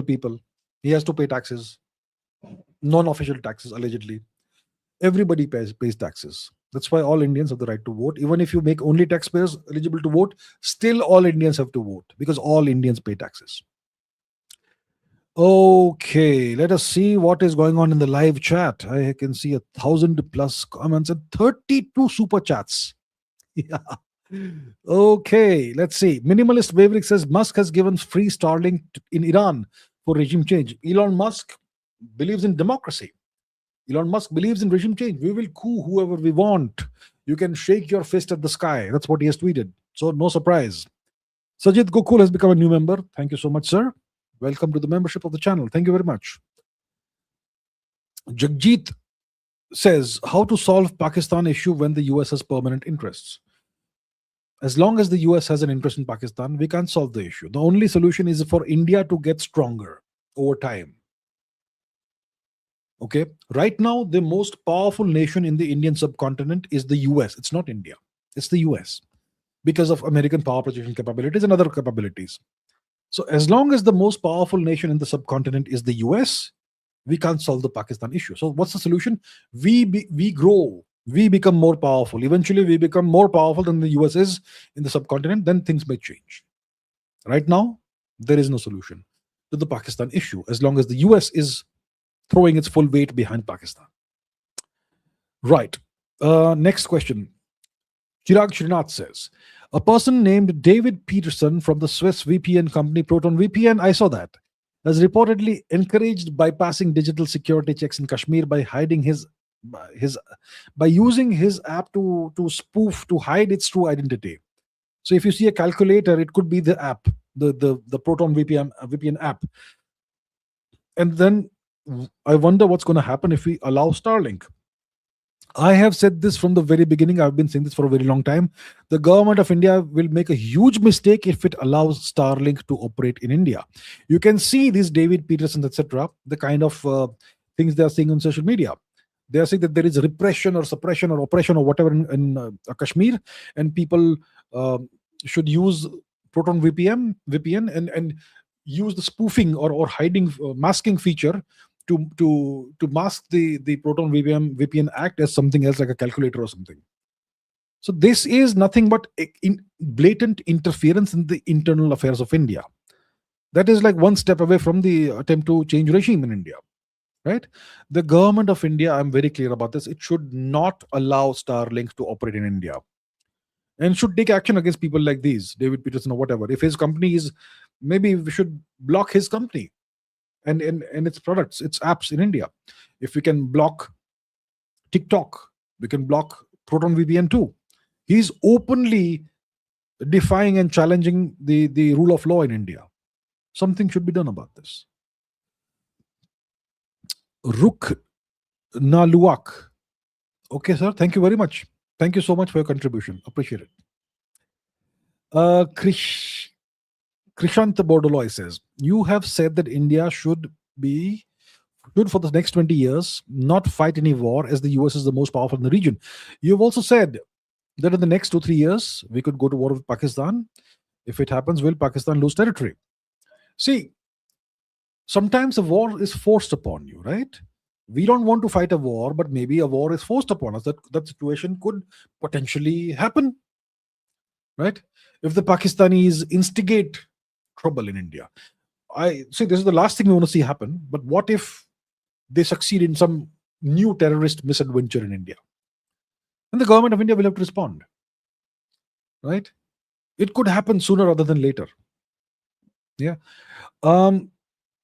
people. He has to pay taxes, non-official taxes, allegedly. Everybody pays taxes. That's why all Indians have the right to vote. Even if you make only taxpayers eligible to vote, still all Indians have to vote, because all Indians pay taxes. Okay, let us see what is going on in the live chat. I can see 1,000+ comments and 32 super chats. Yeah. Okay, let's see. Minimalist Maverick says Musk has given free Starlink in Iran for regime change. Elon Musk believes in democracy. Elon Musk believes in regime change. We will coup whoever we want. You can shake your fist at the sky. That's what he has tweeted. So no surprise. Sajid Gokul has become a new member. Thank you so much, sir. Welcome to the membership of the channel. Thank you very much. Jagjit says, how to solve Pakistan issue when the US has permanent interests? As long as the US has an interest in Pakistan, we can't solve the issue. The only solution is for India to get stronger over time. Okay. Right now, the most powerful nation in the Indian subcontinent is the US. It's not India. It's the US because of American power projection capabilities and other capabilities. So as long as the most powerful nation in the subcontinent is the US, we can't solve the Pakistan issue. So what's the solution? We grow. We become more powerful. Eventually, we become more powerful than the US is in the subcontinent. Then things may change. Right now, there is no solution to the Pakistan issue as long as the US is throwing its full weight behind Pakistan. Right. Next question. Chirag Srinath says, a person named David Peterson from the Swiss VPN company Proton VPN, I saw that, has reportedly encouraged bypassing digital security checks in Kashmir by hiding by using his app to spoof, to hide its true identity. So if you see a calculator, it could be the app, the Proton VPN app. And then I wonder what's going to happen if we allow Starlink. I have said this from the very beginning. I've been saying this for a very long time. The government of India will make a huge mistake if it allows Starlink to operate in India. You can see these David Peterson, etc., the kind of things they are saying on social media. They are saying that there is repression or suppression or oppression or whatever in Kashmir, and people should use Proton VPN and use the spoofing or hiding masking feature to mask the Proton VPN act as something else, like a calculator or something. So this is nothing but blatant interference in the internal affairs of India. That is like one step away from the attempt to change regime in India, right? The government of India, I'm very clear about this, it should not allow Starlink to operate in India, and should take action against people like these, David Peterson or whatever. If his company is, maybe we should block his company and its products, its apps in India. If we can block TikTok, we can block Proton VPN too. He's openly defying and challenging the rule of law in India. Something should be done about this. Ruk Naluak. Okay, sir. Thank you very much. Thank you so much for your contribution. Appreciate it. Krishant Bordoloy says, you have said that India should for the next 20 years not fight any war, as the US is the most powerful in the region. You've also said that in the next 2-3 years we could go to war with Pakistan. If it happens, will Pakistan lose territory? See, sometimes a war is forced upon you, right? We don't want to fight a war, but maybe a war is forced upon us. That situation could potentially happen, right? If the Pakistanis instigate trouble in India, I say this is the last thing we want to see happen. But what if they succeed in some new terrorist misadventure in India? And the government of India will have to respond, right? It could happen sooner rather than later. Yeah.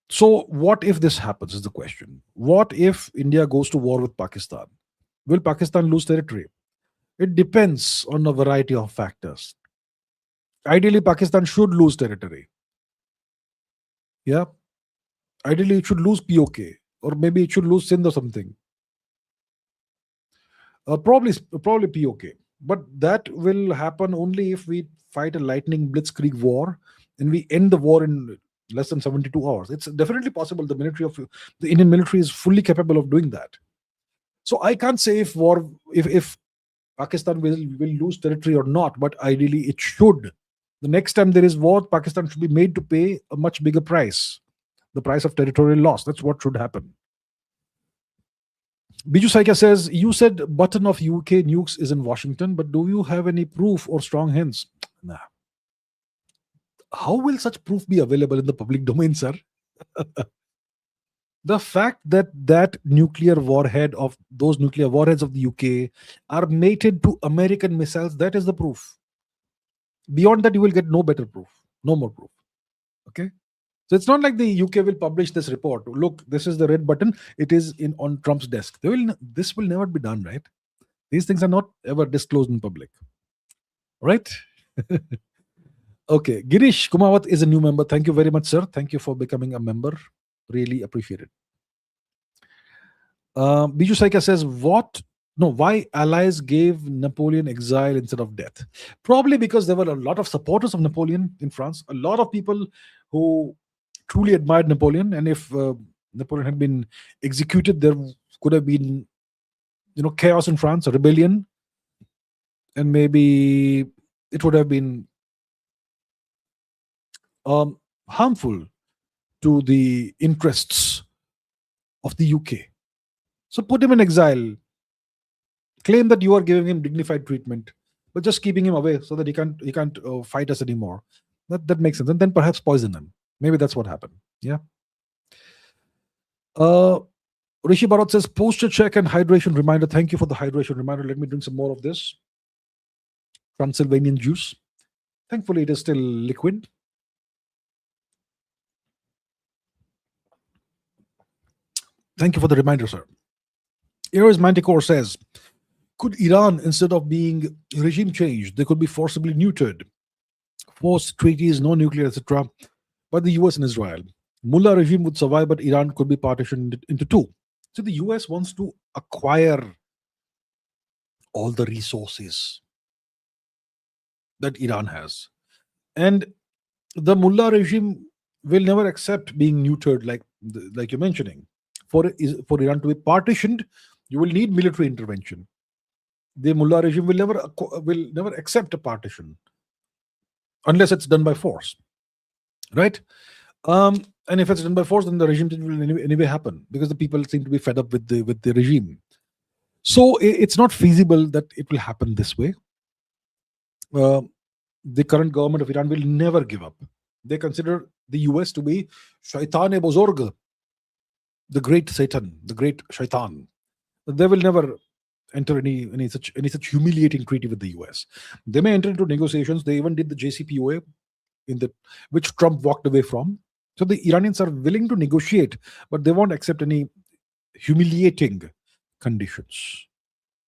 So what if this happens is the question. What if India goes to war with Pakistan? Will Pakistan lose territory? It depends on a variety of factors. Ideally, Pakistan should lose territory. Yeah. Ideally, it should lose POK, or maybe it should lose Sindh or something. Probably POK. But that will happen only if we fight a lightning blitzkrieg war and we end the war in less than 72 hours. It's definitely possible. The Indian military is fully capable of doing that. So I can't say if Pakistan will lose territory or not, but ideally it should. The next time there is war, Pakistan should be made to pay a much bigger price, the price of territorial loss. That's what should happen. Biju Saika says, you said button of UK nukes is in Washington, but do you have any proof or strong hints? Nah. How will such proof be available in the public domain, sir? The fact that nuclear warhead of those nuclear warheads of the UK are mated to American missiles, that is the proof. Beyond that, you will get no better proof, no more proof. Okay. So it's not like the UK will publish this report. Look, this is the red button. It is on Trump's desk. This will never be done, right? These things are not ever disclosed in public. Right? Okay. Girish Kumawat is a new member. Thank you very much, sir. Thank you for becoming a member. Really appreciate it. Biju Saika says, what No, why allies gave Napoleon exile instead of death? Probably because there were a lot of supporters of Napoleon in France, a lot of people who truly admired Napoleon, and if Napoleon had been executed, there could have been, chaos in France, a rebellion, and maybe it would have been harmful to the interests of the UK. So put him in exile, claim that you are giving him dignified treatment, but just keeping him away so that he can't fight us anymore. That makes sense. And then perhaps poison him. Maybe that's what happened. Yeah. Rishi Bharat says, posture check and hydration reminder. Thank you for the hydration reminder. Let me drink some more of this Transylvanian juice. Thankfully, it is still liquid. Thank you for the reminder, sir. Heroes Manticore says, could Iran, instead of being regime changed, they could be forcibly neutered? Forced treaties, no nuclear, etc., by the US and Israel. Mullah regime would survive, but Iran could be partitioned into two. So the US wants to acquire all the resources that Iran has. And the Mullah regime will never accept being neutered, like you're mentioning. For Iran to be partitioned, you will need military intervention. The Mullah regime will never accept a partition unless it's done by force, right? And if it's done by force, then the regime will anyway happen because the people seem to be fed up with the regime. So it's not feasible that it will happen this way. The current government of Iran will never give up. They consider the US to be Shaitan-e-Bozorg, the great Satan, the great Shaitan. They will never enter any such humiliating treaty with the US. They may enter into negotiations. They even did the JCPOA, which Trump walked away from. So the Iranians are willing to negotiate, but they won't accept any humiliating conditions.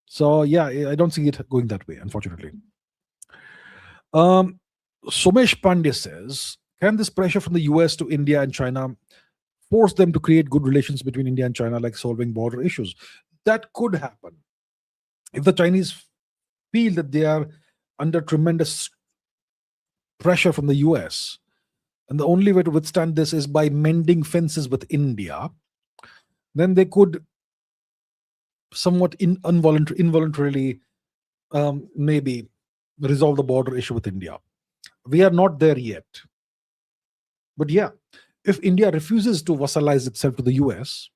So yeah, I don't see it going that way, unfortunately. Somesh Pandey says, can this pressure from the US to India and China force them to create good relations between India and China, like solving border issues? That could happen. If the Chinese feel that they are under tremendous pressure from the US, and the only way to withstand this is by mending fences with India, then they could somewhat involuntarily maybe resolve the border issue with India. We are not there yet. But yeah, if India refuses to vassalize itself to the US,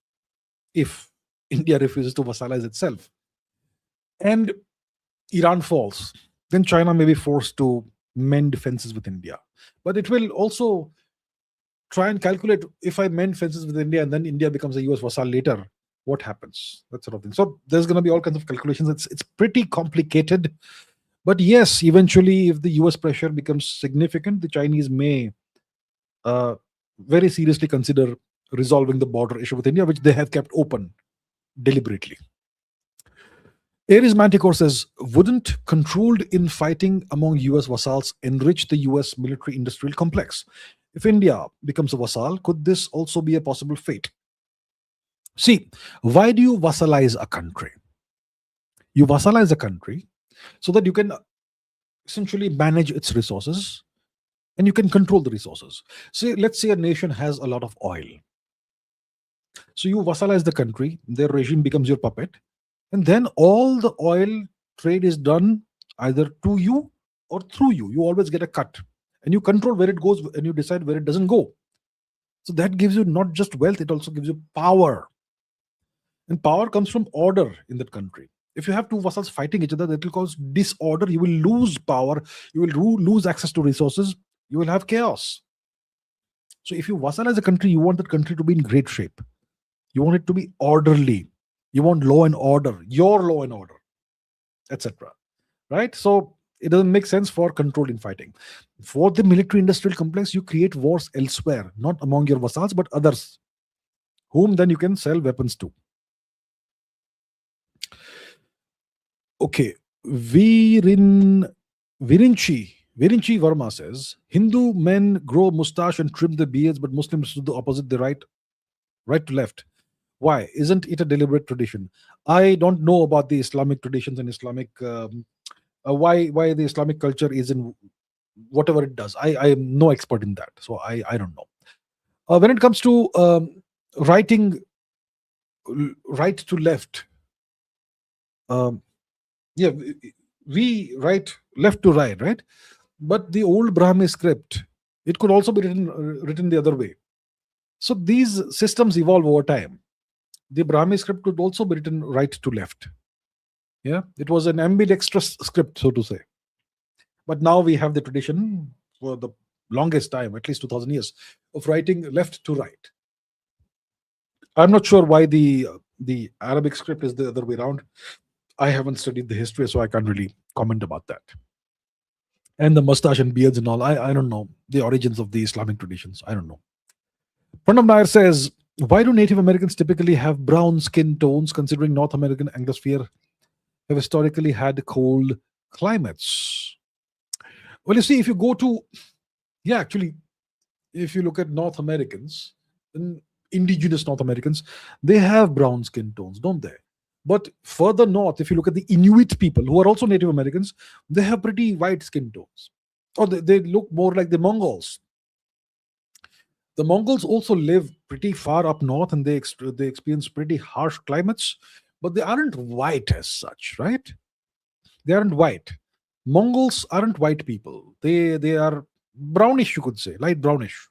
and Iran falls, then China may be forced to mend fences with India. But it will also try and calculate, if I mend fences with India and then India becomes a US vassal later, what happens? That sort of thing. So there's going to be all kinds of calculations. It's pretty complicated. But yes, eventually, if the US pressure becomes significant, the Chinese may very seriously consider resolving the border issue with India, which they have kept open deliberately. Aries Manticore says, wouldn't controlled infighting among US vassals enrich the US military industrial complex? If India becomes a vassal, could this also be a possible fate? See, why do you vassalize a country? You vassalize a country so that you can essentially manage its resources and you can control the resources. So let's say a nation has a lot of oil. So you vassalize the country, their regime becomes your puppet, and then all the oil trade is done either to you or through you. You always get a cut, and you control where it goes and you decide where it doesn't go. So that gives you not just wealth, it also gives you power. And power comes from order in that country. If you have two vassals fighting each other, that will cause disorder. You will lose power. You will lose access to resources. You will have chaos. So if you vassalize a country, you want that country to be in great shape. You want it to be orderly. You want law and order, your law and order, etc. Right? So it doesn't make sense for controlled infighting. For the military industrial complex, you create wars elsewhere, not among your vassals, but others, whom then you can sell weapons to. Okay. Virinchi Verma says, Hindu men grow mustache and trim their beards, but Muslims do the opposite, they right to left. Why? Isn't it a deliberate tradition? I don't know about the Islamic traditions and Islamic why the Islamic culture is in whatever it does. I am no expert in that, so I don't know. When it comes to writing right to left, um, yeah, we write left to right, right? But the old Brahmi script, it could also be written the other way. So these systems evolve over time. The Brahmi script could also be written right to left. Yeah, it was an ambidextrous script, so to say. But now we have the tradition for the longest time, at least 2000 years, of writing left to right. I'm not sure why the Arabic script is the other way around. I haven't studied the history, so I can't really comment about that. And the mustache and beards and all, I don't know the origins of the Islamic traditions. I don't know. Pranam Nair says, why do Native Americans typically have brown skin tones, considering North American Anglosphere have historically had cold climates? Well, you see, if you go to, yeah, actually, if you look at North Americans, indigenous North Americans, they have brown skin tones, don't they? But further north, if you look at the Inuit people, who are also Native Americans, they have pretty white skin tones. Or they look more like the Mongols. The Mongols also live pretty far up north, and they experience pretty harsh climates, but they aren't white as such, right? They aren't white. Mongols aren't white people. They are brownish, you could say, light brownish.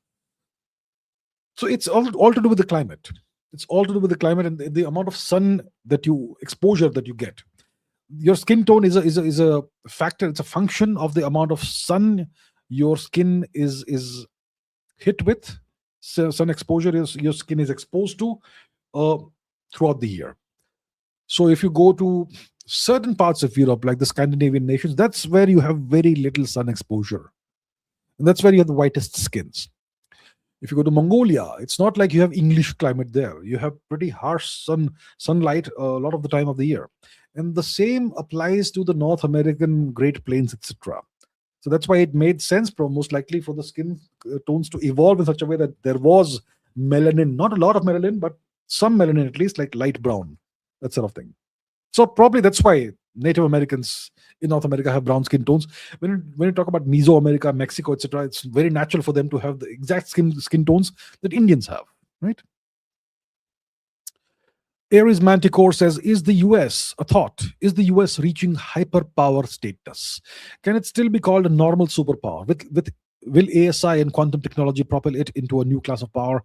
So it's all to do with the climate. It's all to do with the climate and the amount of sun exposure that you get. Your skin tone is a factor. It's a function of the amount of sun your skin is hit with. So sun exposure is your skin is exposed to throughout the year. So if you go to certain parts of Europe, like the Scandinavian nations, that's where you have very little sun exposure, and that's where you have the whitest skins. If you go to Mongolia, it's not like you have English climate there. You have pretty harsh sunlight a lot of the time of the year. And the same applies to the North American Great Plains, etc. So that's why it made sense, most likely, for the skin tones to evolve in such a way that there was melanin, not a lot of melanin, but some melanin at least, like light brown, that sort of thing. So probably that's why Native Americans in North America have brown skin tones. When you talk about Mesoamerica, Mexico, etc., it's very natural for them to have the exact skin tones that Indians have, right? Aries Manticore says, is the US a thought? Is the US reaching hyperpower status? Can it still be called a normal superpower? Will ASI and quantum technology propel it into a new class of power?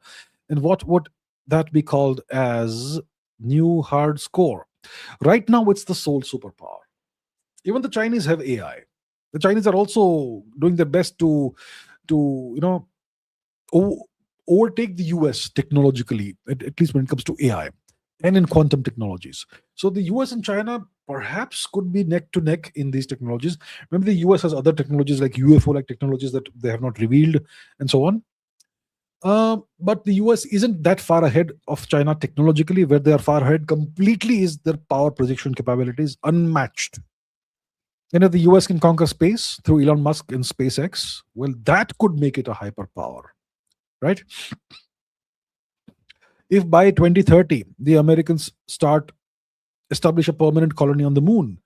And what would that be called as new hard score? Right now, it's the sole superpower. Even the Chinese have AI. The Chinese are also doing their best to overtake the US technologically, at least when it comes to AI and in quantum technologies. So the US and China perhaps could be neck to neck in these technologies. Maybe the US has other technologies like UFO-like technologies that they have not revealed and so on. But the US isn't that far ahead of China technologically. Where they are far ahead completely is their power projection capabilities, unmatched. And if the US can conquer space through Elon Musk and SpaceX, well, that could make it a hyperpower, right? If by 2030 the Americans establish a permanent colony on the moon,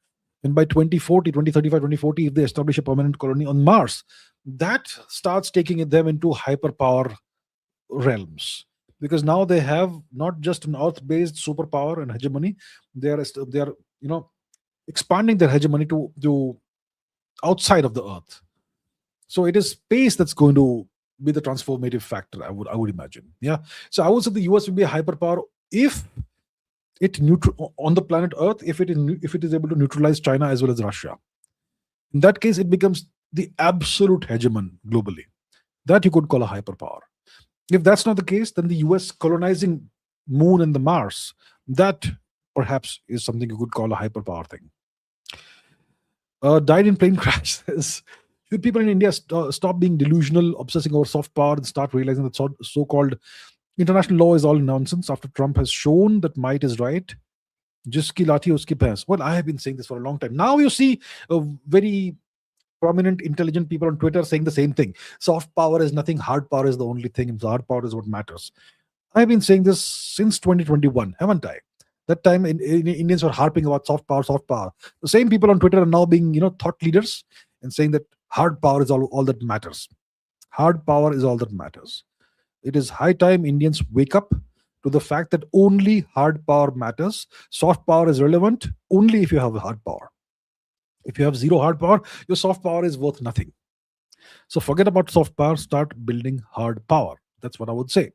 and by 2040, 2035, 2040, if they establish a permanent colony on Mars, that starts taking them into hyperpower realms, because now they have not just an earth-based superpower and hegemony. They are expanding their hegemony to outside of the earth. So it is space that's going to be the transformative factor, I would imagine. Yeah. So I would say the US will be a hyperpower if it on the planet Earth, if it is able to neutralize China as well as Russia. In that case, it becomes the absolute hegemon globally. That you could call a hyperpower. If that's not the case, then the US colonizing Moon and the Mars, that perhaps is something you could call a hyperpower thing. Died in plane crash says, should people in India stop being delusional, obsessing over soft power, and start realizing that so-called international law is all nonsense after Trump has shown that might is right? Jiski lati uski pass. Well, I have been saying this for a long time. Now you see very prominent, intelligent people on Twitter saying the same thing. Soft power is nothing. Hard power is the only thing. And hard power is what matters. I've been saying this since 2021, haven't I? That time Indians were harping about soft power, soft power. The same people on Twitter are now being, thought leaders and saying that hard power is all that matters. Hard power is all that matters. It is high time Indians wake up to the fact that only hard power matters. Soft power is relevant only if you have hard power. If you have zero hard power, your soft power is worth nothing. So forget about soft power, start building hard power. That's what I would say.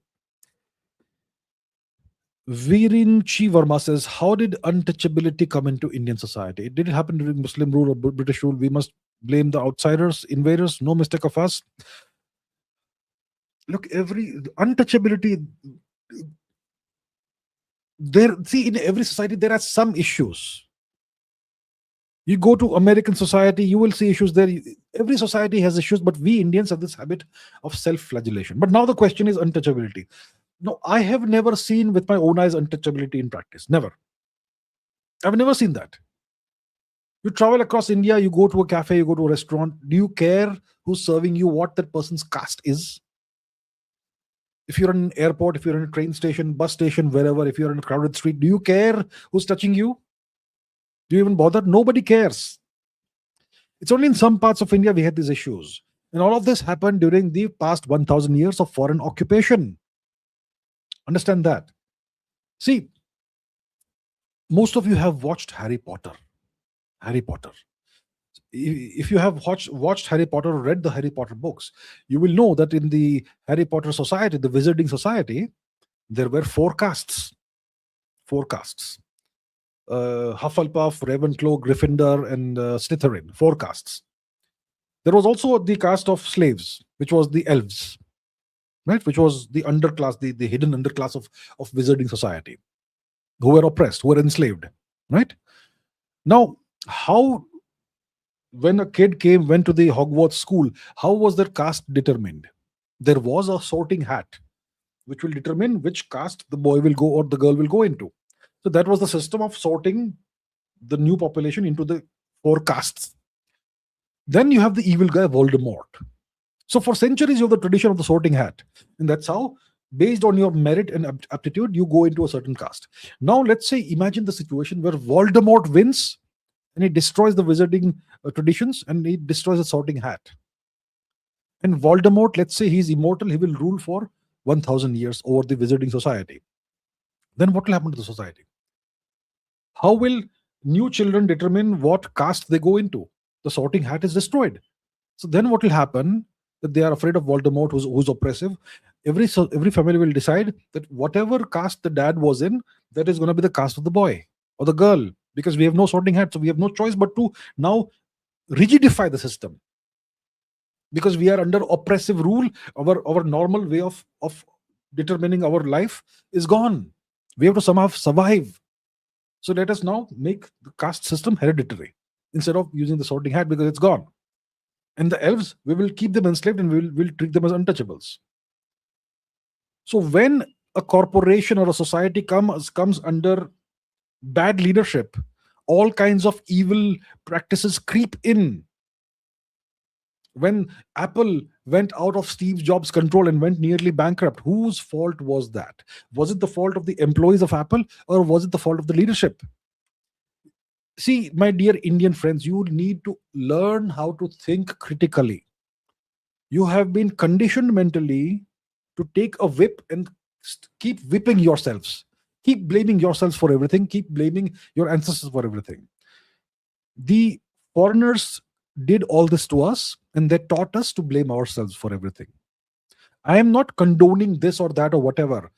Virin Verma says, how did untouchability come into Indian society? Did it happen during Muslim rule or British rule? We must blame the outsiders, invaders, no mistake of us. Look, every untouchability, in every society there are some issues. You go to American society, you will see issues there. Every society has issues, but we Indians have this habit of self-flagellation. But now the question is untouchability. No, I have never seen with my own eyes untouchability in practice. Never. I've never seen that. You travel across India, you go to a cafe, you go to a restaurant. Do you care who's serving you, what that person's caste is? If you're in an airport, if you're in a train station, bus station, wherever, if you're in a crowded street, do you care who's touching you? Do you even bother? Nobody cares. It's only in some parts of India we had these issues. And all of this happened during the past 1,000 years of foreign occupation. Understand that. See, most of you have watched Harry Potter. If you have watched Harry Potter or read the Harry Potter books, you will know that in the Harry Potter society, the Wizarding Society, there were four castes. Hufflepuff, Ravenclaw, Gryffindor, and Slytherin. Four castes. There was also the caste of slaves, which was the elves, right? Which was the underclass, the hidden underclass of Wizarding Society, who were oppressed, who were enslaved, right? Now, when a kid went to the Hogwarts school, how was their caste determined? There was a sorting hat, which will determine which caste the boy will go or the girl will go into. So that was the system of sorting the new population into the four castes. Then you have the evil guy, Voldemort. So for centuries, you have the tradition of the sorting hat. And that's how, based on your merit and aptitude, you go into a certain caste. Now, let's say, imagine the situation where Voldemort wins and he destroys the wizarding traditions and he destroys the sorting hat. And Voldemort, let's say he's immortal, he will rule for 1,000 years over the wizarding society. Then what will happen to the society? How will new children determine what caste they go into? The sorting hat is destroyed. So then what will happen? That they are afraid of Voldemort, who's oppressive. Every family will decide that whatever caste the dad was in, that is going to be the caste of the boy or the girl, because we have no sorting hat. So we have no choice but to now rigidify the system. Because we are under oppressive rule, our normal way of determining our life is gone. We have to somehow survive. So let us now make the caste system hereditary instead of using the sorting hat, because it's gone. And the elves, we will keep them enslaved and we'll treat them as untouchables. So when a corporation or a society comes under bad leadership, all kinds of evil practices creep in. When Apple went out of Steve Jobs' control and went nearly bankrupt, whose fault was that? Was it the fault of the employees of Apple, or was it the fault of the leadership? See, my dear Indian friends, you need to learn how to think critically. You have been conditioned mentally to take a whip and keep whipping yourselves. Keep blaming yourselves for everything. Keep blaming your ancestors for everything. The foreigners did all this to us, and they taught us to blame ourselves for everything. I am not condoning this or that or whatever.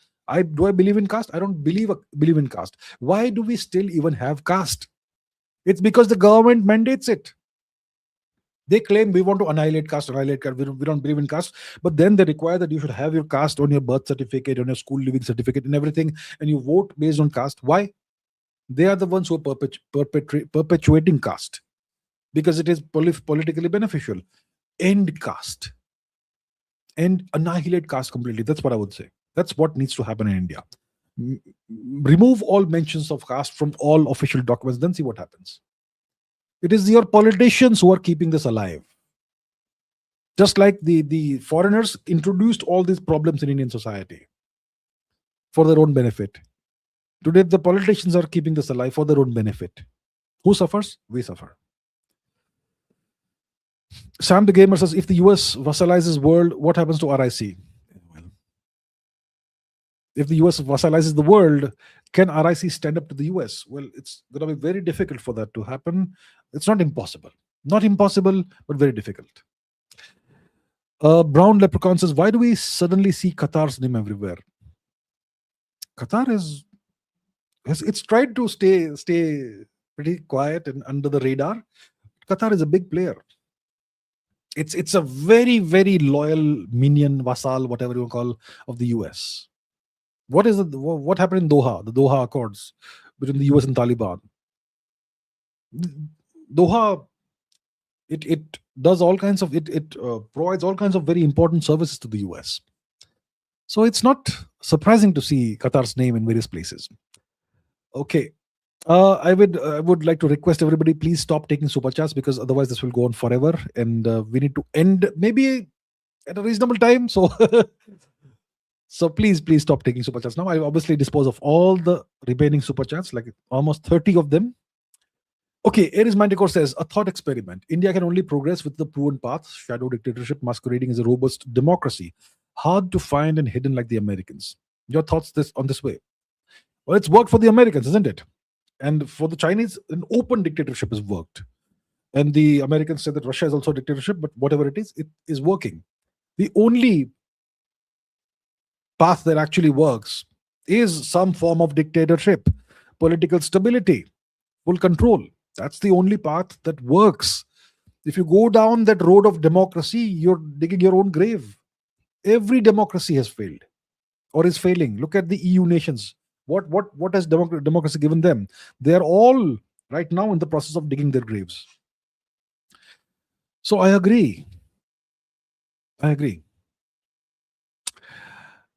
Do I believe in caste? I don't believe in caste. Why do we still even have caste? It's because the government mandates it. They claim we want to annihilate caste. We don't believe in caste. But then they require that you should have your caste on your birth certificate, on your school living certificate and everything. And you vote based on caste. Why? They are the ones who are perpetuating caste. Because it is politically beneficial. End caste. And annihilate caste completely. That's what I would say. That's what needs to happen in India. Remove all mentions of caste from all official documents, then see what happens. It is your politicians who are keeping this alive. Just like the foreigners introduced all these problems in Indian society. for their own benefit. Today, the politicians are keeping this alive for their own benefit. Who suffers? We suffer. Sam the Gamer says, if the US vassalizes world, what happens to RIC? Well, if the US vassalizes the world, can RIC stand up to the US? Well, it's going to be very difficult for that to happen. It's not impossible. Not impossible, but very difficult. Brown Leprechaun says, why do we suddenly see Qatar's name everywhere? Qatar it's tried to stay pretty quiet and under the radar. Qatar is a big player. It's a very, very loyal minion, vassal, whatever you call, of the US. What happened in Doha, the Doha Accords between the US and Taliban? Doha, it does all kinds of, it provides all kinds of very important services to the US. So it's not surprising to see Qatar's name in various places. Okay. I would like to request everybody, please stop taking super chats, because otherwise this will go on forever, and we need to end maybe at a reasonable time. So, so please stop taking super chats now. I obviously dispose of all the remaining super chats, like almost 30 of them. Okay, Aries Manticore says, a thought experiment. India can only progress with the proven path, shadow dictatorship masquerading as a robust democracy, hard to find and hidden like the Americans. Your thoughts on this way? Well, it's worked for the Americans, isn't it? And for the Chinese, an open dictatorship has worked. And the Americans say that Russia is also a dictatorship, but whatever it is working. The only path that actually works is some form of dictatorship, political stability, full control. That's the only path that works. If you go down that road of democracy, you're digging your own grave. Every democracy has failed or is failing. Look at the EU nations. What has democracy given them? They are all right now in the process of digging their graves. So I agree. Mriganka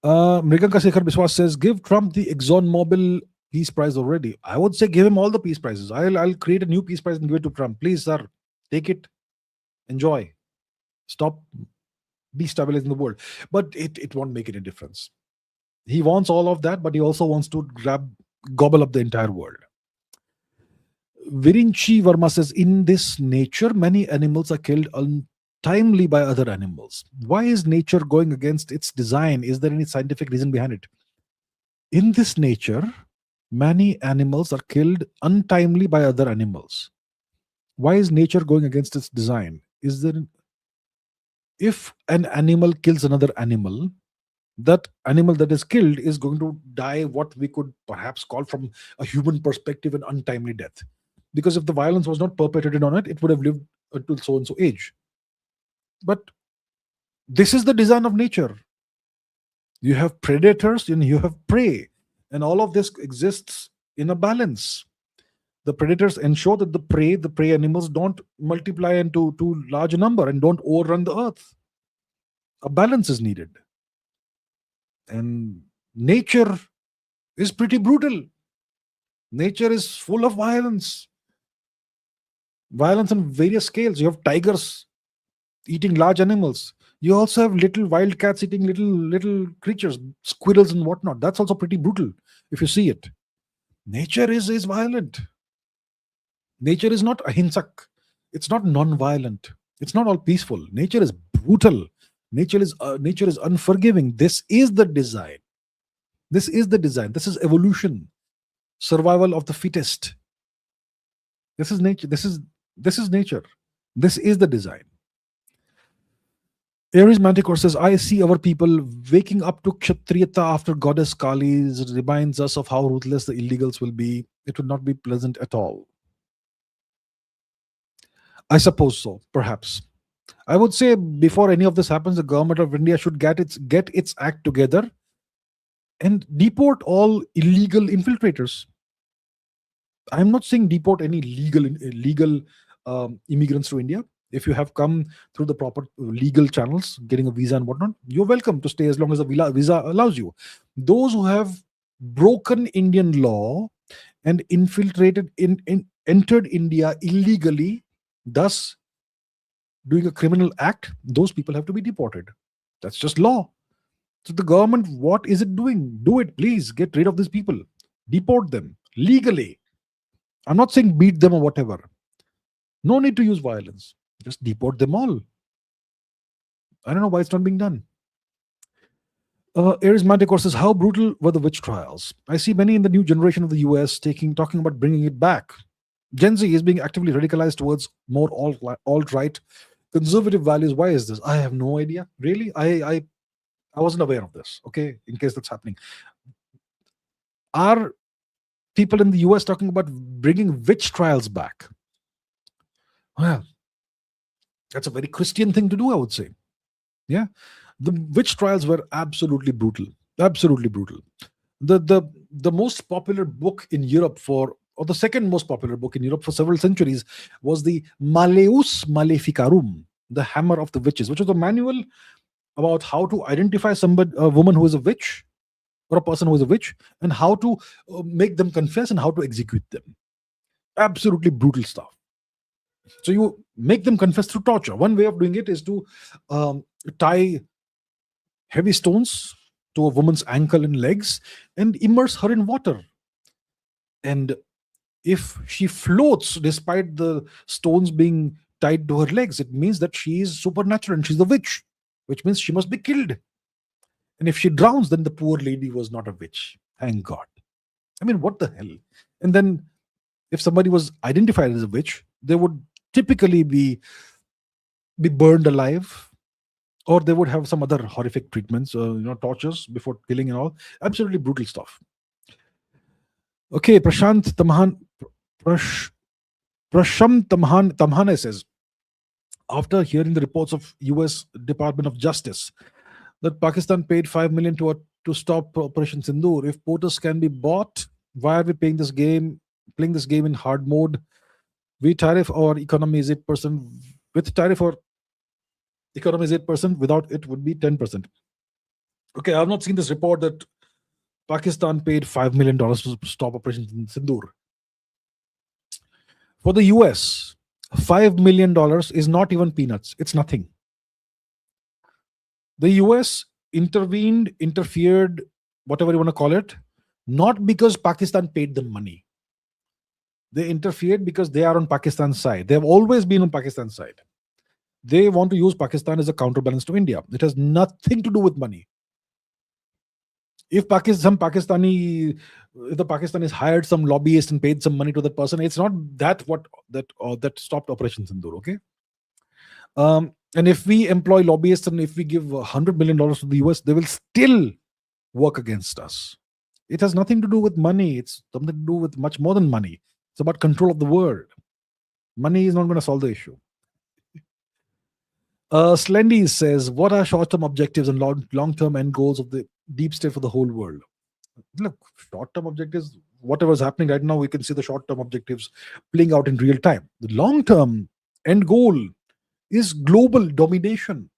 Shekhar Biswas says, give Trump the ExxonMobil Peace Prize already. I would say give him all the peace prizes. I'll create a new peace prize and give it to Trump. Please, sir, take it. Enjoy. Stop destabilizing the world. But it won't make any difference. He wants all of that, but he also wants to gobble up the entire world. Virinchi Verma says, in this nature, many animals are killed untimely by other animals. Why is nature going against its design? Is there any scientific reason behind it? In this nature, many animals are killed untimely by other animals. Why is nature going against its design? If an animal kills another animal, that animal that is killed is going to die what we could perhaps call from a human perspective an untimely death. Because if the violence was not perpetrated on it, it would have lived until so-and-so age. But this is the design of nature. You have predators and you have prey. And all of this exists in a balance. The predators ensure that the prey animals don't multiply into too large a number and don't overrun the earth. A balance is needed. And nature is pretty brutal. Nature is full of violence. Violence on various scales. You have tigers eating large animals. You also have little wildcats eating little creatures, squirrels and whatnot. That's also pretty brutal if you see it. Nature is violent. Nature is not ahimsak. It's not non-violent. It's not all peaceful. Nature is brutal. Nature is unforgiving. This is the design. This is the design. This is evolution. Survival of the fittest. This is nature. This is nature. This is the design. Aries Manticore says, I see our people waking up to Kshatriyata after goddess Kali reminds us of how ruthless the illegals will be. It would not be pleasant at all. I suppose so, perhaps. I would say before any of this happens, the government of India should get its act together and deport all illegal infiltrators. I'm not saying deport any legal immigrants to India. If you have come through the proper legal channels, getting a visa and whatnot, you're welcome to stay as long as the visa allows you. Those who have broken Indian law and infiltrated entered India illegally, thus doing a criminal act, those people have to be deported. That's just law. So the government, what is it doing? Do it, please. Get rid of these people. Deport them legally. I'm not saying beat them or whatever. No need to use violence. Just deport them all. I don't know why it's not being done. Aries Manticore says, how brutal were the witch trials? I see many in the new generation of the US talking about bringing it back. Gen Z is being actively radicalized towards more alt-right conservative values. Why is this? I have no idea. Really? I wasn't aware of this. Okay, in case that's happening. Are people in the US talking about bringing witch trials back? Well, that's a very Christian thing to do, I would say. Yeah. The witch trials were absolutely brutal. Absolutely brutal. The most popular book in Europe or the second most popular book in Europe for several centuries was the Malleus Maleficarum, the Hammer of the Witches, which was a manual about how to identify a woman who is a witch or a person who is a witch, and how to make them confess and how to execute them. Absolutely brutal stuff. So you make them confess through torture. One way of doing it is to tie heavy stones to a woman's ankle and legs and immerse her in water. And if she floats despite the stones being tied to her legs, it means that she is supernatural and she's a witch, which means she must be killed. And if she drowns, then the poor lady was not a witch. Thank God. I mean, what the hell? And then if somebody was identified as a witch, they would typically be burned alive, or they would have some other horrific treatments, tortures before killing and all. Absolutely brutal stuff. Okay, Prashant Tamhane says, after hearing the reports of US Department of Justice that Pakistan paid $5 million to stop Operation Sindoor, if voters can be bought, why are we playing this game in hard mode? We tariff our economy is 8%. With tariff or economy is 8%, without it would be 10%. Okay, I have not seen this report that Pakistan paid $5 million to stop Operation Sindoor. For the US, $5 million is not even peanuts. It's nothing. The US interfered, whatever you want to call it, not because Pakistan paid them money. They interfered because they are on Pakistan's side. They have always been on Pakistan's side. They want to use Pakistan as a counterbalance to India. It has nothing to do with money. If the Pakistanis hired some lobbyist and paid some money to that person, it's not that stopped Operation Sindoor. Okay. And if we employ lobbyists and if we give $100 million to the US, they will still work against us. It has nothing to do with money. It's something to do with much more than money. It's about control of the world. Money is not going to solve the issue. Slendy says, what are short-term objectives and long-term end goals of the deep state for the whole world? Look, short-term objectives, whatever is happening right now, we can see the short-term objectives playing out in real time. The long-term end goal is global domination.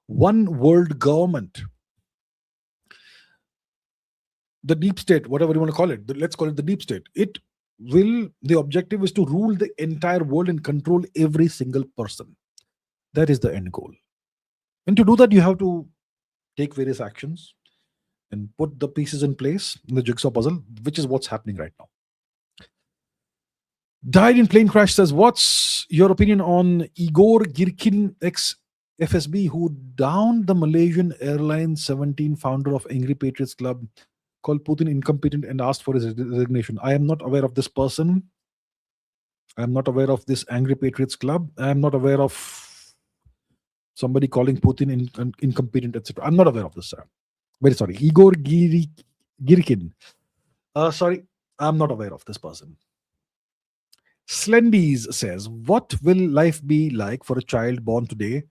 One world government. The deep state, whatever you want to call it, let's call it the deep state. The objective is to rule the entire world and control every single person. That is the end goal. And to do that, you have to take various actions and put the pieces in place in the jigsaw puzzle, which is what's happening right now. Died in plane crash says, what's your opinion on Igor Girkin, ex-FSB, who downed the Malaysian Airlines 17 founder of Angry Patriots Club, called Putin incompetent and asked for his resignation? I am not aware of this person. I am not aware of this Angry Patriots Club. I am not aware of somebody calling Putin incompetent, etc. I'm not aware of this, sir. Very sorry. Igor Girkin. Sorry, I'm not aware of this person. Slendies says, what will life be like for a child born today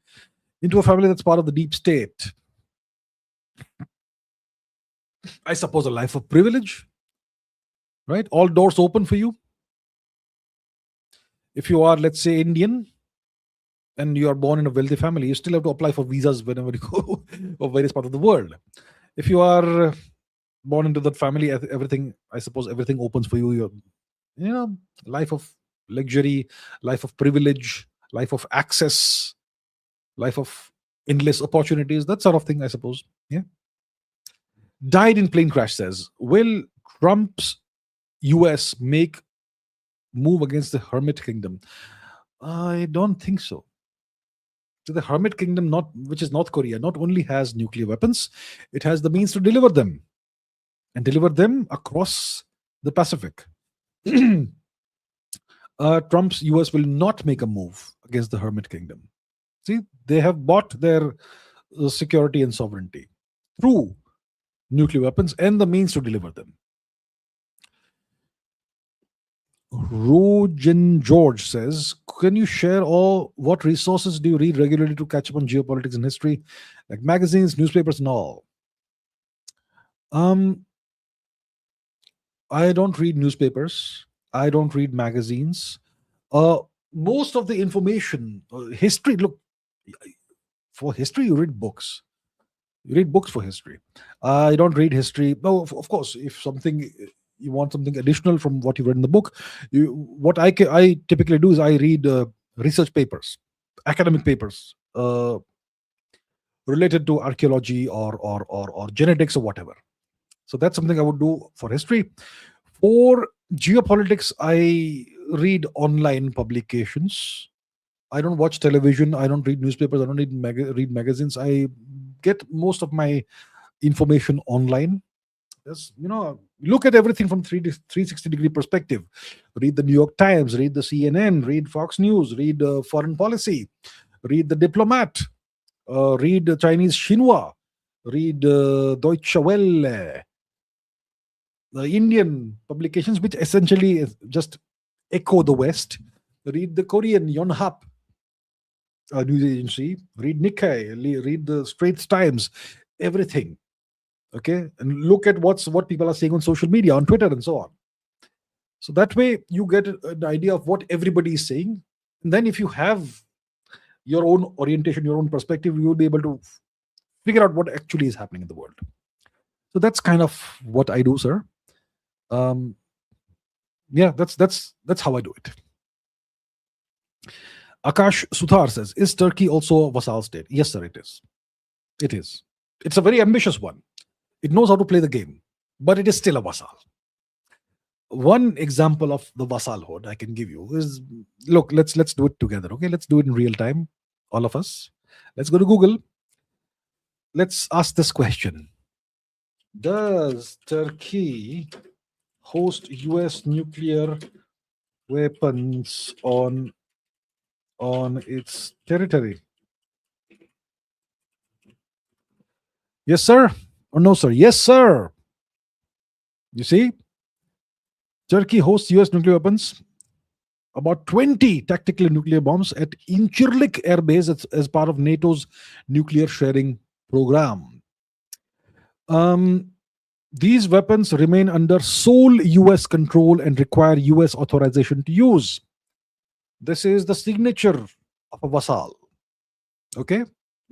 into a family that's part of the deep state? I suppose a life of privilege, right? All doors open for you. If you are, let's say, Indian, and you are born in a wealthy family, you still have to apply for visas whenever you go of various parts of the world. If you are born into that family, everything opens for you. Life of luxury, life of privilege, life of access, life of endless opportunities, that sort of thing, I suppose. Yeah. Died in Plane Crash says, will Trump's US make move against the Hermit Kingdom? I don't think so. So the Hermit Kingdom, which is North Korea, not only has nuclear weapons, it has the means to deliver them and deliver them across the Pacific. Trump's US will not make a move against the Hermit Kingdom. See, they have bought their security and sovereignty through nuclear weapons and the means to deliver them. Rojan George says, can you share what resources do you read regularly to catch up on geopolitics and history, like magazines, newspapers, and all? I don't read newspapers. I don't read magazines. Most of the information, history, look, for history, you read books. You read books for history. I don't read history. No, of course, if you want something additional from what you read in the book, what I typically do is I read research papers, academic papers related to archaeology or genetics or whatever. So that's something I would do for history. For geopolitics, I read online publications. I don't watch television. I don't read newspapers. I don't read magazines. I get most of my information online. Yes, look at everything from 360-degree perspective. Read the New York Times, read the CNN, read Fox News, read Foreign Policy, read The Diplomat, read Chinese Xinhua, read Deutsche Welle, the Indian publications, which essentially just echo the West. Read the Korean Yonhap news agency, read Nikkei, read the Straits Times, everything. Okay, and look at what people are saying on social media, on Twitter, and so on. So that way you get an idea of what everybody is saying, and then if you have your own orientation, your own perspective, you will be able to figure out what actually is happening in the world. So that's kind of what I do, sir. Yeah, that's how I do it. Akash Suthar says, is Turkey also a vassal state? Yes, sir, it is. It is. It's a very ambitious one. It knows how to play the game, but it is still a vassal. One example of the vassalhood I can give you is, look, let's do it together. Okay, let's do it in real time, all of us. Let's go to Google. Let's ask this question: does Turkey host US nuclear weapons on its territory? Yes, sir. Or no, sir? Yes, sir. You see, Turkey hosts US nuclear weapons, about 20 tactical nuclear bombs at Incirlik Air Base as part of NATO's nuclear sharing program. These weapons remain under sole US control and require US authorization to use. This is the signature of a vassal. Okay?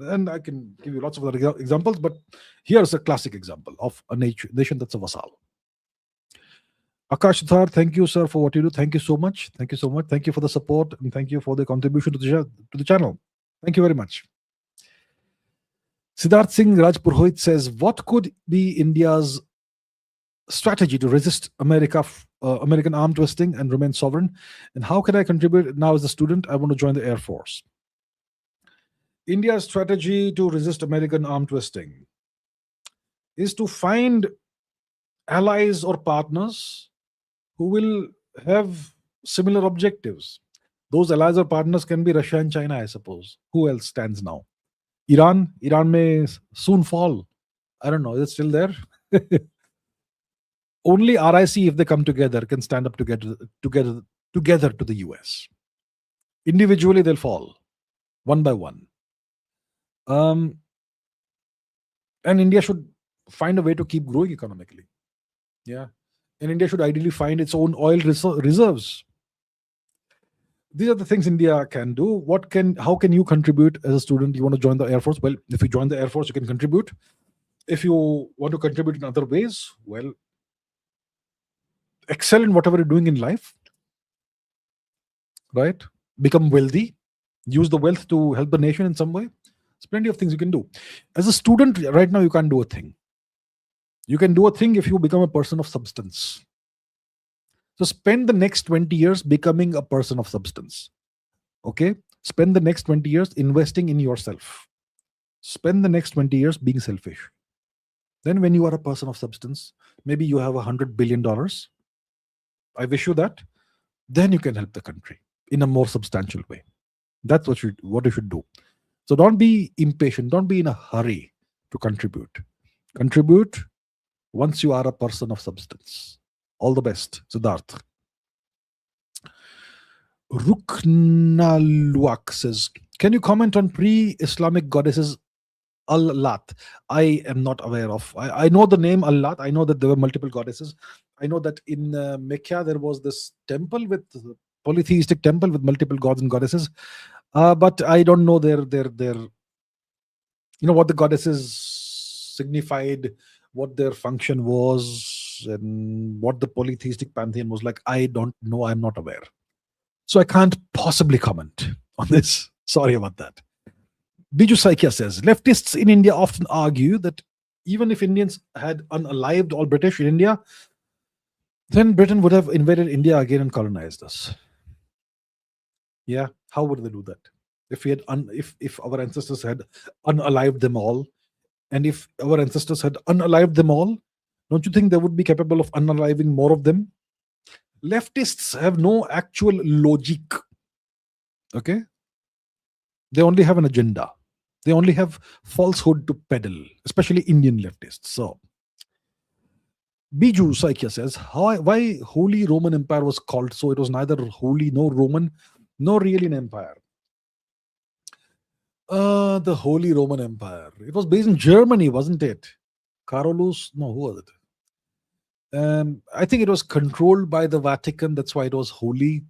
And I can give you lots of other examples, but here's a classic example of a nation that's a vassal. Akash Thar, thank you, sir, for what you do. Thank you so much. Thank you so much. Thank you for the support, and thank you for the contribution to the channel. Thank you very much. Siddharth Singh Rajpurohit says, what could be India's strategy to resist American arm twisting and remain sovereign? And how can I contribute now as a student? I want to join the Air Force. India's strategy to resist American arm twisting is to find allies or partners who will have similar objectives. Those allies or partners can be Russia and China, I suppose. Who else stands now? Iran may soon fall. I don't know. Is it still there? Only RIC, if they come together, can stand up together to the US. Individually, they'll fall one by one. And India should find a way to keep growing economically. Yeah. And India should ideally find its own oil reserves. These are the things India can do. How can you contribute as a student? You want to join the Air Force? Well, if you join the Air Force, you can contribute. If you want to contribute in other ways, well, excel in whatever you're doing in life, right? Become wealthy, use the wealth to help the nation in some way. There's plenty of things you can do. As a student, right now, you can't do a thing. You can do a thing if you become a person of substance. So spend the next 20 years becoming a person of substance. Okay? Spend the next 20 years investing in yourself. Spend the next 20 years being selfish. Then when you are a person of substance, maybe you have $100 billion. I wish you that. Then you can help the country in a more substantial way. That's what you should do. So don't be impatient. Don't be in a hurry to contribute. Contribute once you are a person of substance. All the best, Siddharth. Ruknaluak says, can you comment on pre-Islamic goddesses Al-Lat? I am not aware of. I know the name Al-Lat. I know that there were multiple goddesses. I know that in Mecca there was this temple with polytheistic temple with multiple gods and goddesses. But I don't know their what the goddesses signified, what their function was, and what the polytheistic pantheon was like. I don't know. I'm not aware. So I can't possibly comment on this. Sorry about that. Biju Saikia says, leftists in India often argue that even if Indians had unalived all British in India, then Britain would have invaded India again and colonized us. Yeah, how would they do that? If we had if our ancestors had unalived them all, and if our ancestors had unalived them all, don't you think they would be capable of unaliving more of them? Leftists have no actual logic. Okay? They only have an agenda. They only have falsehood to peddle, especially Indian leftists. So, Biju Saikia says, why Holy Roman Empire was called so? It was neither holy nor Roman, nor really an empire. The Holy Roman Empire. It was based in Germany, wasn't it? Carolus? No, who was it? I think it was controlled by the Vatican. That's why it was holy.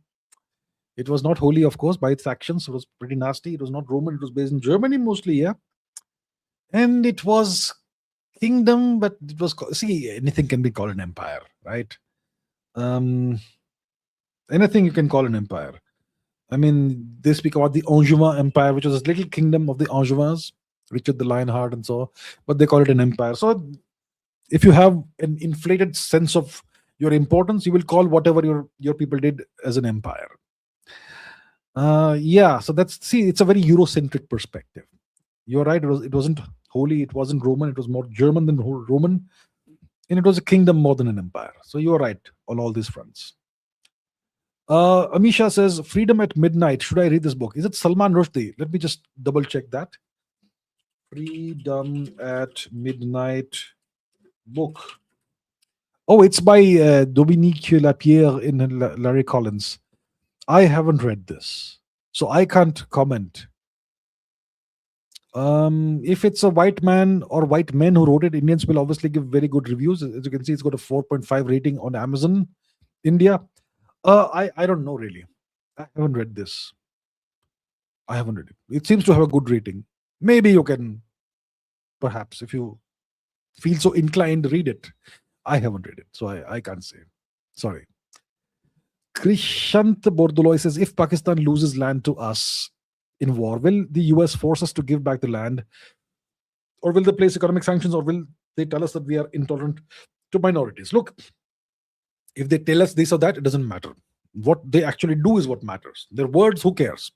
It was not holy, of course, by its actions. It was pretty nasty. It was not Roman. It was based in Germany mostly, yeah. And it was kingdom, but it was, see, anything can be called an empire, right? Anything you can call an empire. I mean, they speak about the Angevin Empire, which was a little kingdom of the Angevins, Richard the Lionheart and so on, but they call it an empire. So if you have an inflated sense of your importance, you will call whatever your people did as an empire. Yeah, so it's a very Eurocentric perspective. You're right, it wasn't holy, it wasn't Roman, it was more German than Roman, and it was a kingdom more than an empire. So you're right on all these fronts. Amisha says, Freedom at Midnight. Should I read this book? Is it Salman Rushdie? Let me just double check that. Freedom at Midnight book. Oh, it's by Dominique Lapierre and Larry Collins. I haven't read this, so I can't comment. If it's a white man or white men who wrote it, Indians will obviously give very good reviews. As you can see, it's got a 4.5 rating on Amazon India. I don't know really. I haven't read this. I haven't read it. It seems to have a good rating. Maybe you can, perhaps, if you feel so inclined, read it. I haven't read it, so I can't say. Sorry. Krishant Bordoloy says, if Pakistan loses land to us in war, will the US force us to give back the land? Or will they place economic sanctions? Or will they tell us that we are intolerant to minorities? Look, if they tell us this or that, it doesn't matter. What they actually do is what matters. Their words, who cares?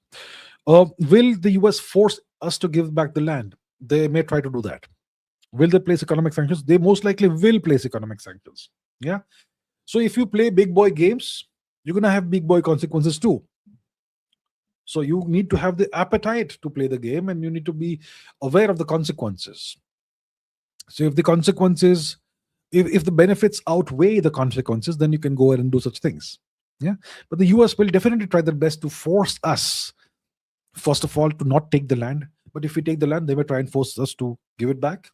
Will the US force us to give back the land? They may try to do that. Will they place economic sanctions? They most likely will place economic sanctions. Yeah. So if you play big boy games, you're going to have big boy consequences too. So you need to have the appetite to play the game, and you need to be aware of the consequences. So if the consequences, if the benefits outweigh the consequences, then you can go ahead and do such things. Yeah. But the US will definitely try their best to force us, first of all, to not take the land. But if we take the land, they may try and force us to give it back.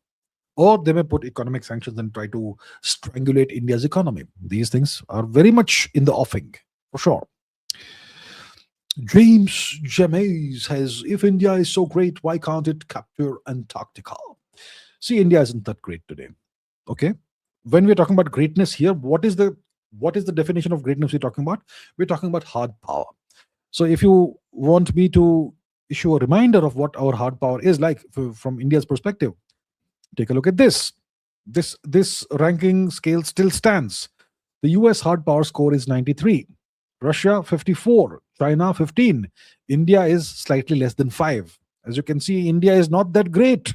Or they may put economic sanctions and try to strangulate India's economy. These things are very much in the offing, for sure. James James says, if India is so great, why can't it capture Antarctica? See, India isn't that great today. Okay? When we're talking about greatness here, what is the definition of greatness we're talking about? We're talking about hard power. So if you want me to issue a reminder of what our hard power is like from India's perspective, take a look at this. This ranking scale still stands. The US hard power score is 93, Russia 54, China 15, India is slightly less than 5. As you can see, India is not that great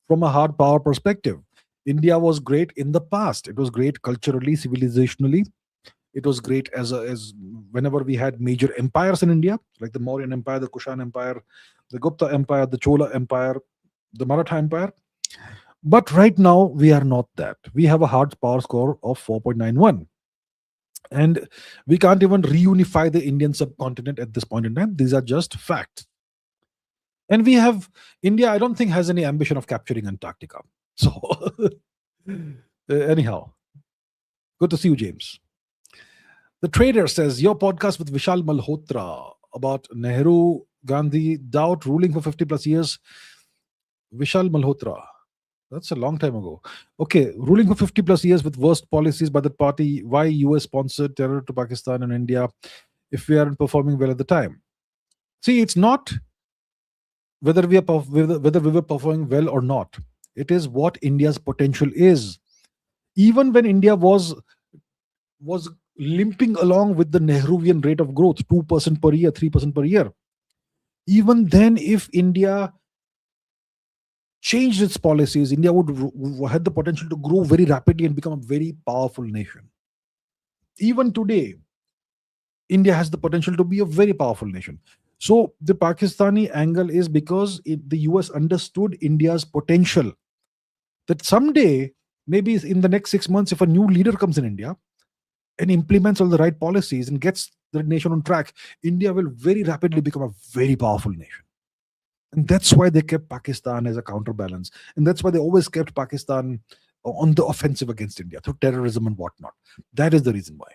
from a hard power perspective. India was great in the past. It was great culturally, civilizationally. It was great as whenever we had major empires in India, like the Mauryan Empire, the Kushan Empire, the Gupta Empire, the Chola Empire, the Maratha Empire. But right now, we are not that. We have a hard power score of 4.91. And we can't even reunify the Indian subcontinent at this point in time. These are just facts. And we have India, I don't think, has any ambition of capturing Antarctica. So, anyhow, good to see you, James. The Trader says, your podcast with Vishal Malhotra about Nehru, Gandhi, doubt ruling for 50 plus years. Vishal Malhotra. That's a long time ago. Okay, ruling for 50 plus years with worst policies by the party. Why US sponsored terror to Pakistan and India if we aren't performing well at the time? See, it's not whether we were performing well or not. It is what India's potential is. Even when India was limping along with the Nehruvian rate of growth, 2% per year, 3% per year. Even then, if India changed its policies, India would had the potential to grow very rapidly and become a very powerful nation. Even today, India has the potential to be a very powerful nation. So the Pakistani angle is because the US understood India's potential. That someday, maybe in the next 6 months, if a new leader comes in India and implements all the right policies and gets the nation on track, India will very rapidly become a very powerful nation. And that's why they kept Pakistan as a counterbalance. And that's why they always kept Pakistan on the offensive against India through terrorism and whatnot. That is the reason why.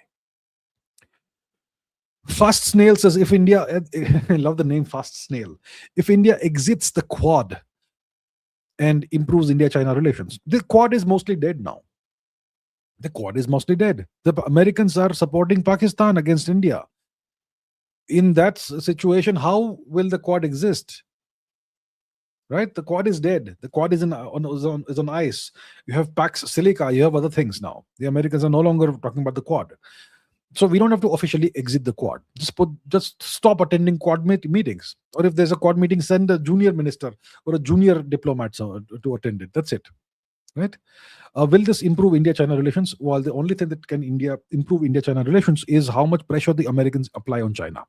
Fast Snail says, if India, I love the name Fast Snail, if India exits the Quad and improves India-China relations, the Quad is mostly dead now. The Quad is mostly dead. The Americans are supporting Pakistan against India. In that situation, how will the Quad exist? Right? The Quad is dead. The Quad is on ice. You have Pax Silica. You have other things now. The Americans are no longer talking about the Quad. So we don't have to officially exit the Quad. Just stop attending Quad meetings. Or if there's a Quad meeting, send a junior minister or a junior diplomat to attend it. That's it. Right? Will this improve India-China relations? Well, the only thing that can improve India-China relations is how much pressure the Americans apply on China.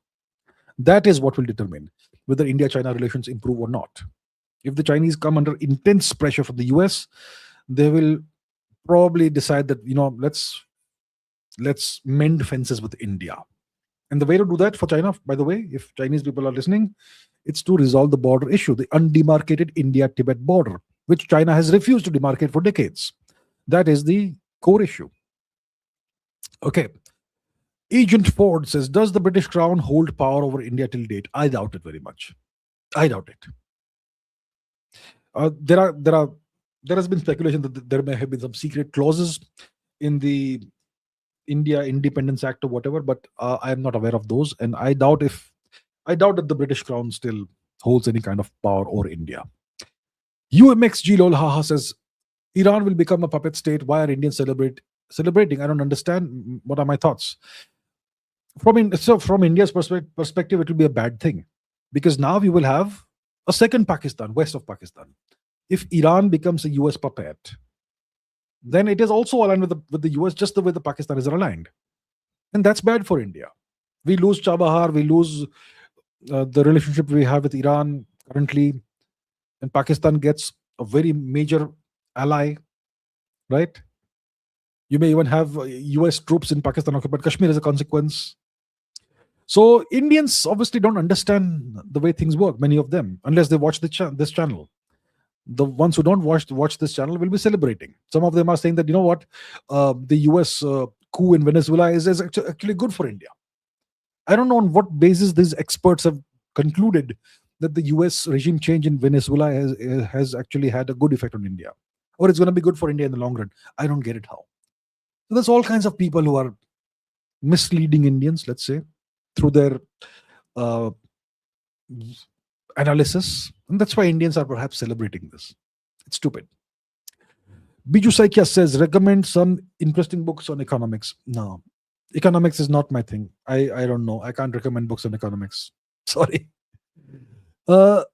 That is what will determine whether India-China relations improve or not. If the Chinese come under intense pressure from the US, they will probably decide that, let's mend fences with India. And the way to do that for China, by the way, if Chinese people are listening, it's to resolve the border issue, the undemarcated India-Tibet border, which China has refused to demarcate for decades. That is the core issue. Okay. Agent Ford says, does the British Crown hold power over India till date? I doubt it very much. I doubt it. There has been speculation that there may have been some secret clauses in the India Independence Act or whatever, but I am not aware of those, and I doubt that the British Crown still holds any kind of power over India. UMXG Lol Haha says, Iran will become a puppet state. Why are Indians celebrating? I don't understand. What are my thoughts? From India's perspective, it will be a bad thing, because now we will have a second Pakistan, west of Pakistan. If Iran becomes a US puppet, then it is also aligned with the US, just the way the Pakistanis are aligned. And that's bad for India. We lose Chabahar, we lose the relationship we have with Iran currently, and Pakistan gets a very major ally, right? You may even have US troops in Pakistan occupied Kashmir as a consequence. So Indians obviously don't understand the way things work, many of them, unless they watch this channel. The ones who don't watch this channel will be celebrating. Some of them are saying that, the US coup in Venezuela is actually good for India. I don't know on what basis these experts have concluded that the US regime change in Venezuela has actually had a good effect on India, or it's going to be good for India in the long run. I don't get it how. So there's all kinds of people who are misleading Indians, let's say, through their analysis, and that's why Indians are perhaps celebrating this. It's stupid. Biju Saikia says, recommend some interesting books on economics. No, economics is not my thing. I don't know. I can't recommend books on economics. Sorry. Uh,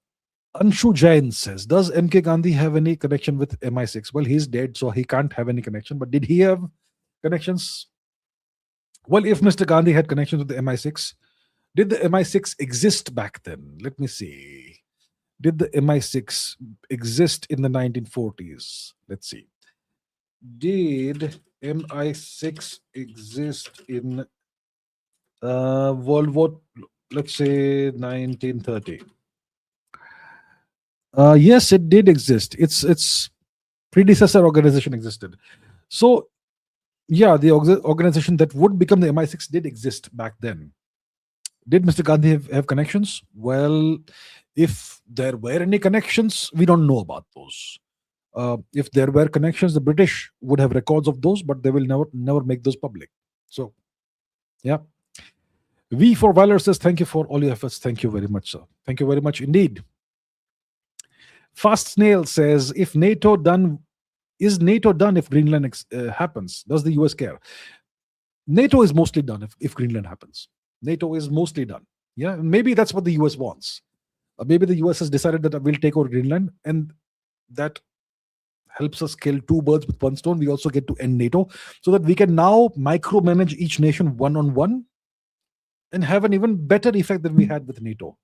Anshu Jain says, does MK Gandhi have any connection with MI6? Well, he's dead, so he can't have any connection. But did he have connections? Well, if Mr. Gandhi had connections with the MI6, did the MI6 exist back then? Let me see. Did the MI6 exist in the 1940s? Let's see. Did MI6 exist in World War, let's say 1930? Yes, it did exist. Its predecessor organization existed. So, yeah, the organization that would become the MI6 did exist back then. Did Mr. Gandhi have connections? Well, if there were any connections, we don't know about those. If there were connections, the British would have records of those, but they will never make those public. So, yeah. V for Valor says, thank you for all your efforts. Thank you very much, sir. Thank you very much indeed. Fast Snail says, is NATO done if Greenland happens? Does the US care? NATO is mostly done if Greenland happens. NATO is mostly done. Yeah, maybe that's what the US wants. Maybe the US has decided that we'll take over Greenland, and that helps us kill two birds with one stone. We also get to end NATO, so that we can now micromanage each nation one-on-one and have an even better effect than we had with NATO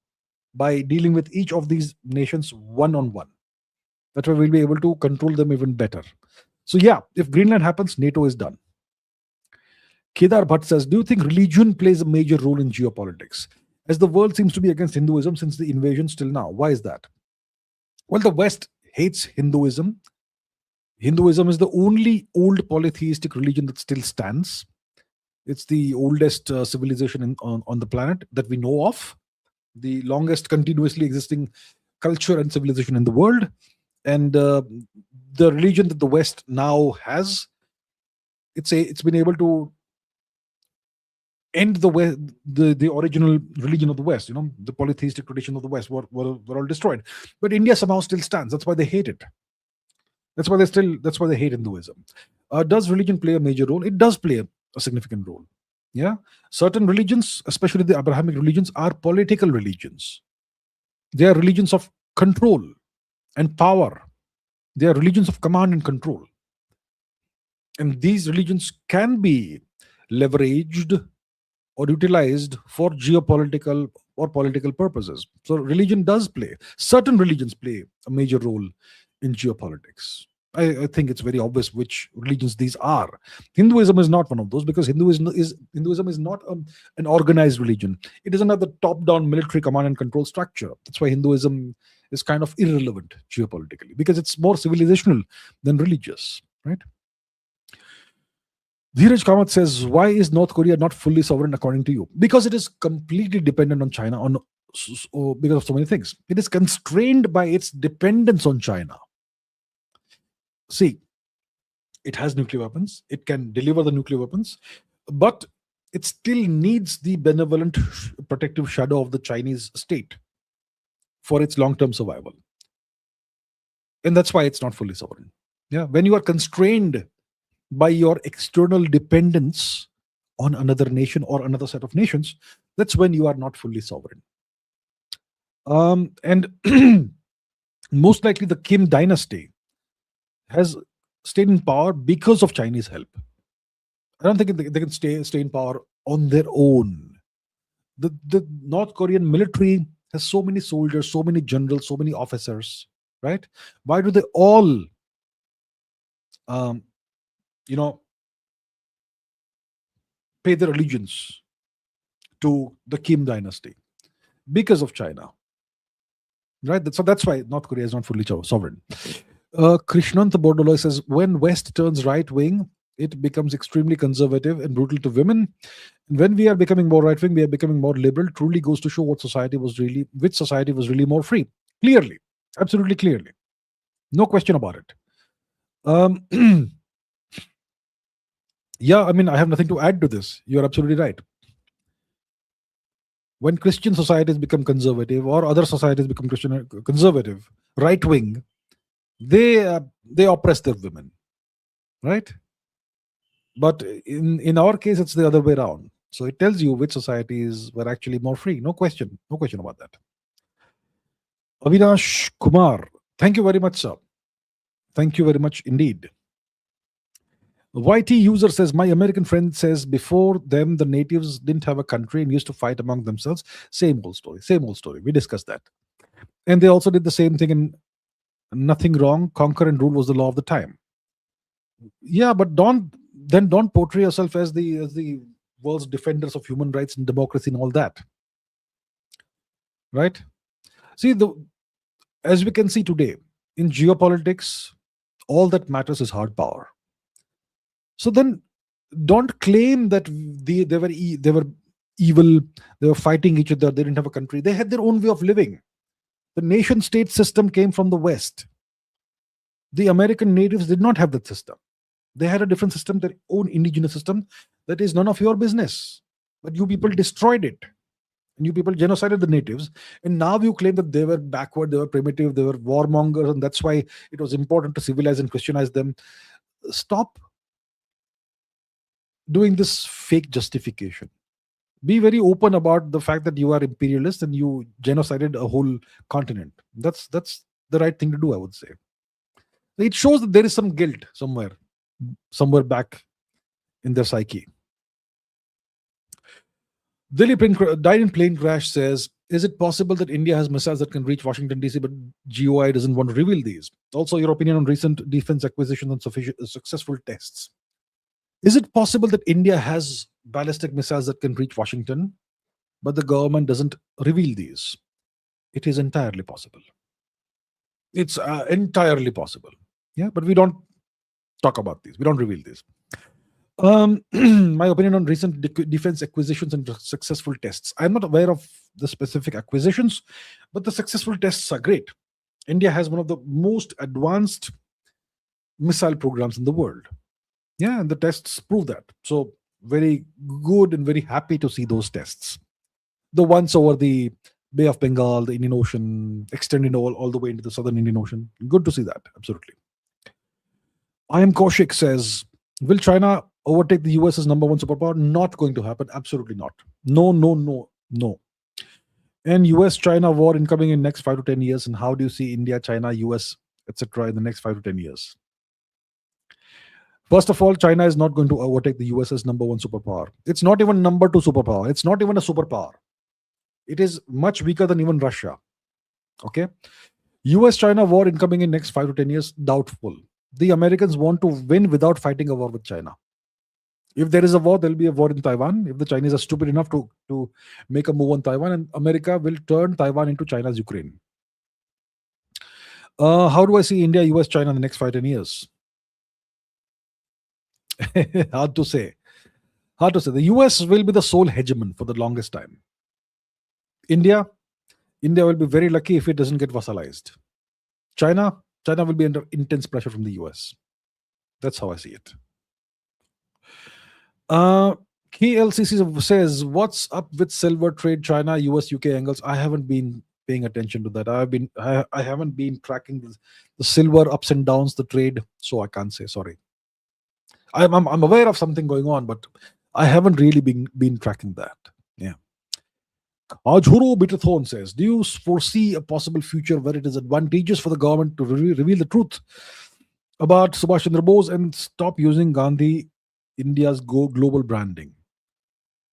by dealing with each of these nations one-on-one. That way we'll be able to control them even better. So yeah, if Greenland happens, NATO is done. Kedar Bhatt says, do you think religion plays a major role in geopolitics? As the world seems to be against Hinduism since the invasion till now. Why is that? Well, the West hates Hinduism. Hinduism is the only old polytheistic religion that still stands. It's the oldest civilization on the planet that we know of, the longest continuously existing culture and civilization in the world. And the religion that the West now has, it's been able to end the original religion of the West. The polytheistic tradition of the West were all destroyed. But India somehow still stands. That's why they hate it. That's why they hate Hinduism. Does religion play a major role? It does play a significant role. Yeah, certain religions, especially the Abrahamic religions, are political religions. They are religions of control and power. They are religions of command and control. And these religions can be leveraged or utilized for geopolitical or political purposes. So certain religions play a major role in geopolitics. I think it's very obvious which religions these are. Hinduism is not one of those, because Hinduism is not an organized religion. It is another top-down military command and control structure. That's why Hinduism is kind of irrelevant geopolitically, because it's more civilizational than religious, right? Dheeraj Kamath says, why is North Korea not fully sovereign according to you? Because it is completely dependent on China because of so many things. It is constrained by its dependence on China. See, it has nuclear weapons. It can deliver the nuclear weapons, but it still needs the benevolent protective shadow of the Chinese state for its long-term survival. And that's why it's not fully sovereign. Yeah, when you are constrained by your external dependence on another nation or another set of nations, that's when you are not fully sovereign. And most likely the Kim dynasty has stayed in power because of Chinese help. I don't think they can stay in power on their own. The North Korean military has so many soldiers, so many generals, so many officers, right? Why do they all pay their allegiance to the Kim dynasty? Because of China, right? So that's why North Korea is not fully sovereign. Krishnant Bordoloy says, when West turns right wing, it becomes extremely conservative and brutal to women. And when we are becoming more right wing, we are becoming more liberal. Truly goes to show which society was really more free. Clearly, absolutely clearly, no question about it. Yeah, I mean, I have nothing to add to this. You're absolutely right. When Christian societies become conservative, or other societies become conservative, right wing, they oppress their women. right? But in our case, it's the other way around. So it tells you which societies were actually more free. No question about that. Avinash Kumar, thank you very much, sir. Thank you very much indeed. YT user says, my American friend says before them, the natives didn't have a country and used to fight among themselves. Same old story, same old story. We discussed that. And they also did the same thing in nothing wrong. Conquer and rule was the law of the time. Yeah, but don't portray yourself as the world's defenders of human rights and democracy and all that. Right? See, as we can see today, in geopolitics, all that matters is hard power. So then don't claim that they were evil, they were fighting each other, they didn't have a country. They had their own way of living. The nation state system came from the West. The American natives did not have that system. They had a different system, their own indigenous system, that is none of your business. But you people destroyed it. And you people genocided the natives. And now you claim that they were backward, they were primitive, they were warmongers, and that's why it was important to civilize and Christianize them. Stop doing this fake justification. Be very open about the fact that you are imperialist and you genocided a whole continent. That's the right thing to do, I would say. It shows that there is some guilt somewhere back in their psyche. Dilip died in plane crash says, is it possible that India has missiles that can reach Washington, D.C., but GOI doesn't want to reveal these? Also, your opinion on recent defense acquisitions and successful tests. Is it possible that India has ballistic missiles that can reach Washington, but the government doesn't reveal these? It is entirely possible. It's entirely possible. Yeah, but we don't talk about these. We don't reveal these. My opinion on recent defense acquisitions and successful tests. I'm not aware of the specific acquisitions, but the successful tests are great. India has one of the most advanced missile programs in the world. Yeah, and the tests prove that. So very good and very happy to see those tests. The ones over the Bay of Bengal, the Indian Ocean, extending all the way into the southern Indian Ocean. Good to see that, absolutely. I am Kaushik says, will China overtake the US as number one superpower? Not going to happen. Absolutely not. No. And US-China war incoming in next 5 to 10 years. And how do you see India, China, US, etc. in the next 5 to 10 years? First of all, China is not going to overtake the US as number one superpower. It's not even number two superpower. It's not even a superpower. It is much weaker than even Russia. Okay. US-China war incoming in next 5 to 10 years, doubtful. The Americans want to win without fighting a war with China. If there is a war, there will be a war in Taiwan. If the Chinese are stupid enough to make a move on Taiwan, and America will turn Taiwan into China's Ukraine. How do I see India, US, China in the next 5 to 10 years? Hard to say. The US will be the sole hegemon for the longest time. India will be very lucky if it doesn't get vassalized. China will be under intense pressure from the US. That's how I see it. KLCC says, what's up with silver trade, China, US, UK angles? I haven't been paying attention to that. I haven't been tracking the silver ups and downs, the trade, so I can't say. Sorry. I'm aware of something going on, but I haven't really been tracking that. Yeah. Ajhuro Bitathon says, do you foresee a possible future where it is advantageous for the government to reveal the truth about Subhash Chandra Bose and stop using Gandhi, India's global branding?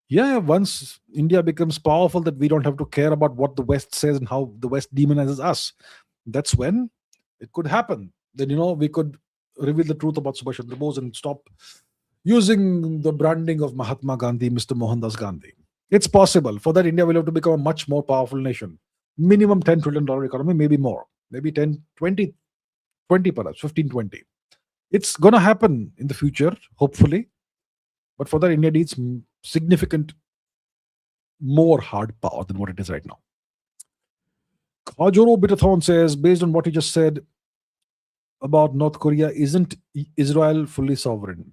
Yeah, once India becomes powerful, that we don't have to care about what the West says and how the West demonizes us. That's when it could happen. Then, we could reveal the truth about Subhash Chandra Bose and stop using the branding of Mahatma Gandhi, Mr. Mohandas Gandhi. It's possible. For that, India will have to become a much more powerful nation. Minimum $10 trillion economy, maybe more. Maybe 10, 20 perhaps, 15, 20. It's going to happen in the future, hopefully. But for that, India needs significant more hard power than what it is right now. Kajoro Bitathon says, based on what you just said about North Korea, isn't Israel fully sovereign?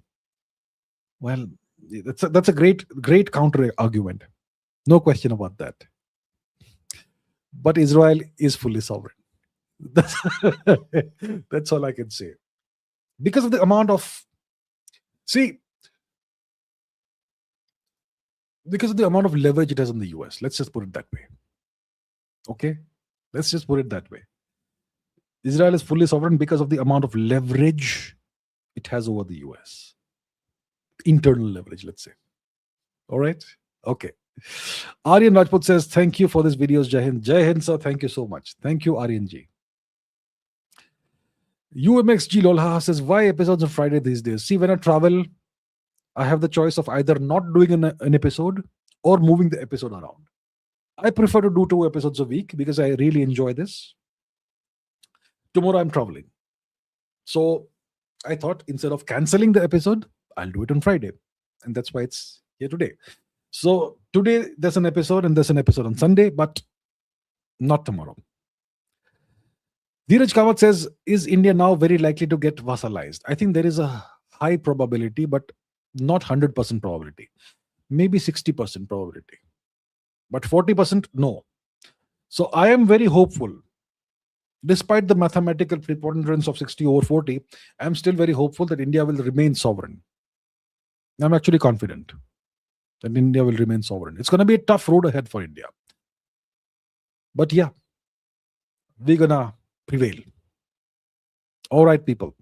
Well, that's a great counter argument. No question about that. But Israel is fully sovereign. That's all I can say. Because of the amount of See, because of the amount of leverage it has in the US, let's just put it that way. Okay? Let's just put it that way. Israel is fully sovereign because of the amount of leverage it has over the US. Internal leverage, let's say. All right? Okay. Aryan Rajput says, thank you for this videos, Jai Hind. Jai Hind, sir, thank you so much. Thank you, Aryan ji. UMXG Lolha says, why episodes on Friday these days? See, when I travel, I have the choice of either not doing an episode or moving the episode around. I prefer to do 2 episodes a week because I really enjoy this. Tomorrow I'm traveling. So I thought instead of canceling the episode, I'll do it on Friday. And that's why it's here today. So today there's an episode and there's an episode on Sunday, but not tomorrow. Dheeraj Kawat says, is India now very likely to get vassalized? I think there is a high probability, but not 100% probability. Maybe 60% probability. But 40% no. So I am very hopeful. Despite the mathematical preponderance of 60 over 40, I'm still very hopeful that India will remain sovereign. I'm actually confident that India will remain sovereign. It's going to be a tough road ahead for India. But yeah, we're going to prevail. All right, people.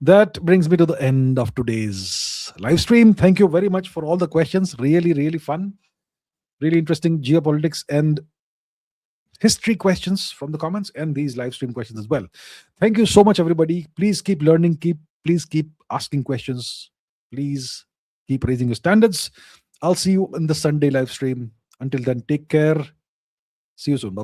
That brings me to the end of today's live stream. Thank you very much for all the questions. Really, really fun. Really interesting geopolitics and history questions from the comments and these live stream questions as well. Thank you so much, everybody. Please keep learning. Please keep asking questions. Please keep raising your standards. I'll see you in the Sunday live stream. Until then, take care. See you soon. Bye.